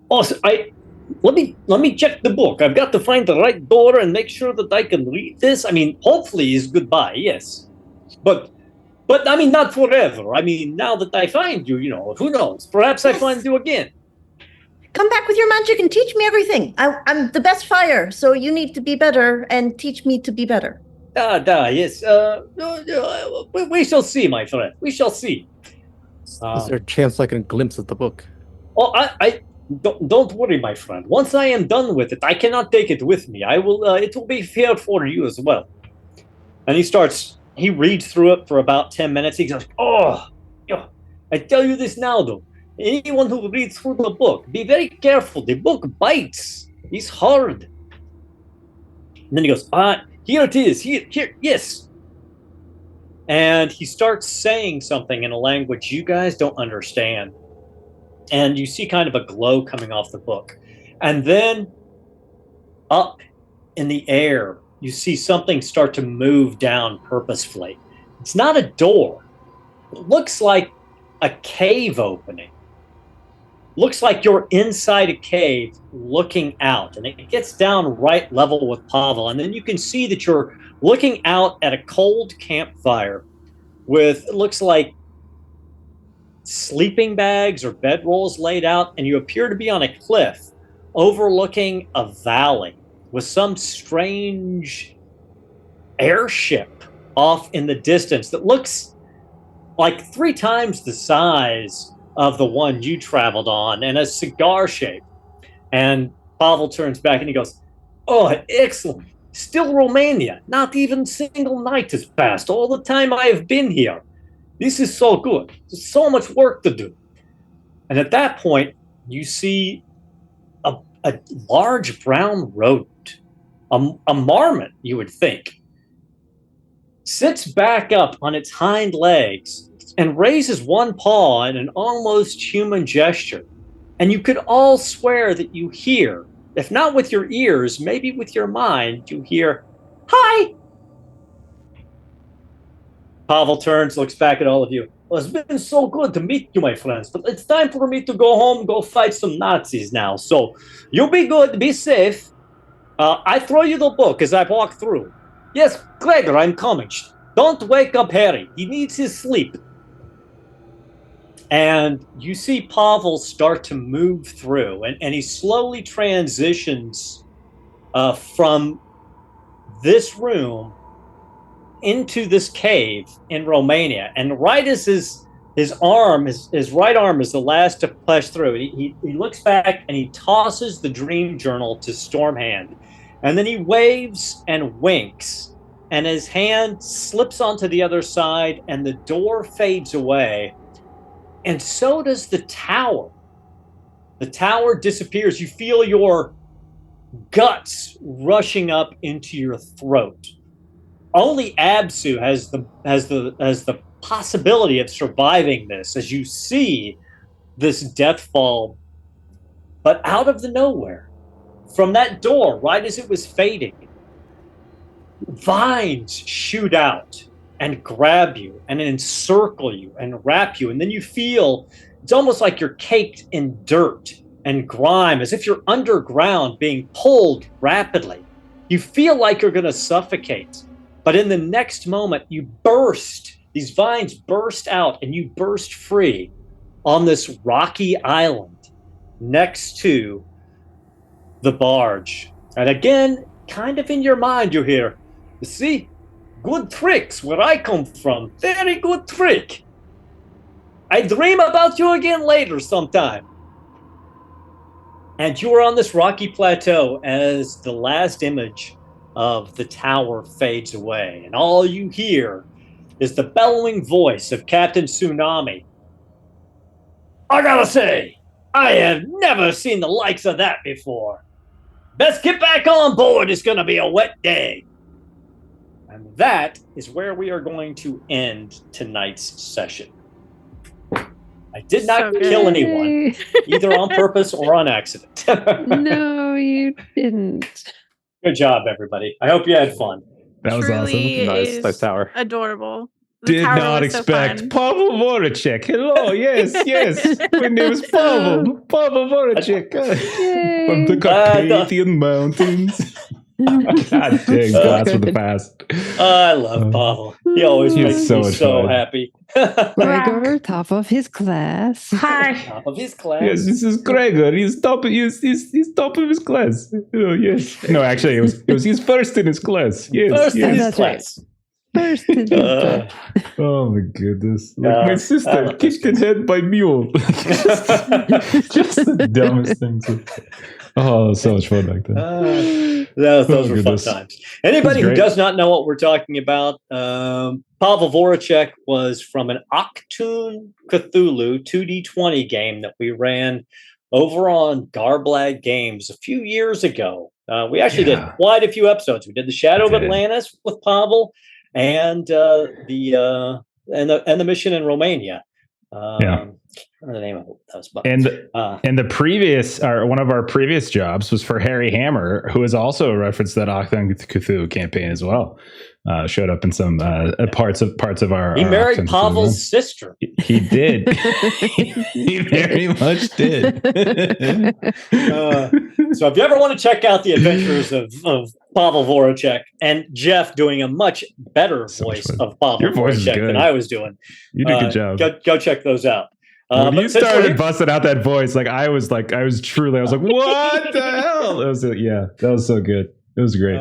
also let me check the book. I've got to find the right door and make sure that I can read this. I mean, hopefully is goodbye, yes. But I mean, not forever. I mean, now that I find you, who knows? Perhaps I find you again. Come back with your magic and teach me everything. I'm the best fire, so you need to be better and teach me to be better. Yes. We shall see, my friend. We shall see. Is there a chance I can glimpse at the book? Oh, I don't worry, my friend. Once I am done with it, I cannot take it with me. I will. It will be fair for you as well. And he reads through it for about 10 minutes. He goes, I tell you this now, though. Anyone who reads through the book, be very careful. The book bites. It's hard. And then he goes, here it is. Here, yes. And he starts saying something in a language you guys don't understand. And you see kind of a glow coming off the book. And then up in the air, you see something start to move down purposefully. It's not a door. It looks like a cave opening. looks like you're inside a cave looking out, and it gets down right level with Pavel, and then you can see that you're looking out at a cold campfire with, it looks like, sleeping bags or bedrolls laid out, and you appear to be on a cliff overlooking a valley with some strange airship off in the distance that looks like 3 times the size of the one you traveled on, and a cigar shape. And Pavel turns back and he goes, "Oh, excellent. Still Romania. Not even single night has passed all the time I have been here. This is so good. There's so much work to do." And at that point, you see a large brown rodent, a marmot, you would think, sits back up on its hind legs and raises one paw in an almost human gesture. And you could all swear that you hear, if not with your ears, maybe with your mind, you hear, "Hi!" Pavel turns, looks back at all of you. "Well, it's been so good to meet you, my friends, but it's time for me to go home, go fight some Nazis now. So you be good, be safe. I throw you the book as I walk through. Yes, Gregor, I'm coming. Don't wake up Harry. He needs his sleep." And you see Pavel start to move through, and he slowly transitions from this room into this cave in Romania. And right as his right arm is the last to push through, he looks back and he tosses the dream journal to Stormhand. And then he waves and winks, and his hand slips onto the other side, and the door fades away. And so does the tower. The tower disappears. You feel your guts rushing up into your throat. Only Absu has the possibility of surviving this as you see this death fall. But out of the nowhere, from that door, right as it was fading, vines shoot out and grab you and encircle you and wrap you. And then you feel, it's almost like you're caked in dirt and grime, as if you're underground being pulled rapidly. You feel like you're going to suffocate. But in the next moment, you burst. These vines burst out and you burst free on this rocky island next to the barge. And again, kind of in your mind, you hear, "You see, good tricks where I come from. Very good trick. I dream about you again later sometime." And you are on this rocky plateau as the last image of the tower fades away. And all you hear is the bellowing voice of Captain Tsunami. "I gotta say, I have never seen the likes of that before. Best get back on board. It's going to be a wet day." And that is where we are going to end tonight's session. I did not kill anyone, either on purpose or on accident. No, you didn't. Good job, everybody. I hope you had fun. That was Truly awesome. Nice tower. Adorable. The Did tower not was so expect fun. Pavel Voracek. Hello, yes. My name is Pavel Voracek. From the Carpathian Mountains. God dang, Blast from the Past. I love Pavel. He always makes so me much so fun. happy. Gregor, top of his class. Top of his class. Yes, this is Gregor. He's top of his class. Oh, yes. No, actually, it was he's first in his class. Yes, First in yes. his That's right. class. First in his class. Oh my goodness. Like my sister kicked in head by mule. Just the dumbest things. Oh, so much fun back then. Those were fun goodness. times. Anybody who great. does not know what we're talking about, Pavel Voracek was from an Octoon Cthulhu 2D20 game that we ran over on Garblag Games a few years ago. We actually did quite a few episodes. We did the Shadow of Atlantis with Pavel, and the mission in Romania. I don't know the name of those buttons. And the previous, or one of our previous jobs was for Harry Hammer, who has also referenced that Octoon Cthulhu campaign as well. showed up in some parts of our. He our married actions. Pavel's sister. He did. He very much did. So if you ever want to check out the adventures of Pavel Voracek and Jeff doing a much better voice of Pavel Your voice is Voracek good. than I was doing, You did a good job. Go check those out. When but you since we're started here- busting out that voice, I was like, what the hell? That was that was so good. It was great.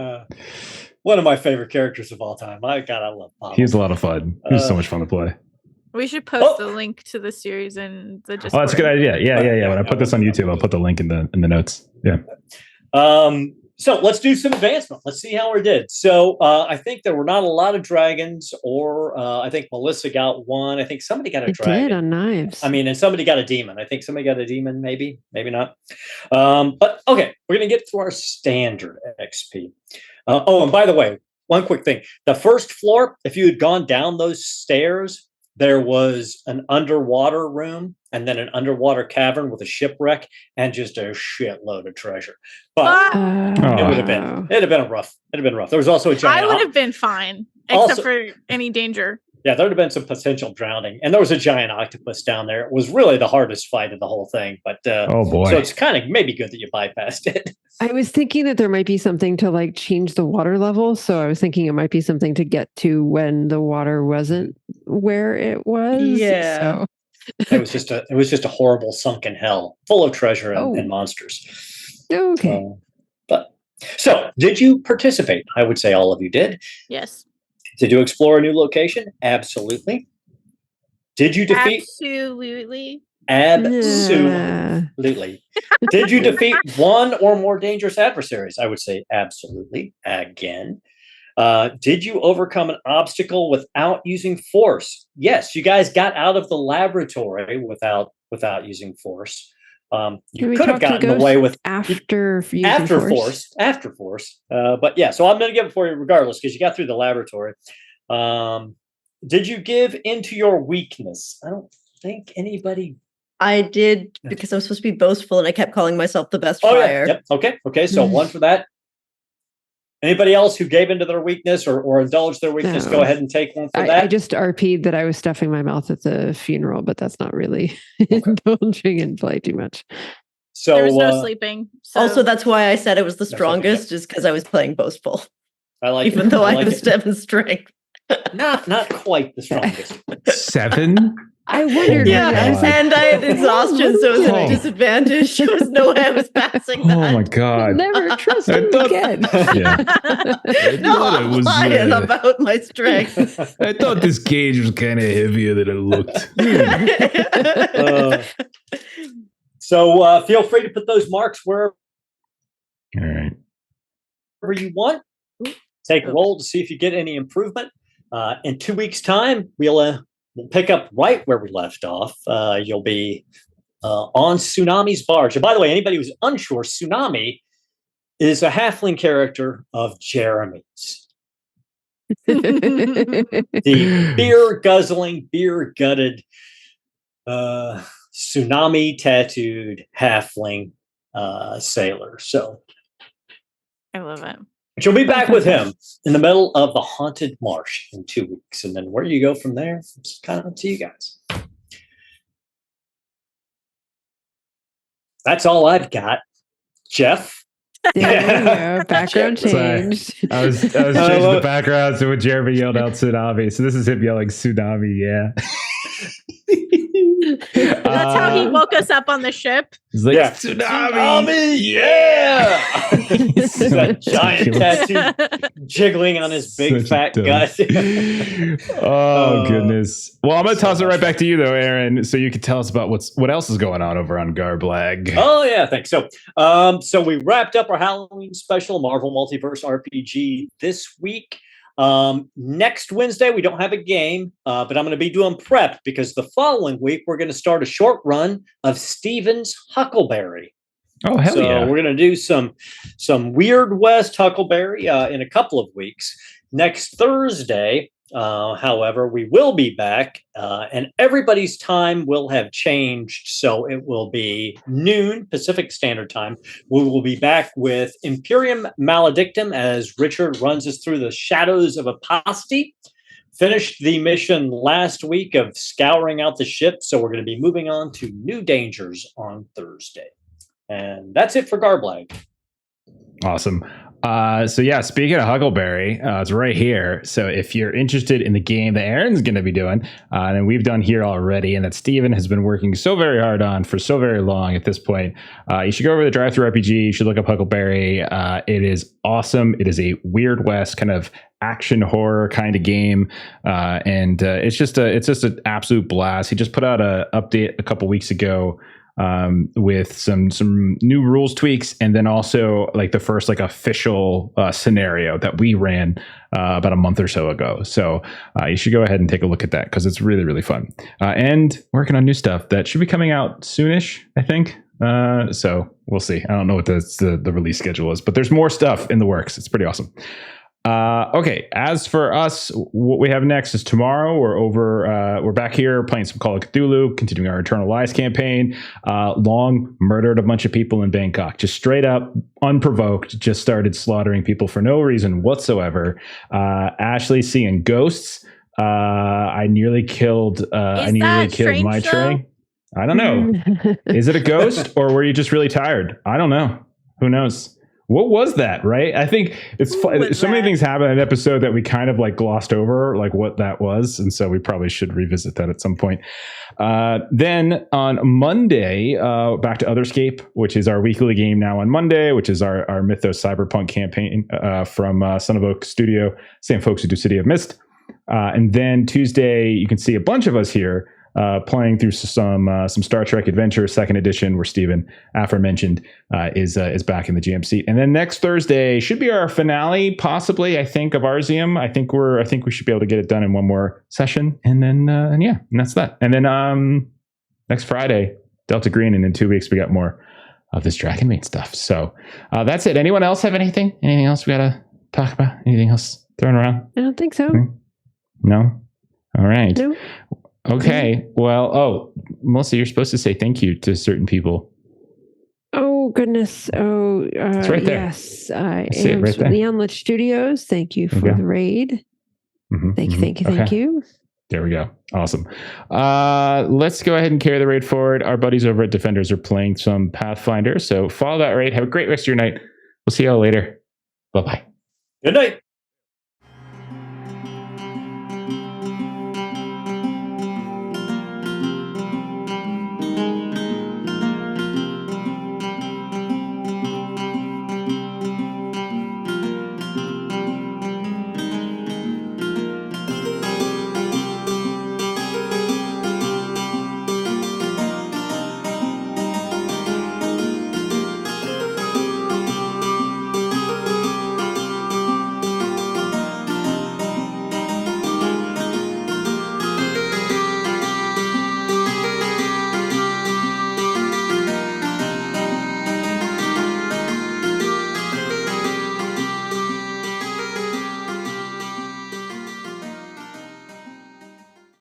One of my favorite characters of all time. I love Pavel. He was a lot of fun. He was so much fun to play. We should post the link to the series in the Discord. Oh, that's a good idea. Yeah. When I put this on YouTube, I'll put the link in the notes. Yeah. So let's do some advancement. Let's see how we did. So I think there were not a lot of dragons, or I think Melissa got one. I think somebody got a dragon. Did on knives. I mean, and somebody got a demon. I think somebody got a demon, maybe not. But okay, we're going to get to our standard XP. And by the way, one quick thing. The first floor, if you had gone down those stairs, there was an underwater room and then an underwater cavern with a shipwreck and just a shitload of treasure. But it would have been rough. It'd have been rough. There was also a giant. I would have been fine, except for any danger. Yeah, there would have been some potential drowning, and there was a giant octopus down there. It was really the hardest fight of the whole thing. But oh boy, so it's kind of maybe good that you bypassed it. I was thinking that there might be something to like change the water level. So I was thinking it might be something to get to when the water wasn't where it was. Yeah. So. It was just a horrible sunken hell full of treasure and monsters. Okay. So did you participate? I would say all of you did. Yes. Did you explore a new location? Absolutely. Did you defeat? Absolutely. Absolutely. Did you defeat one or more dangerous adversaries? I would say absolutely. Again. Did you overcome an obstacle without using force? Yes, you guys got out of the laboratory without using force. You could have gotten away with after force. But yeah, so I'm going to give it for you regardless because you got through the laboratory. Did you give into your weakness? I don't think anybody. I did because I was supposed to be boastful and I kept calling myself the best Oh, fire. yeah. Yep. Okay. So one for that. Anybody else who gave into their weakness or indulged their weakness, go ahead and take one for that. I just RP'd that I was stuffing my mouth at the funeral, but that's not really indulging in play too much. So there was no sleeping. So. Also, that's why I said it was the strongest, is because I was playing boastful. I like even though I have 7 strength. Not quite the strongest. 7? I wondered. Yeah, and I had exhaustion, so it was at a disadvantage. There was no way I was passing that. Oh my god! Never trust me again. I'm lying about my strength. I thought this cage was kind of heavier than it looked. So feel free to put those marks wherever you want. Take a roll to see if you get any improvement. In 2 weeks' time, we'll pick up right where we left off. You'll be on Tsunami's barge. And by the way, anybody who's unsure, Tsunami is a halfling character of Jeremy's. The beer-guzzling, beer-gutted, tsunami-tattooed halfling sailor. So I love it. But you'll be back with him in the middle of the haunted marsh in 2 weeks. And then where you go from there, it's kind of up to you guys. That's all I've got. Jeff? There you go. Background changed. I was changing the background so when Jeremy yelled out tsunami. So this is him yelling tsunami, yeah. That's how he woke us up on the ship. He's like, tsunami, yeah! That giant tattoo jiggling on his big fat gut. Oh goodness. Well, I'm gonna toss it right back to you though, Aaron, so you can tell us about what else is going on over on Garblag. Oh yeah, thanks. So we wrapped up our Halloween special, Marvel Multiverse RPG, this week. Next Wednesday we don't have a game, but I'm going to be doing prep because the following week we're going to start a short run of Steven's Huckleberry. Oh hell yeah! We're going to do some Weird West Huckleberry in a couple of weeks. Next Thursday However, we will be back, and everybody's time will have changed. So it will be noon Pacific Standard Time. We will be back with Imperium Maledictum as Richard runs us through the shadows of apostasy. Finished the mission last week of scouring out the ship, so we're going to be moving on to new dangers on Thursday. And that's it for Garblag. Awesome. So yeah, speaking of Huckleberry, it's right here. So if you're interested in the game that Aaron's going to be doing, and we've done here already, and that Steven has been working so very hard on for so very long at this point, you should go over to the Drive-Thru RPG. You should look up Huckleberry. It is awesome. It is a Weird West kind of action horror kind of game, and it's just an absolute blast. He just put out an update a couple weeks ago with some new rules tweaks, and then also like the first like official scenario that we ran about a month or so ago. So you should go ahead and take a look at that because it's really, really fun. And working on new stuff that should be coming out soonish, I think. So we'll see. I don't know what the release schedule is, but there's more stuff in the works. It's pretty awesome. Okay, as for us, what we have next is tomorrow. We're back here playing some Call of Cthulhu, continuing our Eternal Lies campaign. Long murdered a bunch of people in Bangkok, just straight up, unprovoked, just started slaughtering people for no reason whatsoever. Ashley seeing ghosts. I nearly killed my train. I don't know. Is it a ghost or were you just really tired? I don't know. Who knows? What was that, right? I think it's so many things happen in an episode that we kind of like glossed over, like what that was. And so we probably should revisit that at some point. Then on Monday, back to Otherscape, which is our weekly game now on Monday, which is our Mythos Cyberpunk campaign from Son of Oak Studio, same folks who do City of Mist. And then Tuesday, you can see a bunch of us here playing through some Star Trek Adventure 2nd edition, where Steven, aforementioned, is back in the GM seat. And then next Thursday should be our finale, possibly, I think, of Arzium. I think we should be able to get it done in one more session. And then and that's that. And then next Friday, Delta Green, and in 2 weeks we got more of this Dragonbane stuff. So that's it. Anyone else have anything? Anything else we gotta talk about? Anything else thrown around? I don't think so. No? All right. No. Okay. Well, Melissa, you're supposed to say thank you to certain people. Oh, goodness. Oh, it's right there. Yes. I see am it right there. Leon Lich Studios. Thank you for the raid. Thank you. There we go. Awesome. Let's go ahead and carry the raid forward. Our buddies over at Defenders are playing some Pathfinder, so follow that raid. Have a great rest of your night. We'll see y'all later. Bye-bye. Good night.